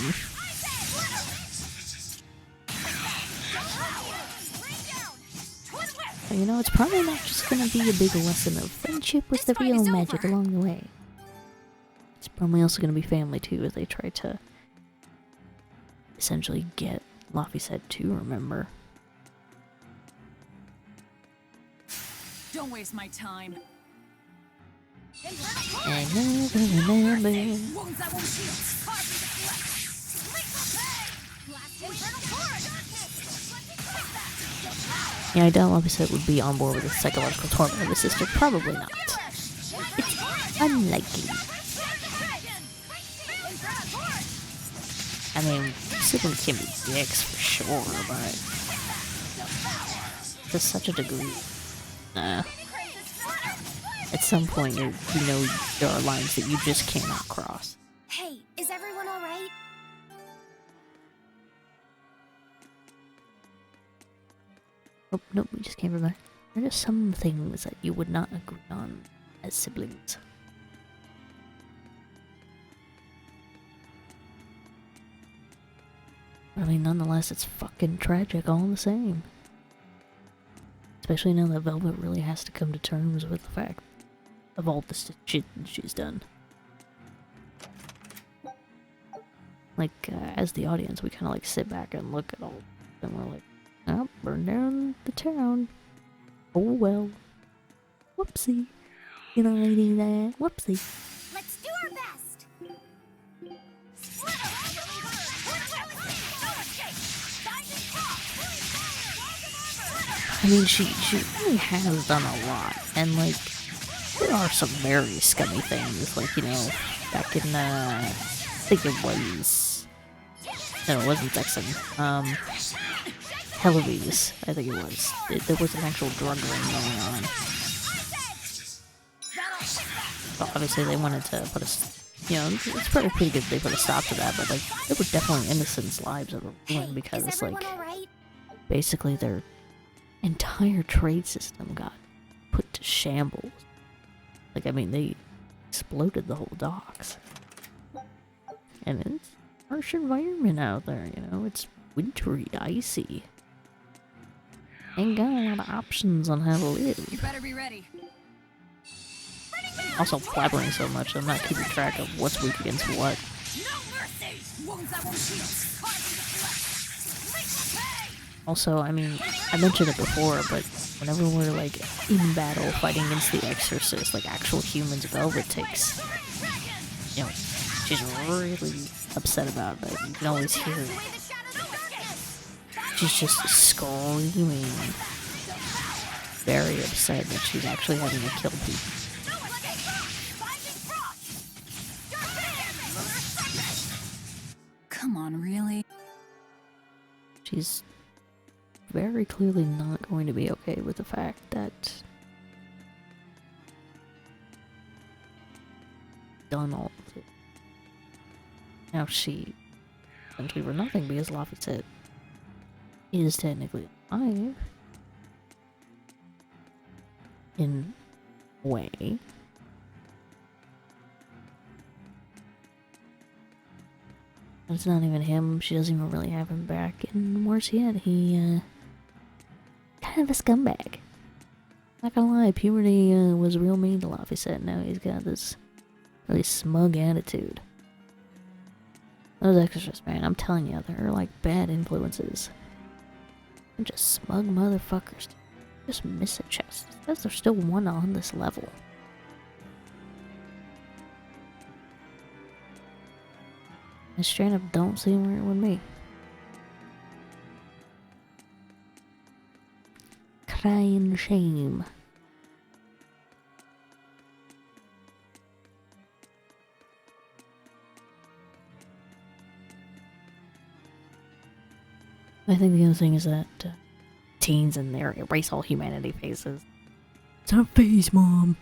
But, you know, it's probably not just gonna be a big lesson of friendship with the real magic along the way. It's probably also gonna be family too, as they try to essentially get Laufey said to remember. Don't waste my time. And never remember. Yeah, I doubt Laufey said would be on board with the psychological torment of his sister. Probably not. It's unlikely. I mean, siblings can be dicks for sure, but to such a degree, nah. At some point, you know there are lines that you just cannot cross. Hey, is everyone alright? Oh, nope, we just came from there. There are just some things that you would not agree on as siblings. I mean, nonetheless, it's fucking tragic all the same. Especially now that Velvet really has to come to terms with the fact of all the shit she's done. Like, as the audience, we kind of like sit back and look at all, and we're like, oh, burn down the town. Oh well. Whoopsie. You know, I do that. Whoopsie. Let's do our best! I mean, she really has done a lot, and like, there are some very scummy things, like, you know, back in, I think it was, no, it wasn't Texan, Hellevies, I think it was. There was an actual drug ring going on. Well, obviously they wanted to put a, you know, it's pretty good they put a stop to that, but, like, there were definitely innocents' lives that were ruined because, like, basically their entire trade system got put to shambles. Like, I mean, they exploded the whole docks. And it's a harsh environment out there, you know, it's wintry, icy. Ain't got a lot of options on how to live. You better be ready. Also blabbering so much, I'm not keeping track of what's weak against what. Also, I mean, I mentioned it before, but whenever we're, like, in battle fighting against the Exorcist, like actual humans, Velvet takes, you know, she's really upset about it. You can always hear her. She's just screaming, very upset that she's actually having to kill people. Come on, really? She's very clearly not going to be okay with the fact that done all of it. Now she essentially for nothing because Laphicet is technically alive in a way. It's not even him, she doesn't even really have him back, and worse yet, he, kind of a scumbag. Not gonna lie, puberty, was real mean to Laphicet, now he's got this really smug attitude. Those Exorcists, man, I'm telling you, they're like bad influences. They're just smug motherfuckers. Just miss a chest. Because there's still one on this level. I straight up don't see where it would be. Crying shame. I think the other thing is that teens in their erase all humanity phases. It's not a phase, Mom.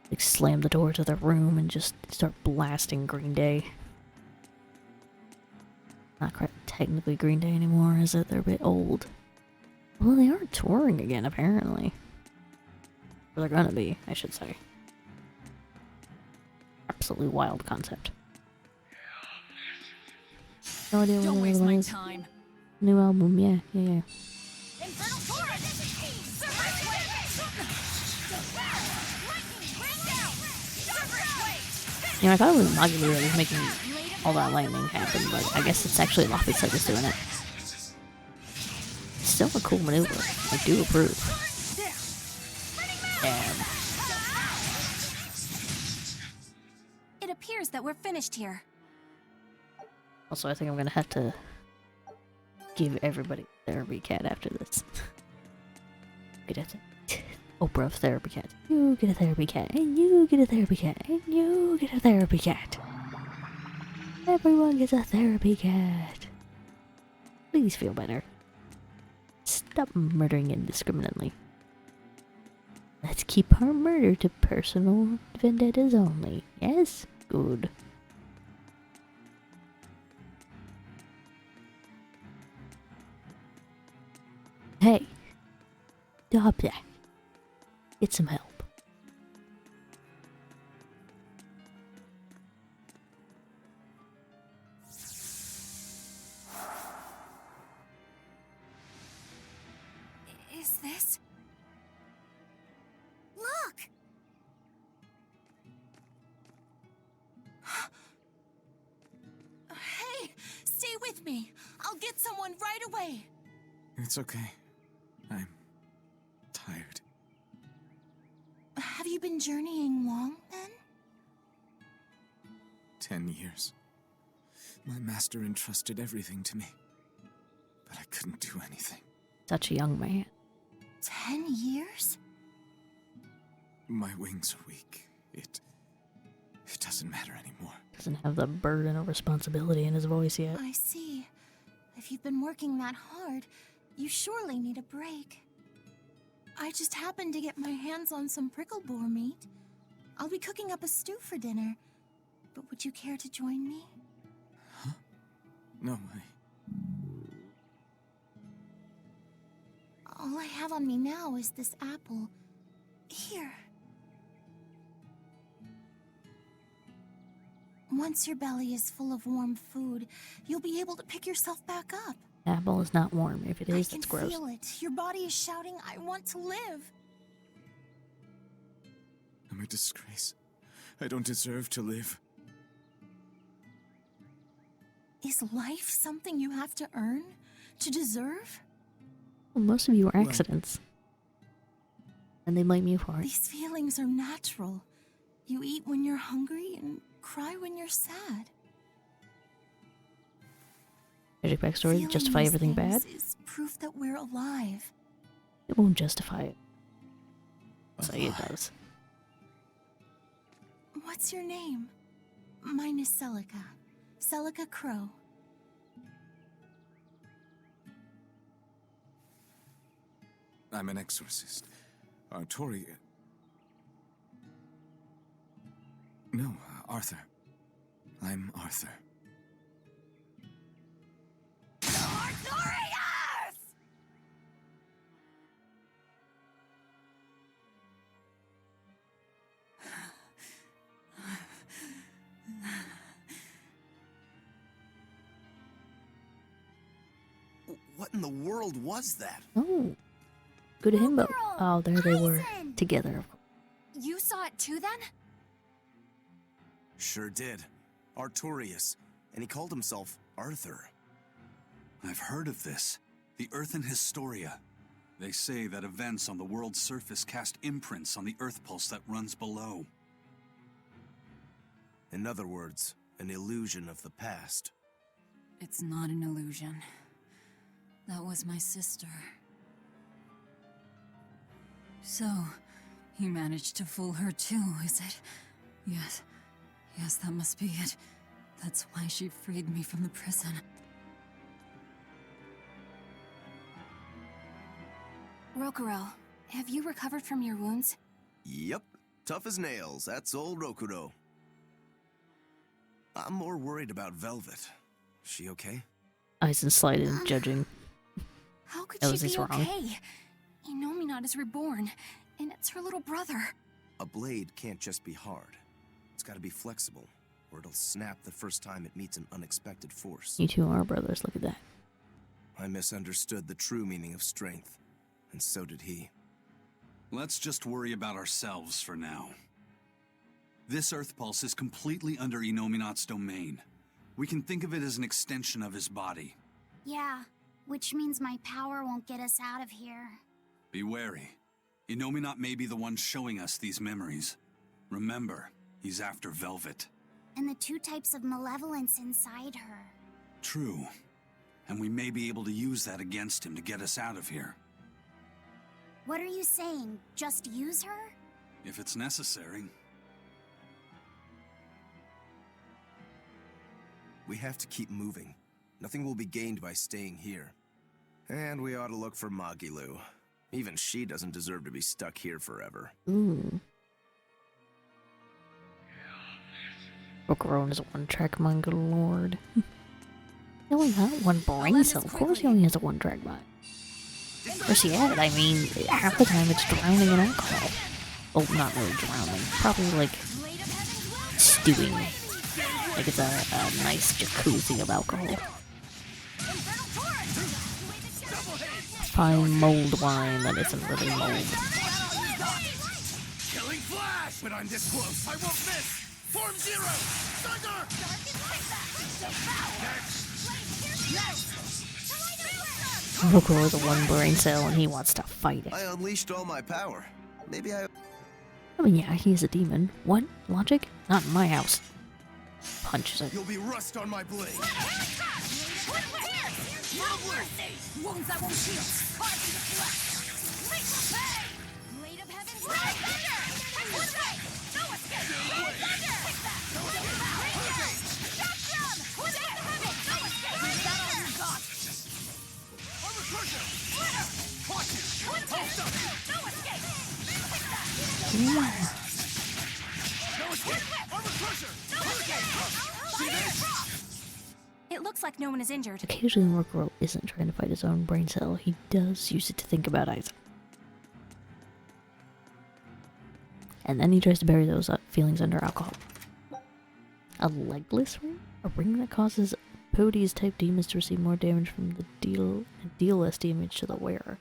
Like slam the door to their room and just start blasting Green Day. Not quite technically Green Day anymore, is it? They're a bit old. Well, they are touring again, apparently. Or they're gonna be, I should say. Absolutely wild concept. No idea Don't what waste it my was. time. New album, yeah. Infernal Torrent! Surface Wave! You know, I thought it was Magilou that was making all that lightning happen, but I guess it's actually Laphicet that's doing it. It's still a cool maneuver. I do approve. Damn. It appears that we're finished here. Also, I think I'm gonna have to give everybody a therapy cat after this. Get a Oprah therapy cat. You get a therapy cat, and you get a therapy cat, and you get a therapy cat. Everyone gets a therapy cat. Please feel better. Stop murdering indiscriminately. Let's keep our murder to personal vendettas only. Yes? Good. Hey, stop that. Get some help. Is this? Look! Hey, stay with me. I'll get someone right away. It's okay. I'm tired. Have you been journeying long, then? 10 years. My master entrusted everything to me, but I couldn't do anything. Such a young man. 10 years? My wings are weak. It doesn't matter anymore. Doesn't have the burden of responsibility in his voice yet. I see. If you've been working that hard, you surely need a break. I just happened to get my hands on some prickle boar meat. I'll be cooking up a stew for dinner. But would you care to join me? Huh? No, All I have on me now is this apple. Here. Once your belly is full of warm food, you'll be able to pick yourself back up. Apple is not warm. If it is, it's gross. I can feel it. Your body is shouting, I want to live. I'm a disgrace. I don't deserve to live. Is life something you have to earn? To deserve? Well, most of you are accidents. And they blame you for it. These feelings are natural. You eat when you're hungry and cry when you're sad. Tragic backstory, Feeling justify these everything bad? things is proof that we're alive. It won't justify it. Say it does. What's your name? Mine is Celica. Celica Crow. I'm an exorcist. Tori... No, Arthur. I'm Arthur. Artorias! What in the world was that? Oh. Good himbo. Oh, there they were. Together. You saw it too then? Sure did. Artorias. And he called himself Arthur. I've heard of this. The Earthen Historia. They say that events on the world's surface cast imprints on the Earth pulse that runs below. In other words, an illusion of the past. It's not an illusion. That was my sister. So, you managed to fool her too, is it? Yes. Yes, that must be it. That's why she freed me from the prison. Rokuro, have you recovered from your wounds? Yep. Tough as nails. That's old Rokuro. I'm more worried about Velvet. She okay? Aizen slide in, judging. How could Was she this be wrong? okay? Inominat is reborn, and it's her little brother. A blade can't just be hard. It's gotta be flexible, or it'll snap the first time it meets an unexpected force. You two are brothers, look at that. I misunderstood the true meaning of strength, and so did he. Let's just worry about ourselves for now. This Earth Pulse is completely under Inominat's domain. We can think of it as an extension of his body. Yeah, which means my power won't get us out of here. Be wary. Inominat may be the one showing us these memories. Remember, he's after Velvet. And the two types of malevolence inside her. True. And we may be able to use that against him to get us out of here. What are you saying? Just use her? If it's necessary. We have to keep moving. Nothing will be gained by staying here. And we ought to look for Magilu. Even she doesn't deserve to be stuck here forever. Ooh. Rokuro is a one-track manga lord. He only got one brain cell. Of course he only has a one-track mind. Of course he had it. I mean, half the time it's drowning in alcohol. Oh, not really drowning. Probably like stewing. Like it's a nice jacuzzi of alcohol. Fine mulled wine that isn't really mulled. Killing flash! When I'm this close, I won't miss! Form zero! Thunder! Rokuro is a one brain cell and he wants to fight it. I unleashed all my power. Maybe I mean, yeah, he's a demon. What? Logic? Not in my house. Punches it. You'll be rust on my blade. Wounds that won't heal. Carving the flesh. Blade of heaven. It looks like no one is injured. Occasionally, when Rokuro isn't trying to fight his own brain cell, he does use it to think about Isaac. And then he tries to bury those feelings under alcohol. A legless ring? A ring that causes Podius-type demons to receive more damage from the deal less damage to the wearer.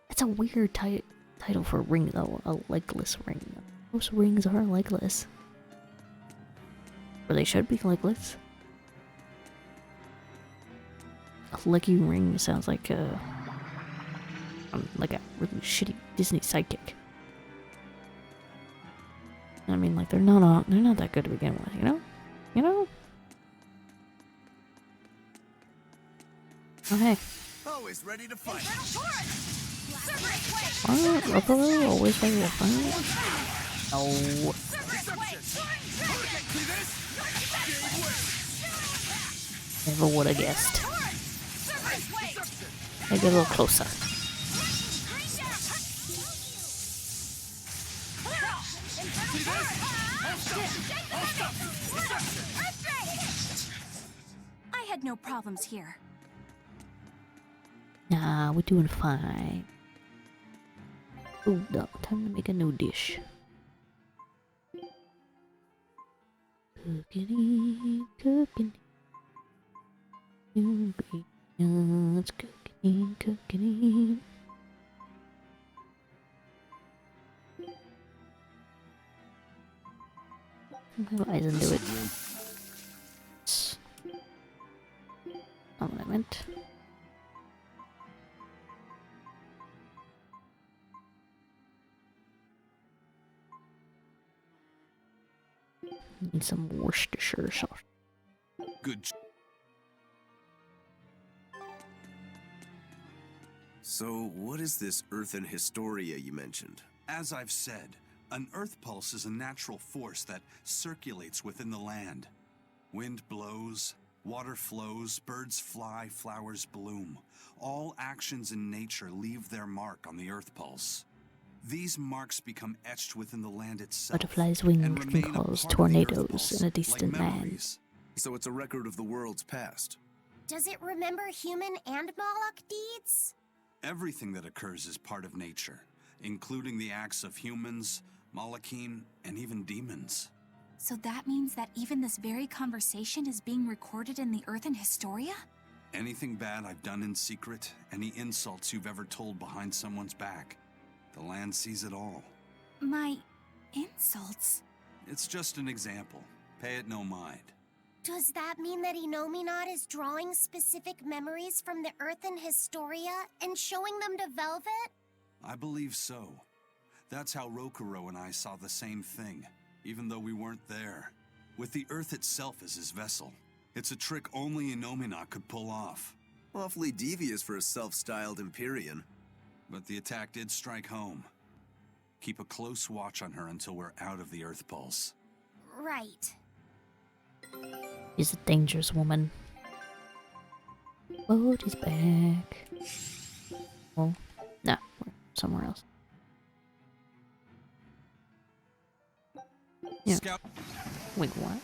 That's a weird title for a ring, though. A legless ring. Most rings are legless. Or they should be legless. A leggy ring sounds like a really shitty Disney sidekick. I mean, like, they're not that good to begin with, you know? You know? Oh, hey. Always ready to fight. Rokuro always ready to fight? No. Never would have guessed. I get a little closer. I had no problems here. Nah, we're doing fine. Ooh, no, time to make a new dish. Cooking, cooking. Ingredients, cooking, cooking. Have Eisen do it. Not what I meant. Need some Worcestershire sauce. Good. So, what is this earthen hysteria you mentioned? As I've said, an earth pulse is a natural force that circulates within the land. Wind blows, water flows, birds fly, flowers bloom. All actions in nature leave their mark on the earth pulse. These marks become etched within the land itself. Butterflies' wings can cause tornadoes in a distant land. So it's a record of the world's past. Does it remember human and Moloch deeds? Everything that occurs is part of nature, including the acts of humans, Malachim, and even demons. So that means that even this very conversation is being recorded in the Earthen Historia? Anything bad I've done in secret, any insults you've ever told behind someone's back, the land sees it all. My insults? It's just an example. Pay it no mind. Does that mean that Innominat is drawing specific memories from the Earthen Historia and showing them to Velvet? I believe so. That's how Rokuro and I saw the same thing, even though we weren't there. With the Earth itself as his vessel. It's a trick only Innominat could pull off. Awfully devious for a self-styled Empyrean. But the attack did strike home. Keep a close watch on her until we're out of the Earth Pulse. Right. She's a dangerous woman. Boat is back. Oh, no, we're somewhere else. Yeah. Scout. Wait, what?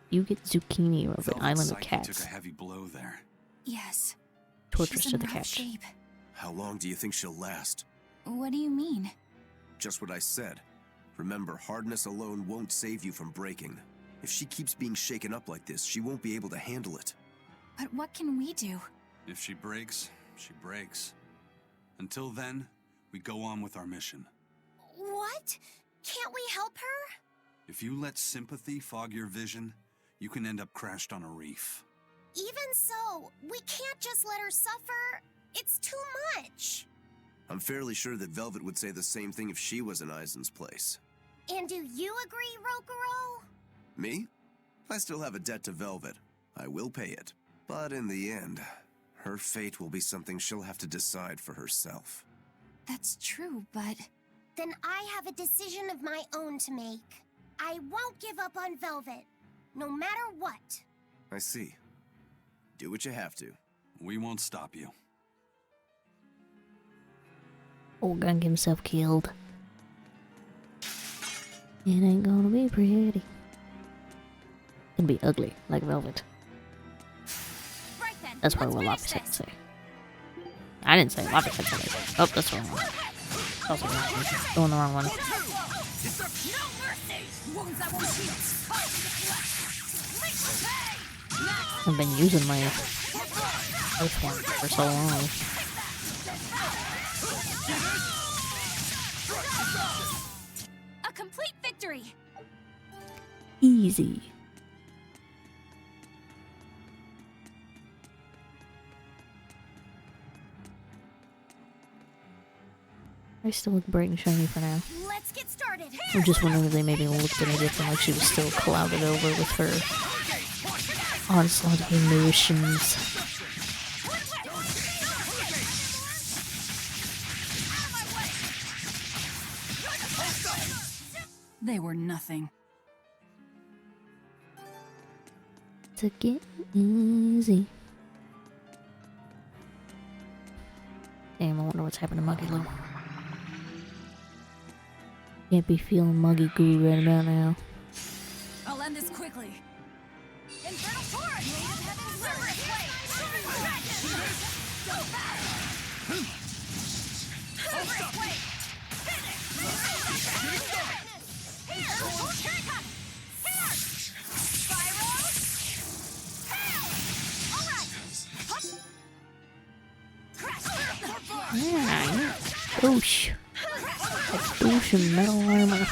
You get zucchini of an island of Psyche cats. took a heavy blow there. Yes. Torturous She's to in the rough catch. shape. How long do you think she'll last? What do you mean? Just what I said. Remember, hardness alone won't save you from breaking. If she keeps being shaken up like this, she won't be able to handle it. But what can we do? If she breaks, she breaks. Until then, we go on with our mission. What? Can't we help her? If you let sympathy fog your vision, you can end up crashed on a reef. Even so, we can't just let her suffer. It's too much. I'm fairly sure that Velvet would say the same thing if she was in Eisen's place. And do you agree, Rokuro? Me? I still have a debt to Velvet. I will pay it. But in the end, her fate will be something she'll have to decide for herself. That's true, but... Then I have a decision of my own to make. I won't give up on Velvet, no matter what. I see. Do what you have to. We won't stop you. Old gonna get himself killed. It ain't gonna be pretty. It's gonna be ugly, like velvet. Right then, That's probably what let's Lapis finish had to say. I didn't say Lapis had to say. Oh, that's the wrong one. Also, going the wrong one. No mercy! Wounds that won't heal. I've been using my earth one for so long. A complete victory! Easy. I still look bright and shiny for now. Let's get started. I'm just wondering if they maybe looked at me different, like she was still clouded over with her onslaught of emotions. They were nothing. Took it easy. Damn, I wonder what's happened to Muggy Lou. Can't be feeling muggy goo right about now. I'll end this quickly. Infernal Torrent! Native Heaven's Cerberus Blade! Cerberus Blade! Finish! Here! Here it comes! Here! Spyro! Hail! Alright! Crash! Yeah, douche. That's douche and metal armor.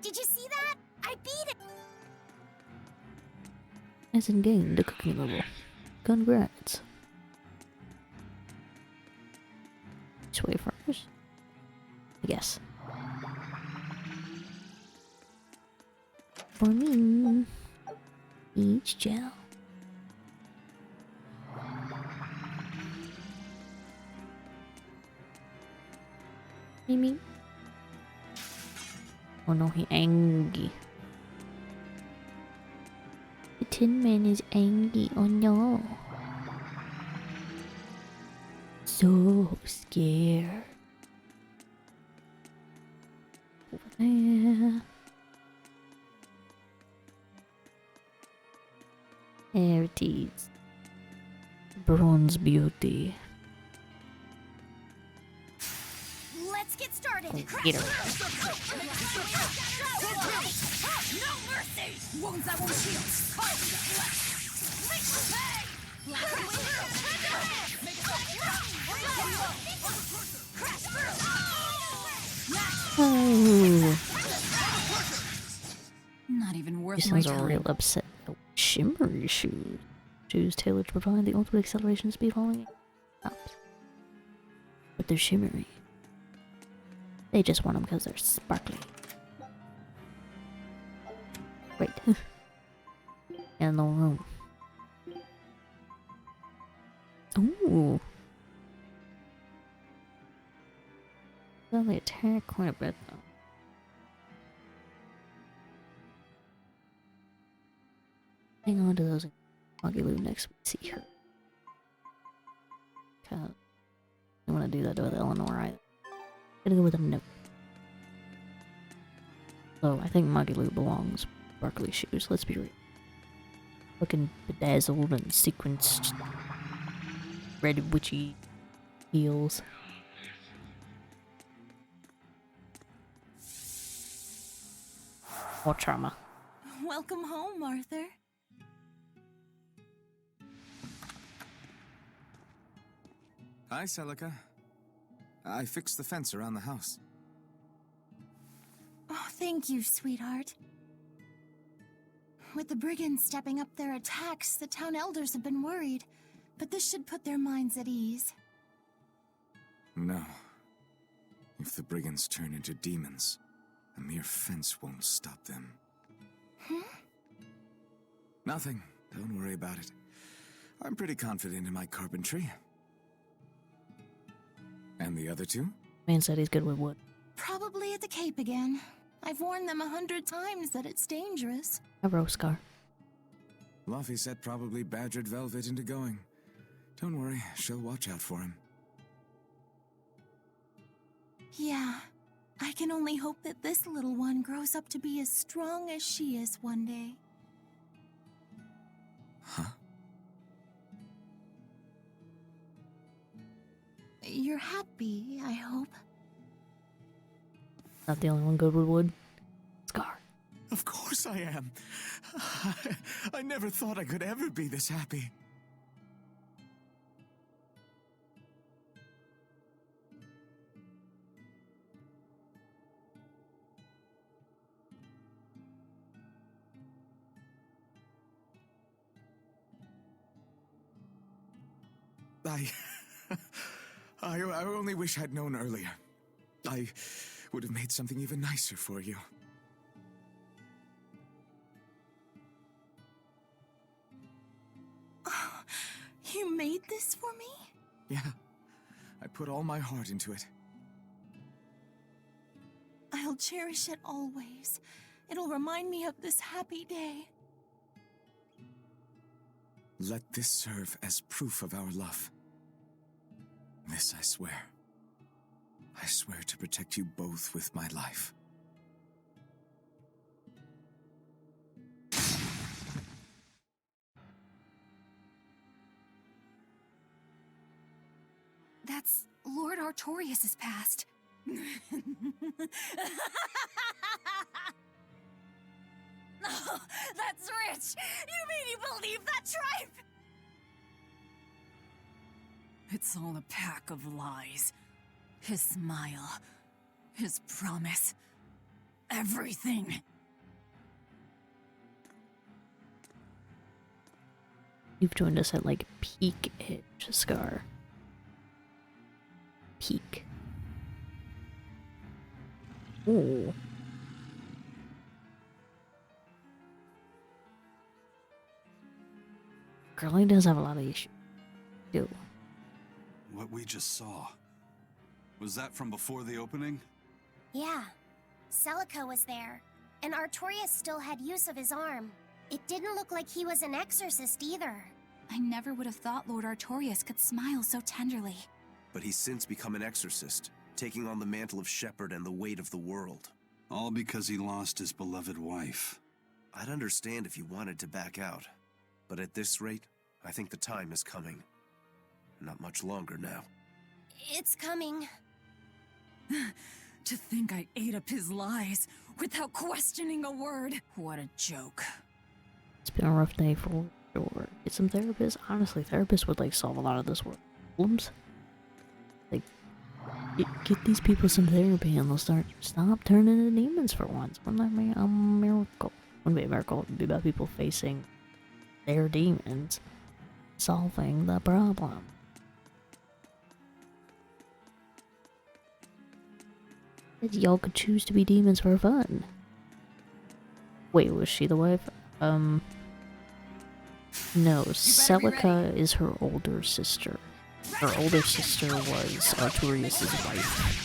Did you see that? I beat it! Hasn't gained a cooking level. Congrats. This way first. I guess. For me, each gel. Maybe. Oh no, he angry. The Tin Man is angry. Oh no. So scared. Over there. There it is. Bronze beauty. Let's get started! Get her. No mercy! Wounds that won't heal! Oh. Not even worth She my sounds time. real upset. Shimmery shoes. Shoes tailored to provide the ultimate acceleration speed following up. But they're shimmery. They just want them because they're sparkly. Right. In the room. Ooh. They only attack quite a bit though. Hang on to those Muggy Lou next we see her. Cause I want to do that with Eleanor either. Gonna go with a note. So I think Muggy Lou belongs sparkly shoes, let's be real. Looking bedazzled and sequenced red witchy heels. More trauma. Welcome home, Arthur. Hi, Celica. I fixed the fence around the house. Oh, thank you, sweetheart. With the brigands stepping up their attacks, the town elders have been worried. But this should put their minds at ease. No. If the brigands turn into demons, a mere fence won't stop them. Hmm? Nothing. Don't worry about it. I'm pretty confident in my carpentry. And the other two? Man said he's good with wood. Probably at the Cape again. I've warned them 100 times that it's dangerous. A rose scar. Luffy said probably badgered Velvet into going. Don't worry, she'll watch out for him. Yeah. I can only hope that this little one grows up to be as strong as she is one day. Huh? You're happy, I hope. Not the only one good with wood. Scar. Of course I am. I never thought I could ever be this happy. I only wish I'd known earlier. I would have made something even nicer for you. Oh, you made this for me? Yeah, I put all my heart into it. I'll cherish it always. It'll remind me of this happy day. Let this serve as proof of our love. This I swear. I swear to protect you both with my life. That's Lord Artorias' past. No, that's rich! You mean you believe that tripe? It's all a pack of lies. His smile, his promise, everything. You've joined us at like peak edge, Scar. Peak. Ooh. Girlie does have a lot of issues. Dude. What we just saw. Was that from before the opening? Yeah. Celica was there, and Artorias still had use of his arm. It didn't look like he was an exorcist either. I never would have thought Lord Artorias could smile so tenderly. But he's since become an exorcist, taking on the mantle of shepherd and the weight of the world. All because he lost his beloved wife. I'd understand if you wanted to back out. But at this rate, I think the time is coming. Not much longer now. It's coming. To think I ate up his lies without questioning a word. What a joke. It's been a rough day for sure. Get some therapists. Honestly, therapists would like solve a lot of this problems. Like, get these people some therapy and they'll stop turning into demons for once. Wouldn't that be a miracle? Wouldn't be a miracle. It'd be about people facing their demons, solving the problem. Y'all could choose to be demons for fun. Wait, was she the wife? No, Celica is her older sister. Her older sister was Artorias' wife.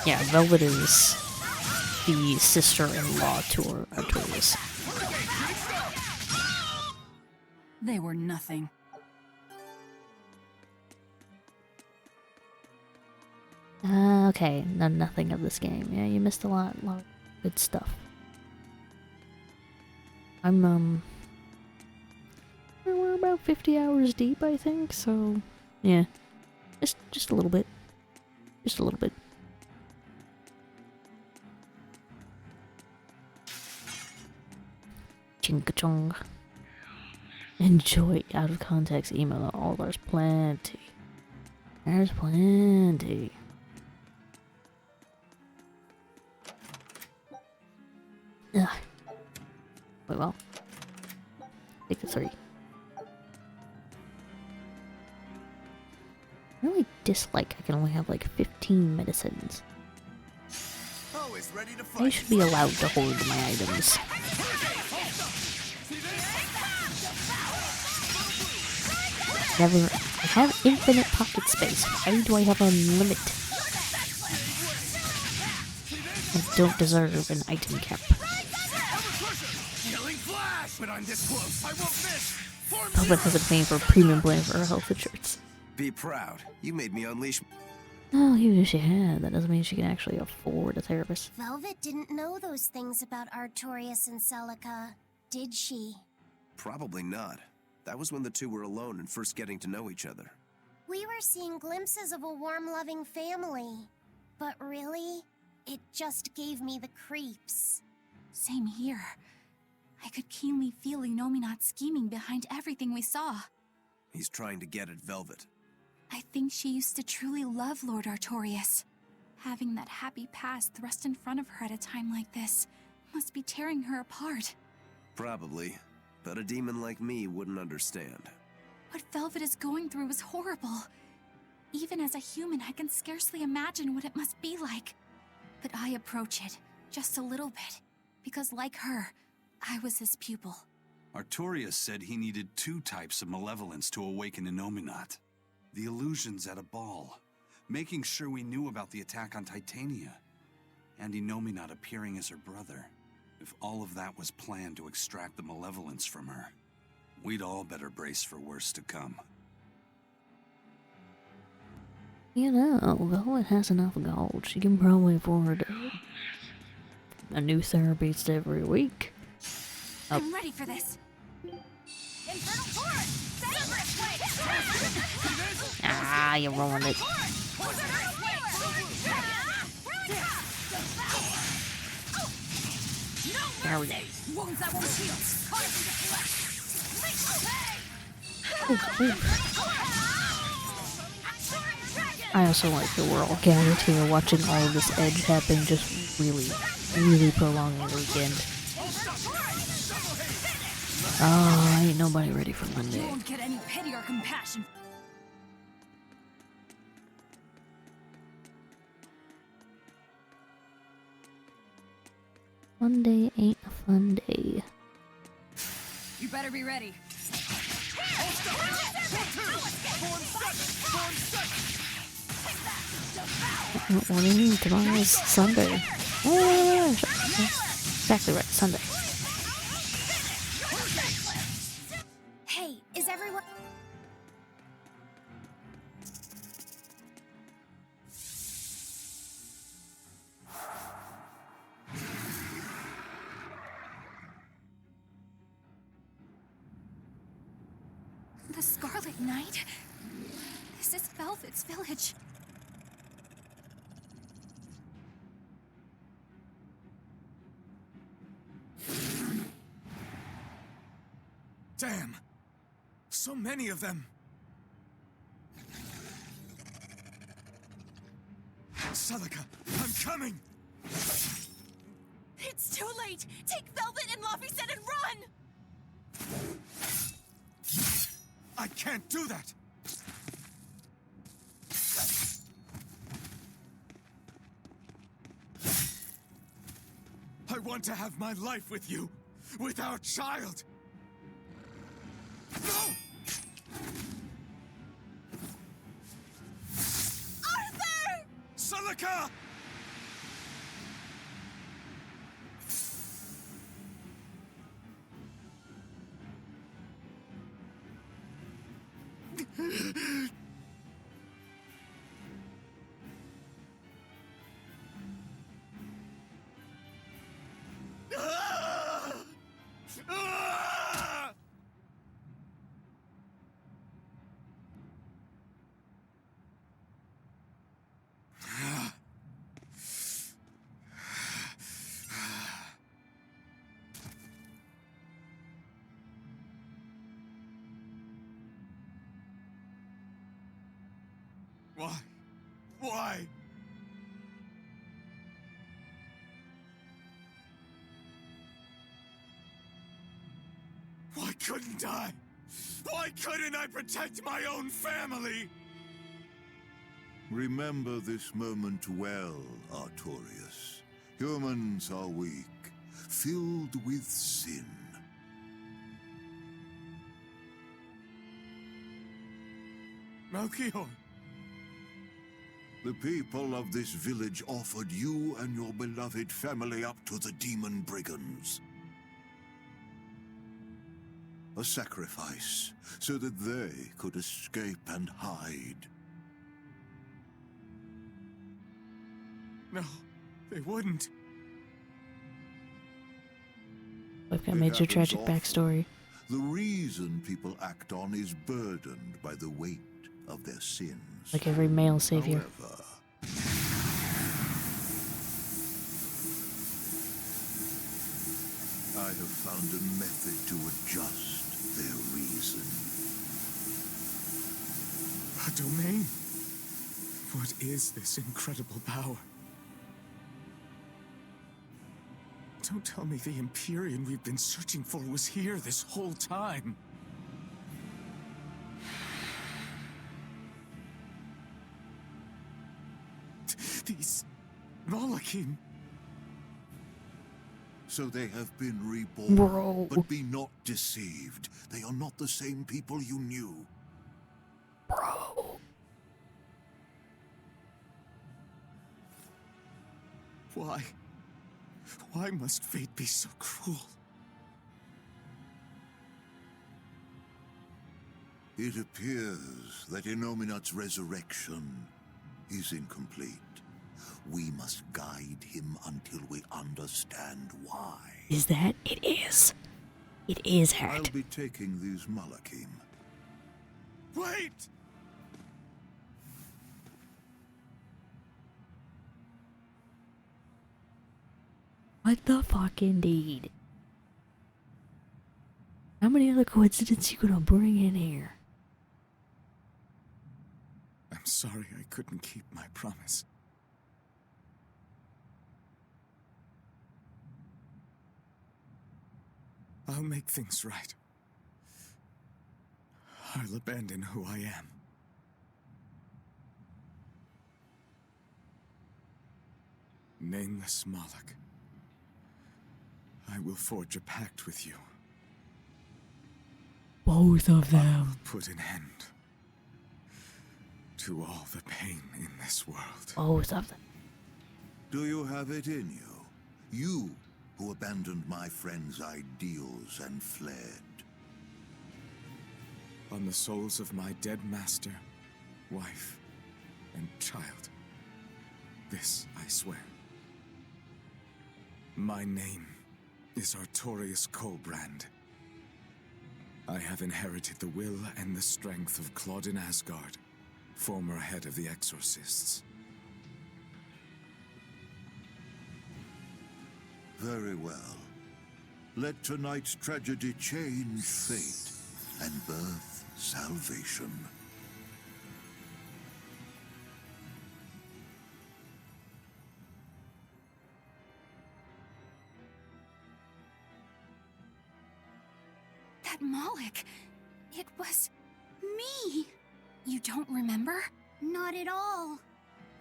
Yeah, Velvet is the sister-in-law to Artorias. They were nothing. Okay, nothing of this game. Yeah, you missed a lot of good stuff. We're about 50 hours deep, I think, so, yeah. Just a little bit. Just a little bit. Ching-ka-chong. Enjoy out of context email. Oh, there's plenty. There's plenty. Ugh. Wait, well. Take the 3. I really dislike I can only have like 15 medicines. I should be allowed to hoard my items. I have infinite pocket space. Why do I have a limit? I don't deserve an item cap. Velvet hasn't paid for a premium plan for her health insurance. Be proud. You made me unleash. Oh, even if she had, that doesn't mean she can actually afford a therapist. Velvet didn't know those things about Artorias and Celica, did she? Probably not. That was when the two were alone and first getting to know each other. We were seeing glimpses of a warm, loving family. But really, it just gave me the creeps. Same here. I could keenly feel Inominat scheming behind everything we saw. He's trying to get at Velvet. I think she used to truly love Lord Artorias. Having that happy past thrust in front of her at a time like this must be tearing her apart. Probably. But a demon like me wouldn't understand. What Velvet is going through is horrible. Even as a human, I can scarcely imagine what it must be like. But I approach it, just a little bit, because like her, I was his pupil. Artorias said he needed 2 types of malevolence to awaken Inominat. The illusions at a ball, making sure we knew about the attack on Titania, and Inominat appearing as her brother. If all of that was planned to extract the malevolence from her, we'd all better brace for worse to come. You know, Velvet has enough gold. She can probably afford a new therapist every week. I'm ready for this. Infernal Torrent! Dangerous way! Ah, you ruined it. There we go. Wounds that won't heal. Carving the flesh. I also like that we're all gathered here watching all of this edge happen, just really prolonging the weekend. Oh, ain't nobody ready for Monday. You won't get any pity or compassion. Monday ain't a fun day. You better be ready. What do you mean? Tomorrow's Sunday. Oh, exactly right, Sunday. Hey, is everyone... The Scarlet Knight? This is Velvet's village. Damn! So many of them! Celica, I'm coming! It's too late! Take Velvet and Laphicet and run! I can't do that! I want to have my life with you, with our child! No! Arthur! Celica! Why? Why? Why couldn't I? Why couldn't I protect my own family? Remember this moment well, Artorias. Humans are weak, filled with sin. Melchior! The people of this village offered you and your beloved family up to the demon brigands. A sacrifice, so that they could escape and hide. No, they wouldn't. Look, I made your tragic happens backstory. The reason people act on is burdened by the weight of their sins. Like every male savior. However, I have found a method to adjust their reason. A domain? What is this incredible power? Don't tell me the Empyrean we've been searching for was here this whole time. These Malachim. So they have been reborn. Bro. But be not deceived. They are not the same people you knew. Bro. Why? Why must fate be so cruel? It appears that Innominat's resurrection is incomplete. We must guide him until we understand why. Is that? It is. It is, I'll Hat. be taking these Malachim. Wait! What the fuck, indeed? How many other coincidences you gonna bring in here? I'm sorry I couldn't keep my promise. I'll make things right. I'll abandon who I am. Nameless Moloch. I will forge a pact with you. Both of I will them. put an end to all the pain in this world. Both of them. Do you have it in you? You who abandoned my friend's ideals and fled. On the souls of my dead master, wife, and child. This I swear. My name is Artorius Colbrand. I have inherited the will and the strength of Claudin Asgard, former head of the Exorcists. Very well. Let tonight's tragedy change fate and birth salvation. That Moloch, it was me. You don't remember? Not at all.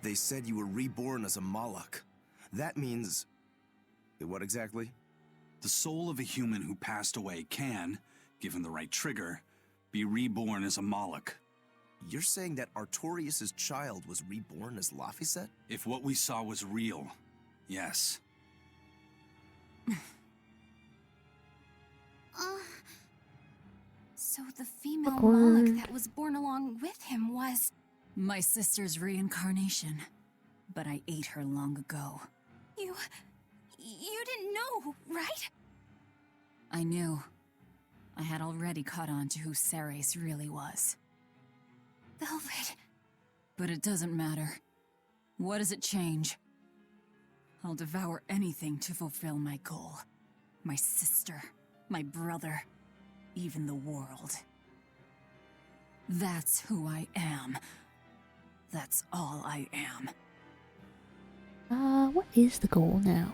They said you were reborn as a Moloch. That means... what exactly? The soul of a human who passed away can, given the right trigger, be reborn as a Moloch. You're saying that Artorius' child was reborn as Laphicet? If what we saw was real, yes. So the female Awkward. Moloch that was born along with him was... My sister's reincarnation. But I ate her long ago. You didn't know, right? I knew. I had already caught on to who Ceres really was. Velvet. But it doesn't matter. What does it change? I'll devour anything to fulfill my goal. My sister, my brother, even the world. That's who I am. That's all I am. What is the goal now?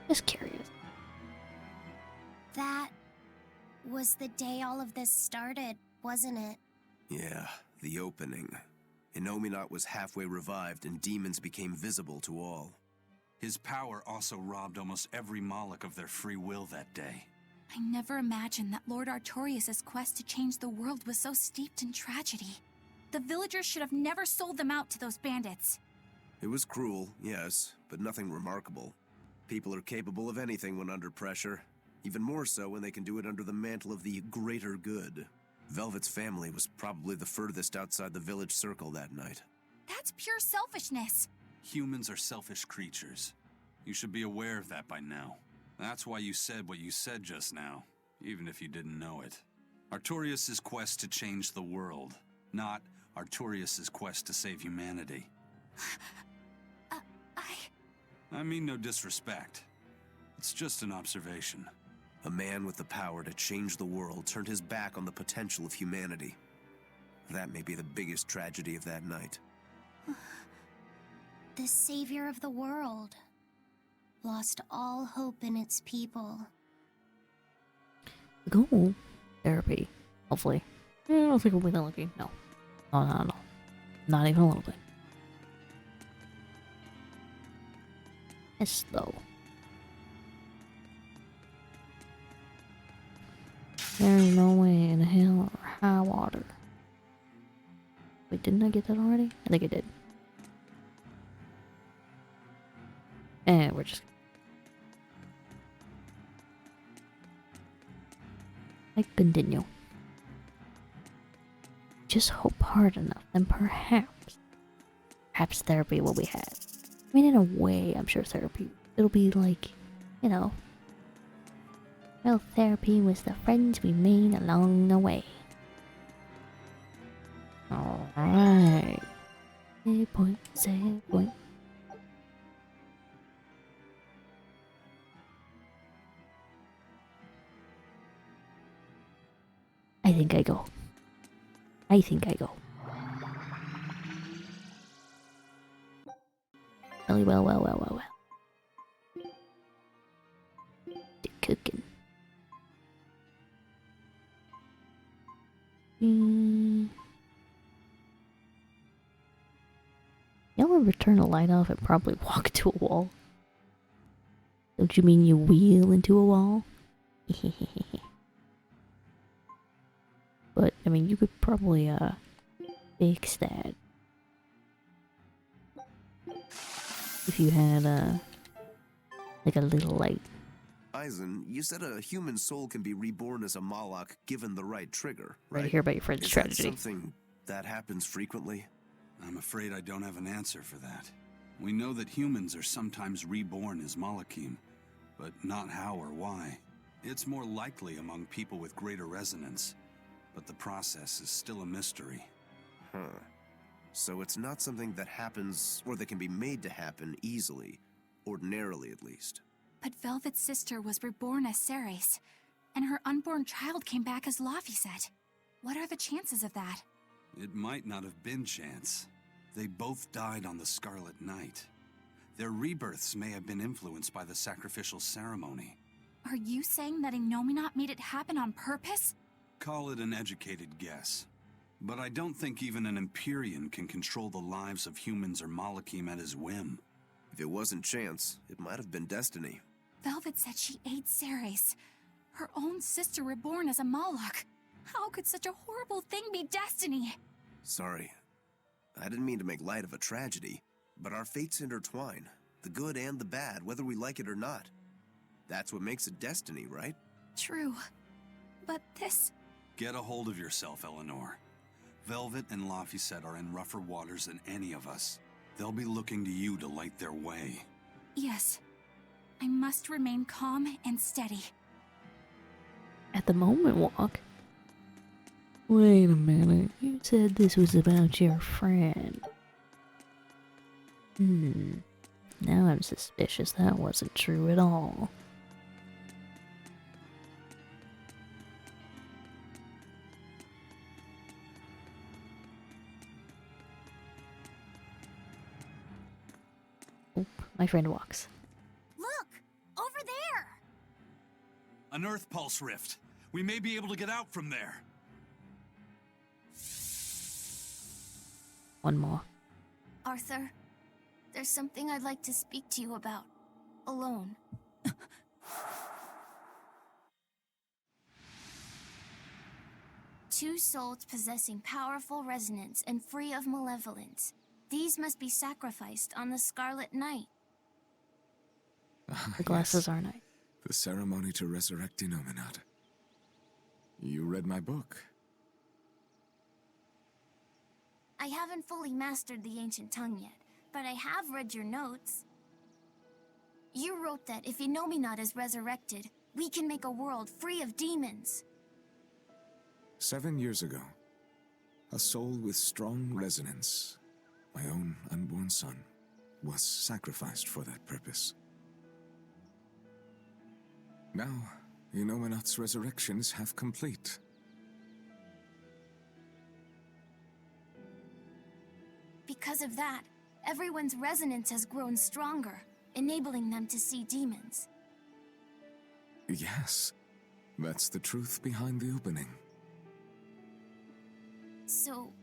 Just curious. That was the day all of this started, wasn't it? Yeah, the opening. Innominat was halfway revived and demons became visible to all. His power also robbed almost every Moloch of their free will that day. I never imagined that Lord Artorius' quest to change the world was so steeped in tragedy. The villagers should have never sold them out to those bandits. It was cruel, yes, but nothing remarkable. People are capable of anything when under pressure. Even more so when they can do it under the mantle of the greater good. Velvet's family was probably the furthest outside the village circle that night. That's pure selfishness. Humans are selfish creatures. You should be aware of that by now. That's why you said what you said just now, even if you didn't know it. Artorias' quest to change the world, not Artorias' quest to save humanity. I mean no disrespect. It's just an observation. A man with the power to change the world turned his back on the potential of humanity. That may be the biggest tragedy of that night. The savior of the world lost all hope in its people. Cool. Therapy. Hopefully. I don't think we'll be that lucky. No. No. Not even a little bit. Yes, though. There's no way in hell or high water. Wait, didn't I get that already? I think I did. And we're just... I continue. Just hope hard enough, and perhaps therapy will be had. I mean, in a way, I'm sure therapy, it'll be like, you know, well, therapy was the friends we made along the way. Alright. Save point, save point. I think I go. Really well. The cooking. Y'all ever turn a light off and probably walk into a wall? Don't you mean you wheel into a wall? But, I mean, you could probably, fix that. If you had, like a little light. Eisen, you said a human soul can be reborn as a Moloch given the right trigger, right? Right to hear about your friend's tragedy. Is that something that happens frequently? I'm afraid I don't have an answer for that. We know that humans are sometimes reborn as Molochim, but not how or why. It's more likely among people with greater resonance, but the process is still a mystery. Huh. So it's not something that happens, or that can be made to happen easily, ordinarily at least. But Velvet's sister was reborn as Ceres, and her unborn child came back as Laphicet. What are the chances of that? It might not have been chance. They both died on the Scarlet Night. Their rebirths may have been influenced by the sacrificial ceremony. Are you saying that Innominat made it happen on purpose? Call it an educated guess. But I don't think even an Empyrean can control the lives of humans or Molochim at his whim. If it wasn't chance, it might have been destiny. Velvet said she ate Ceres, her own sister reborn as a Moloch. How could such a horrible thing be destiny? Sorry. I didn't mean to make light of a tragedy, but our fates intertwine, the good and the bad, whether we like it or not. That's what makes it destiny, right? True. But this... Get a hold of yourself, Eleanor. Velvet and Laphicet are in rougher waters than any of us. They'll be looking to you to light their way. Yes. I must remain calm and steady. At the moment, Walk. Wait a minute. You said this was about your friend. Now I'm suspicious that wasn't true at all. Oh, my friend walks. Look! Over there! An Earth Pulse rift. We may be able to get out from there. One more. Arthur, there's something I'd like to speak to you about. Alone. 2 souls possessing powerful resonance and free of malevolence. These must be sacrificed on the Scarlet Night. The glasses are nice. The ceremony to resurrect Innominat. You read my book. I haven't fully mastered the ancient tongue yet, but I have read your notes. You wrote that if Innominat is resurrected, we can make a world free of demons. 7 years ago, a soul with strong resonance, my own unborn son, was sacrificed for that purpose. Now, Innominat's resurrection is half complete. Because of that, everyone's resonance has grown stronger, enabling them to see demons. Yes, that's the truth behind the opening. So,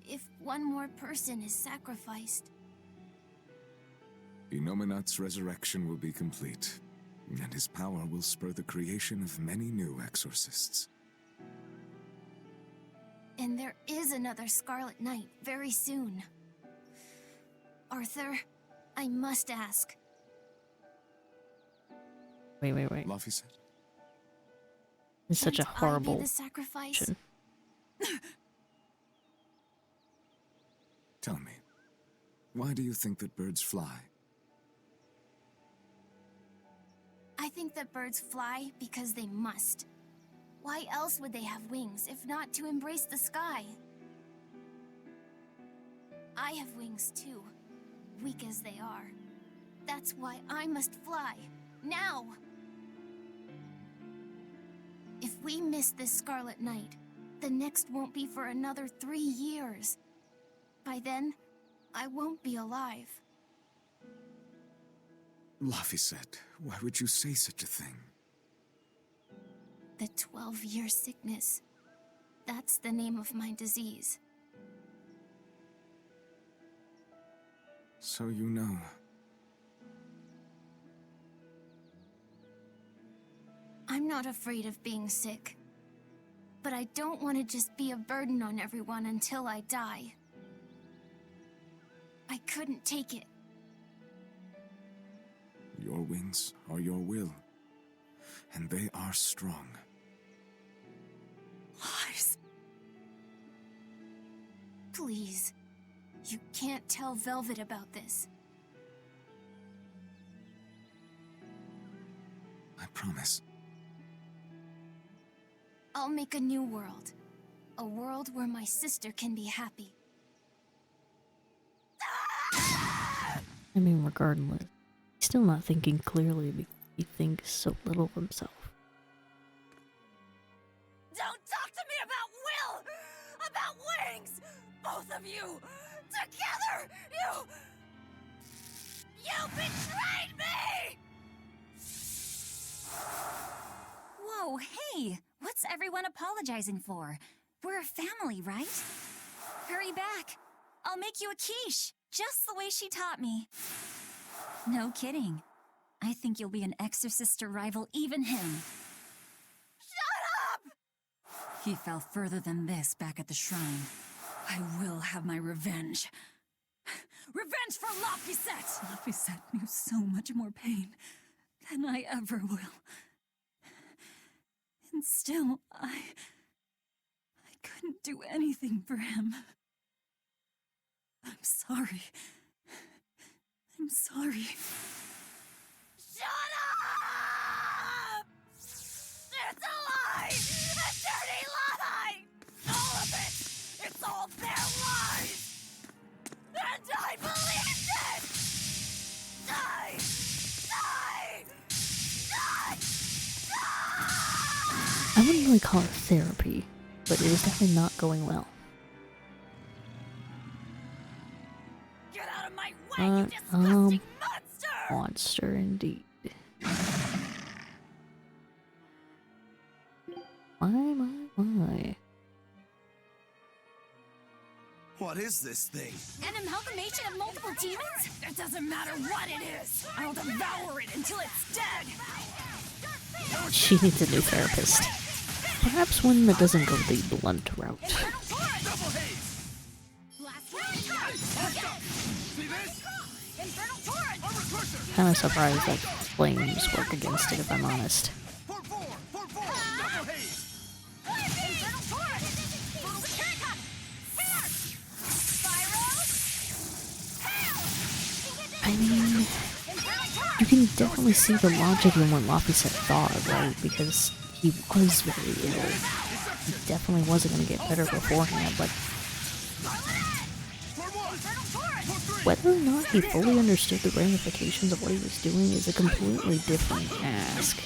if one more person is sacrificed... Innominat's resurrection will be complete, and his power will spur the creation of many new exorcists. And there is another Scarlet Night very soon. Arthur, I must ask. Wait. Luffy said. It's such a horrible I be the sacrifice? question. Tell me, why do you think that birds fly? I think that birds fly because they must. Why else would they have wings if not to embrace the sky? I have wings too, weak as they are. That's why I must fly, now! If we miss this Scarlet Night, the next won't be for another 3 years. By then, I won't be alive. Luffy said, why would you say such a thing? The 12-year sickness. That's the name of my disease. So you know. I'm not afraid of being sick. But I don't want to just be a burden on everyone until I die. I couldn't take it. Your wings are your will, and they are strong. Lies. Please, you can't tell Velvet about this. I promise. I'll make a new world. A world where my sister can be happy. I mean, regardless, he's still not thinking clearly because he thinks so little of himself. Don't talk to me about will! About wings! Both of you! Together! You betrayed me! Whoa, hey! What's everyone apologizing for? We're a family, right? Hurry back. I'll make you a quiche, just the way she taught me. No kidding. I think you'll be an exorcist to rival even him. Shut up! He fell further than this back at the shrine. I will have my revenge. Revenge for Laphicet! Laphicet knew so much more pain than I ever will. And still, I couldn't do anything for him. I'm sorry. I'm sorry. Shut up! It's a lie! A dirty lie! All of it! It's all their lies! And I believed it! Die! Die! Die! I wouldn't really call it therapy, but it was definitely not going well. Get out of my way, you disgusting monster! Monster indeed. My. What is this thing? An amalgamation of multiple demons? It doesn't matter what it is! I'll devour it until it's dead! She needs a new therapist. Perhaps one that doesn't go the blunt route. Kinda surprised that flames work against it, if I'm honest. I mean, you can definitely see the logic in what Laphicet thought, right? Because he was very ill. He definitely wasn't going to get better beforehand, but whether or not he fully understood the ramifications of what he was doing is a completely different ask.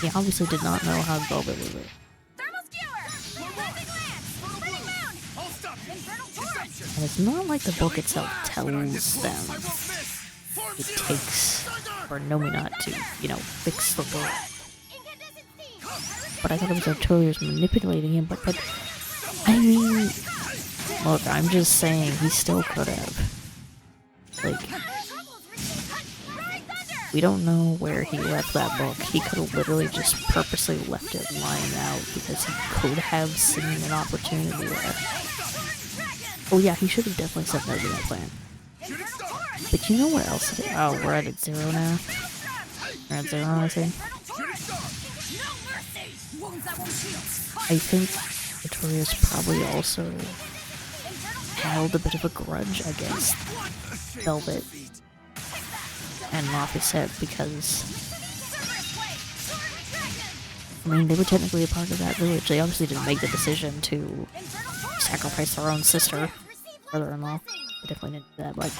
He obviously did not know how Velvet was it. And it's not like the book itself tells them it takes for Nominat to, you know, fix the book. But I thought it was Arturius manipulating him, but I mean, look, I'm just saying he still could have. Like, we don't know where he left that book. He could have literally just purposely left it lying out because he could have seen an opportunity there. Oh yeah, he should have definitely said no to that plan. But you know what else? Oh, we're at 0 now. We're at 0, I think. I think Arturius probably also held a bit of a grudge against Velvet and Laphicet because, I mean, they were technically a part of that village. They obviously didn't make the decision to sacrifice their own sister, brother-in-law. They definitely didn't do that, but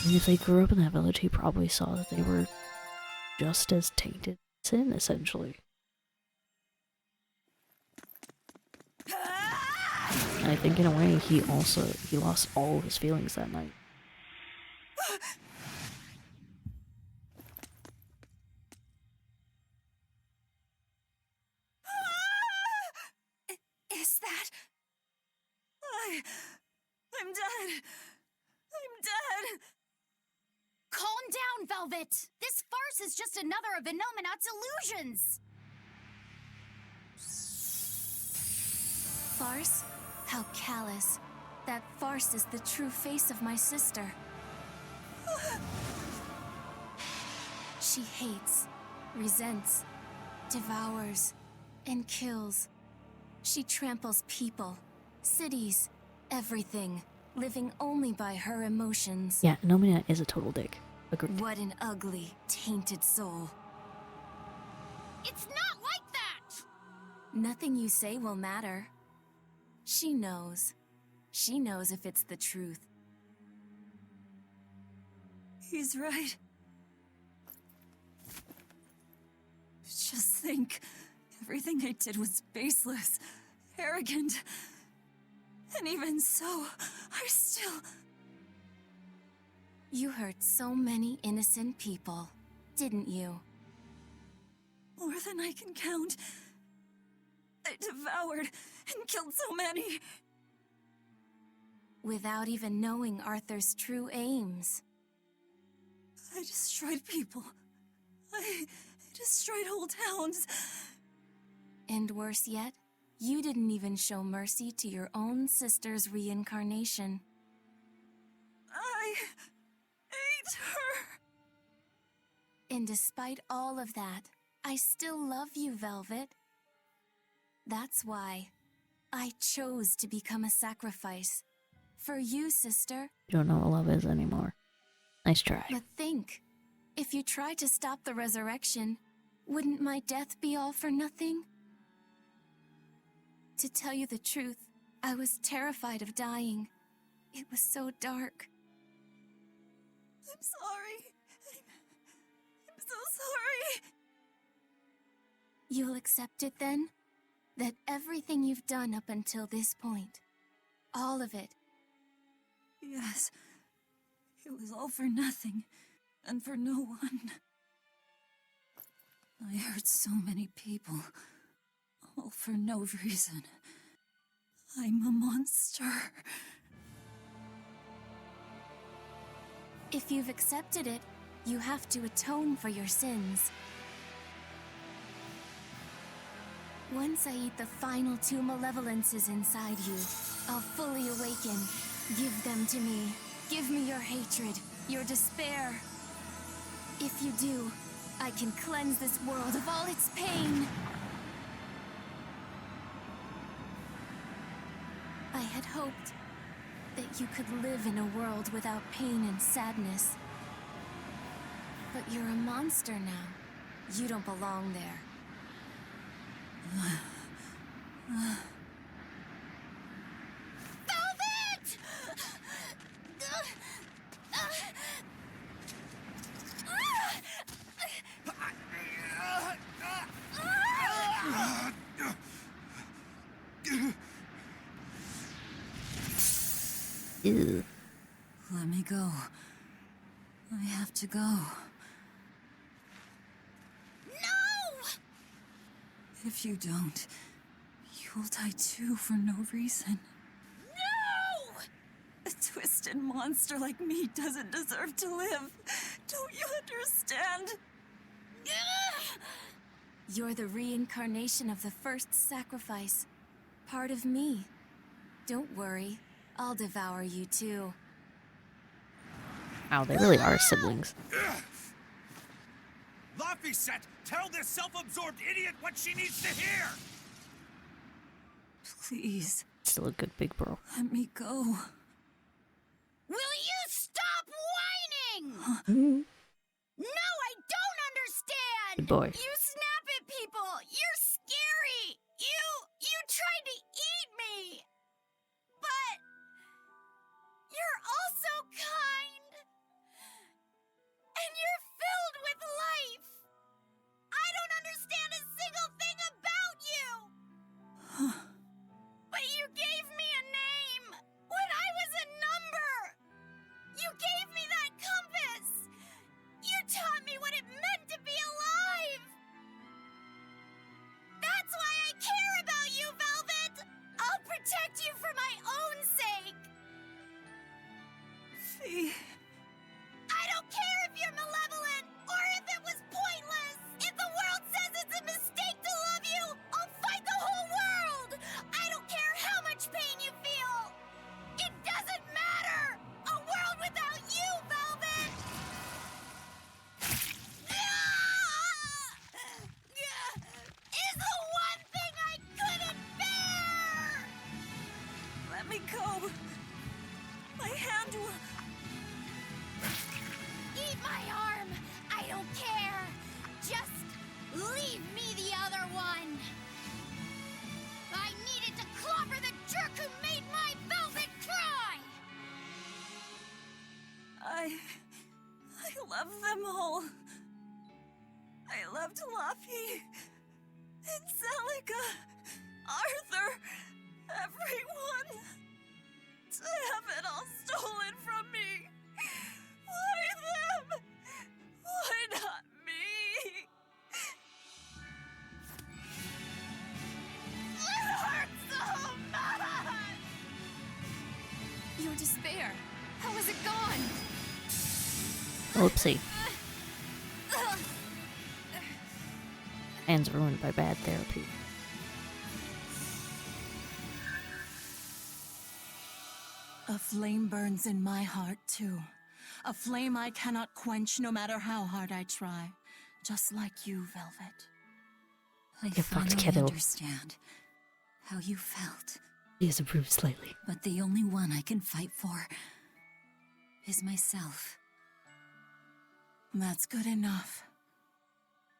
if they grew up in that village, he probably saw that they were just as tainted as sin, essentially. And I think in a way, he lost all of his feelings that night. Is that... I'm dead. I'm dead. Calm down, Velvet! This farce is just another of Inominat's illusions! Farce? How callous. That farce is the true face of my sister. She hates, resents, devours, and kills. She tramples people, cities, everything, living only by her emotions. Yeah, Nominat is a total dick. Agreed. What an ugly, tainted soul. It's not like that! Nothing you say will matter. She knows. She knows if it's the truth. He's right. Just think. Everything I did was baseless, arrogant. And even so, I still... You hurt so many innocent people, didn't you? More than I can count. I devoured and killed so many. Without even knowing Arthur's true aims. I destroyed people. I destroyed whole towns. And worse yet, you didn't even show mercy to your own sister's reincarnation. I ate her. And despite all of that, I still love you, Velvet. That's why I chose to become a sacrifice. For you, sister. You don't know what love is anymore. Nice try. But think, if you try to stop the resurrection, wouldn't my death be all for nothing? To tell you the truth, I was terrified of dying. It was so dark. I'm sorry. I'm so sorry. You'll accept it then? That everything you've done up until this point, all of it. Yes. It was all for nothing, and for no one. I hurt so many people, all for no reason. I'm a monster. If you've accepted it, you have to atone for your sins. Once I eat the final 2 malevolences inside you, I'll fully awaken. Give them to me. Give me your hatred, your despair. If you do, I can cleanse this world of all its pain. I had hoped that you could live in a world without pain and sadness. But you're a monster now. You don't belong there. Velvet! Ew. Let me go. I have to go. If you don't, you'll die too for no reason. No! A twisted monster like me doesn't deserve to live. Don't you understand? You're the reincarnation of the first sacrifice. Part of me. Don't worry, I'll devour you too. Wow, they really are siblings. Laphicet, tell this self-absorbed idiot what she needs to hear! Please. Still a good big bro. Let me go. Will you stop whining? No, I don't understand! Good boy. You snap at people! You're scary! You tried to eat me! But you're also kind! And you're filled with life! I don't understand a single thing about you! But you gave me a name! When I was a number! You gave me that compass! You taught me what it meant to be alive! That's why I care about you, Velvet! I'll protect you for my own sake! Fee. I don't care if you're malevolent, or if it was pointless! If the world says it's a mistake to love you, I'll fight the whole world! I don't care how much pain you feel! It doesn't matter! A world without you, Velvet! Is the one thing I couldn't bear! Let me go. My hand will... Eat my arm! I don't care! Just leave me the other one! I needed to clobber the jerk who made my Velvet cry! I love them all. I loved Laffy and Celica, Arthur, everyone. To have it all stolen from me. Why them? Why not me? It hurts so much! Your despair, how is it gone? Oopsie. Hands ruined by bad therapy. A flame burns in my heart, too. A flame I cannot quench no matter how hard I try. Just like you, Velvet. I Get fucked, finally kiddo. understand how you felt. He has improved slightly. But the only one I can fight for is myself. That's good enough.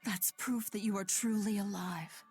That's proof that you are truly alive.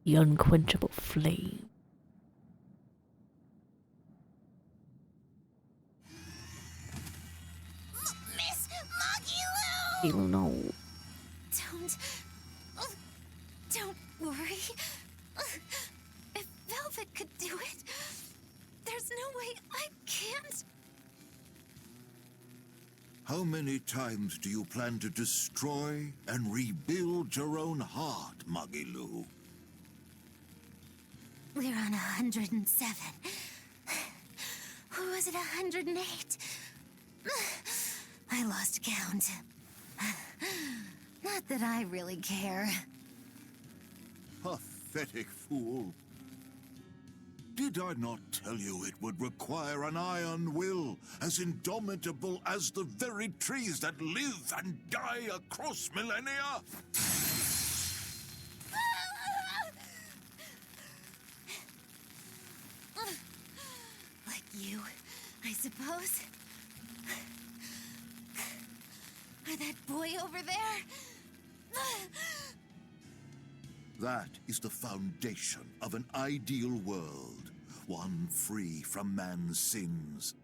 The unquenchable flame. You know. Don't worry. If Velvet could do it, there's no way I can't. How many times do you plan to destroy and rebuild your own heart, Magilu? We're on 107. Or was it 108? I lost count. Not that I really care. Pathetic fool. Did I not tell you it would require an iron will as indomitable as the very trees that live and die across millennia? Like you, I suppose. Or that boy over there. That is the foundation of an ideal world, one free from man's sins.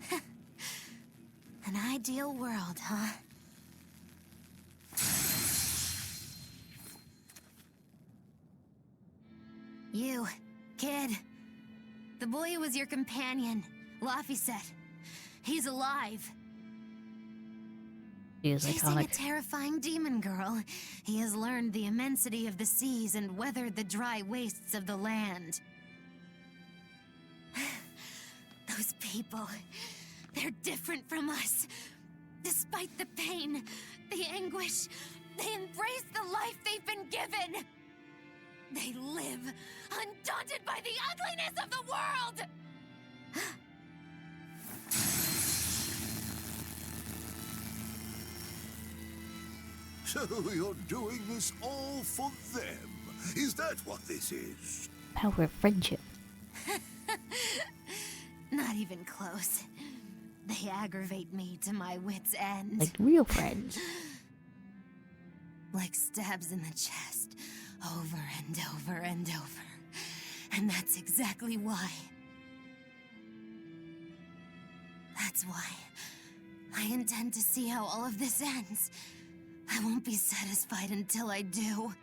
An ideal world, huh? You, kid. The boy who was your companion, Laffy said. He's alive. He is Chasing iconic. a terrifying demon girl, he has learned the immensity of the seas and weathered the dry wastes of the land. Those people, they're different from us. Despite the pain, the anguish, they embrace the life they've been given. They live, undaunted by the ugliness of the world! So you're doing this all for them? Is that what this is? Power of friendship. Not even close. They aggravate me to my wit's end. Like real friends. Like stabs in the chest, over and over and over. And that's exactly why. That's why I intend to see how all of this ends. I won't be satisfied until I do.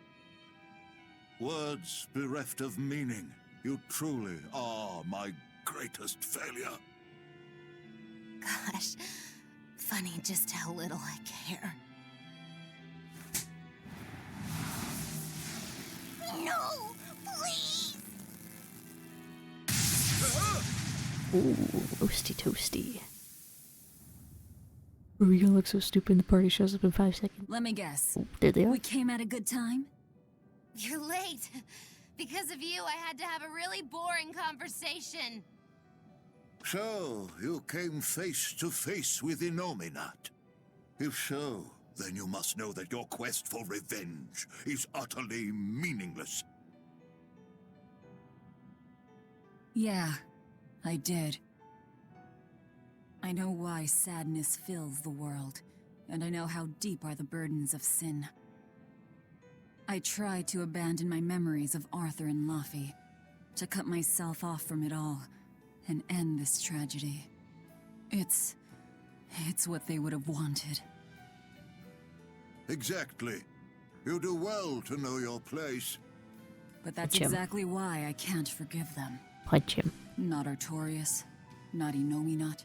Words bereft of meaning. You truly are my greatest failure. Gosh, funny just how little I care. No, please! Ooh, roasty toasty. Are we gonna look so stupid the party shows up in 5 seconds? Let me guess. Ooh, did they? We came at a good time? You're late. Because of you, I had to have a really boring conversation. So, you came face to face with Innominat. If so, then you must know that your quest for revenge is utterly meaningless. Yeah, I did. I know why sadness fills the world, and I know how deep are the burdens of sin. I tried to abandon my memories of Arthur and Laffy, to cut myself off from it all, and end this tragedy. It's what they would have wanted. Exactly. You do well to know your place. But that's Punch him. exactly why I can't forgive them. Punch him. Not Artorias, not Innominat.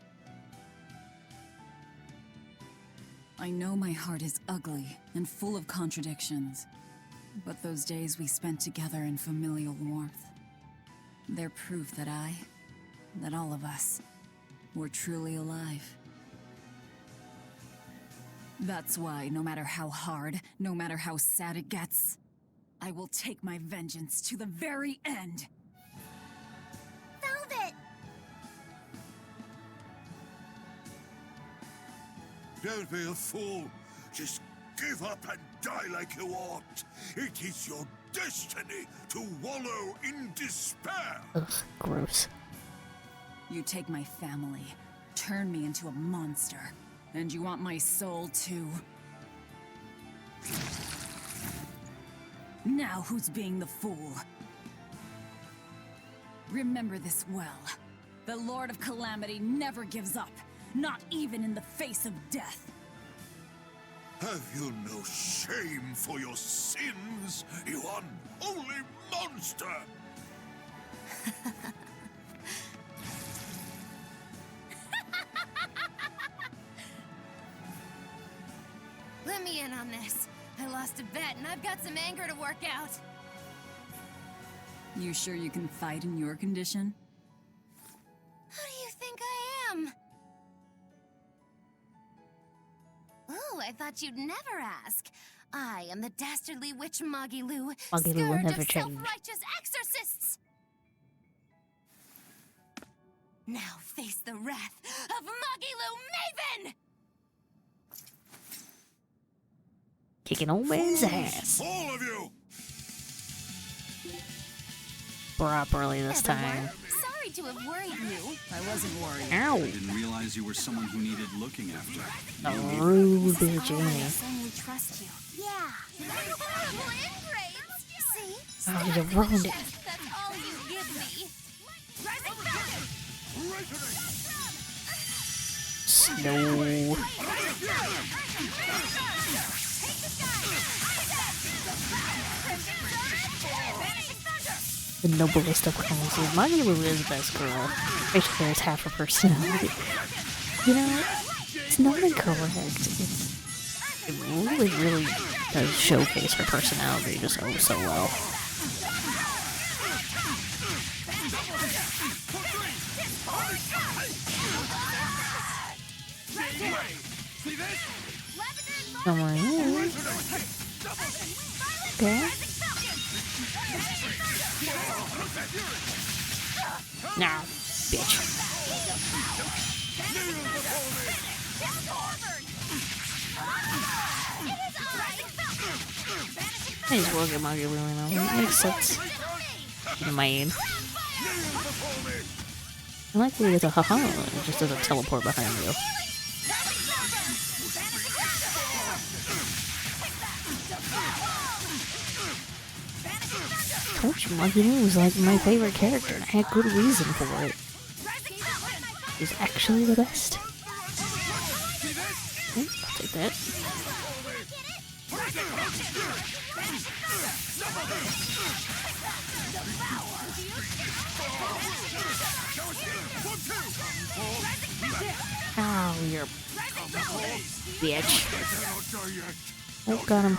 I know my heart is ugly and full of contradictions, but those days we spent together in familial warmth, they're proof that all of us, were truly alive. That's why, no matter how hard, no matter how sad it gets, I will take my vengeance to the very end. Velvet! Don't be a fool. Just give up and die like you ought. It is your destiny to wallow in despair. Ugh, gross. You take my family, turn me into a monster, and you want my soul too? Now who's being the fool? Remember this well. The Lord of Calamity never gives up, not even in the face of death. Have you no shame for your sins, you unholy monster? Let me in on this. I lost a bet and I've got some anger to work out. You sure you can fight in your condition? Who do you think I am? Oh, I thought you'd never ask. I am the dastardly witch Magilu, Magilu will scourge never of change. self-righteous exorcists. Now face the wrath of Magilu Maven! Kicking old man's ass. All of you! Properly this time. Sorry to have worried you. I wasn't worried. Ow! I didn't realize you were someone who needed looking after. A rude bitch, Oh, ain't you're it? saying we trust you. Yeah. Horrible ingrates. See? Oh, you ruined it. That's all you give me. Rising Falcon! Snow. The noblest of causes. Magilu is the best girl. Basically, there's half her personality. You know, it's not incorrect. It really, really does showcase her personality just oh so well. Come on in. Okay. Nah, bitch. I just work at Magilu and all that makes sense. In my aid. I like that it's a haha, it just doesn't teleport behind you. Coach Magilu was like my favorite character, and I had good reason for it. He's actually the best. Okay, I'll take that. Ow, you're bitch. Oh, got him.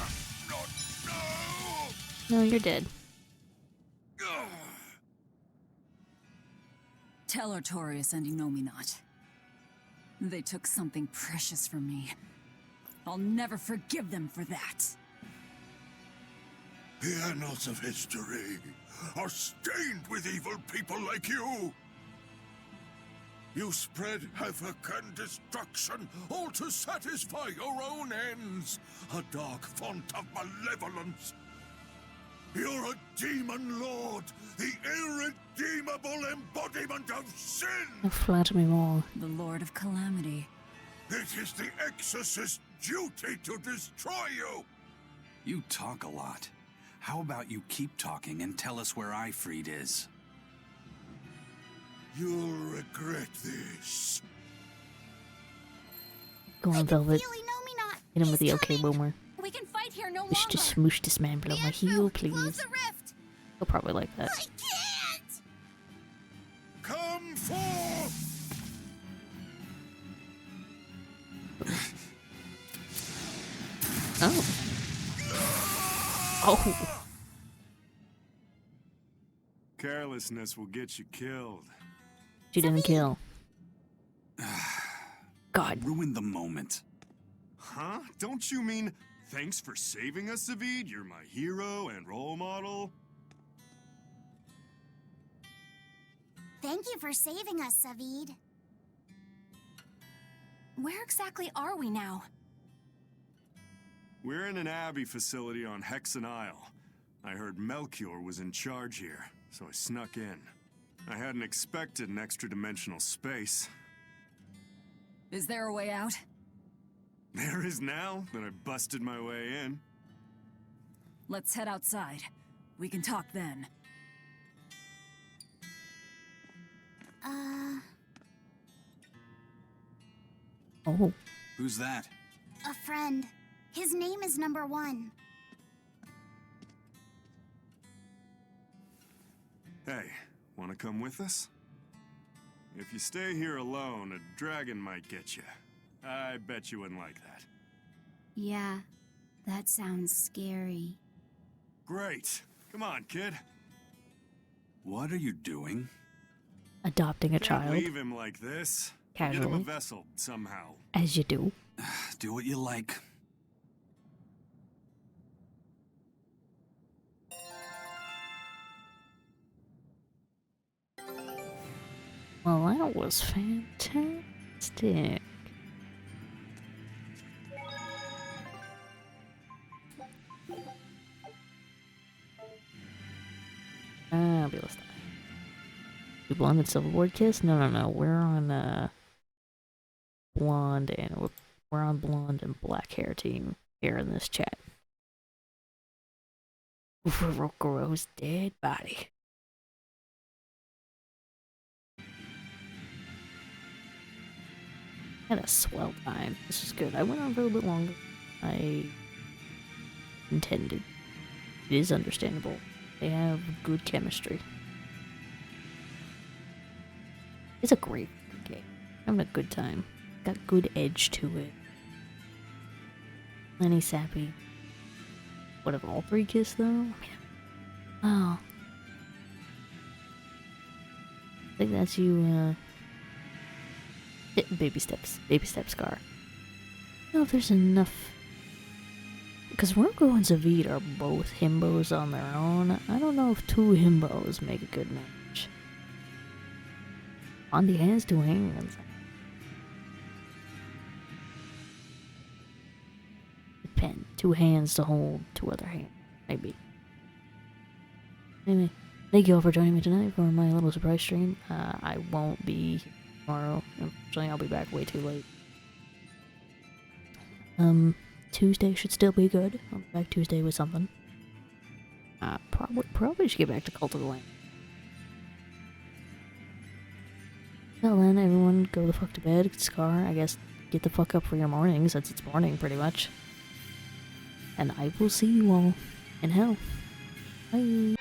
No, you're dead. Tell Artorias and Innominat. They took something precious from me. I'll never forgive them for that. The annals of history are stained with evil people like you. You spread havoc and destruction, all to satisfy your own ends. A dark font of malevolence. You're a demon lord, the irredeemable embodiment of sin. Don't flatter me more. The Lord of Calamity. It is the exorcist's duty to destroy you. You talk a lot. How about you keep talking and tell us where Ifried is? You'll regret this. Go on, Velvet. Hit him with the okay boomer. We can fight here no Wish to longer. smoosh this man below my heel, please. He'll probably like that. Come forth! Oh. Oh. Carelessness will get you killed. She didn't kill. God. Ruined the moment. Huh? Don't you mean thanks for saving us, Savid? You're my hero and role model. Thank you for saving us, Savid. Where exactly are we now? We're in an Abbey facility on Hexen Isle. I heard Melchior was in charge here, so I snuck in. I hadn't expected an extra-dimensional space. Is there a way out? There is now that I busted my way in. Let's head outside. We can talk then. Oh. Who's that? A friend. His name is Number 1. Hey, wanna come with us? If you stay here alone, a dragon might get you. I bet you wouldn't like that. Yeah, that sounds scary. Great. Come on, kid. What are you doing? Adopting a Can't child. leave him like this. Get him a Casually. vessel somehow. As you do. Do what you like. Well, that was fantastic. Fabulous. You blonde and silverboard kiss? No. We're on blonde and we're on blonde and black hair team here in this chat. Rokoro's dead body. Had a swell time. This is good. I went on for a little bit longer than I intended. It is understandable. They have good chemistry. It's a great game. I'm having a good time. Got good edge to it. Plenty sappy. What if all three kiss though? I mean, oh. I think that's you, baby steps, Scar. I don't know if there's enough. Because Roko and Zavid are both himbos on their own. I don't know if two himbos make a good match. Bondi has two hands. Depend. Two hands to hold two other hands. Maybe. Anyway, thank you all for joining me tonight for my little surprise stream. I won't be here tomorrow. Unfortunately, I'll be back way too late. Tuesday should still be good. I'll be back Tuesday with something. Probably should get back to Cult of the Lamb. Till then, everyone go the fuck to bed. Scar, I guess, get the fuck up for your morning, since it's morning, pretty much. And I will see you all in hell. Bye.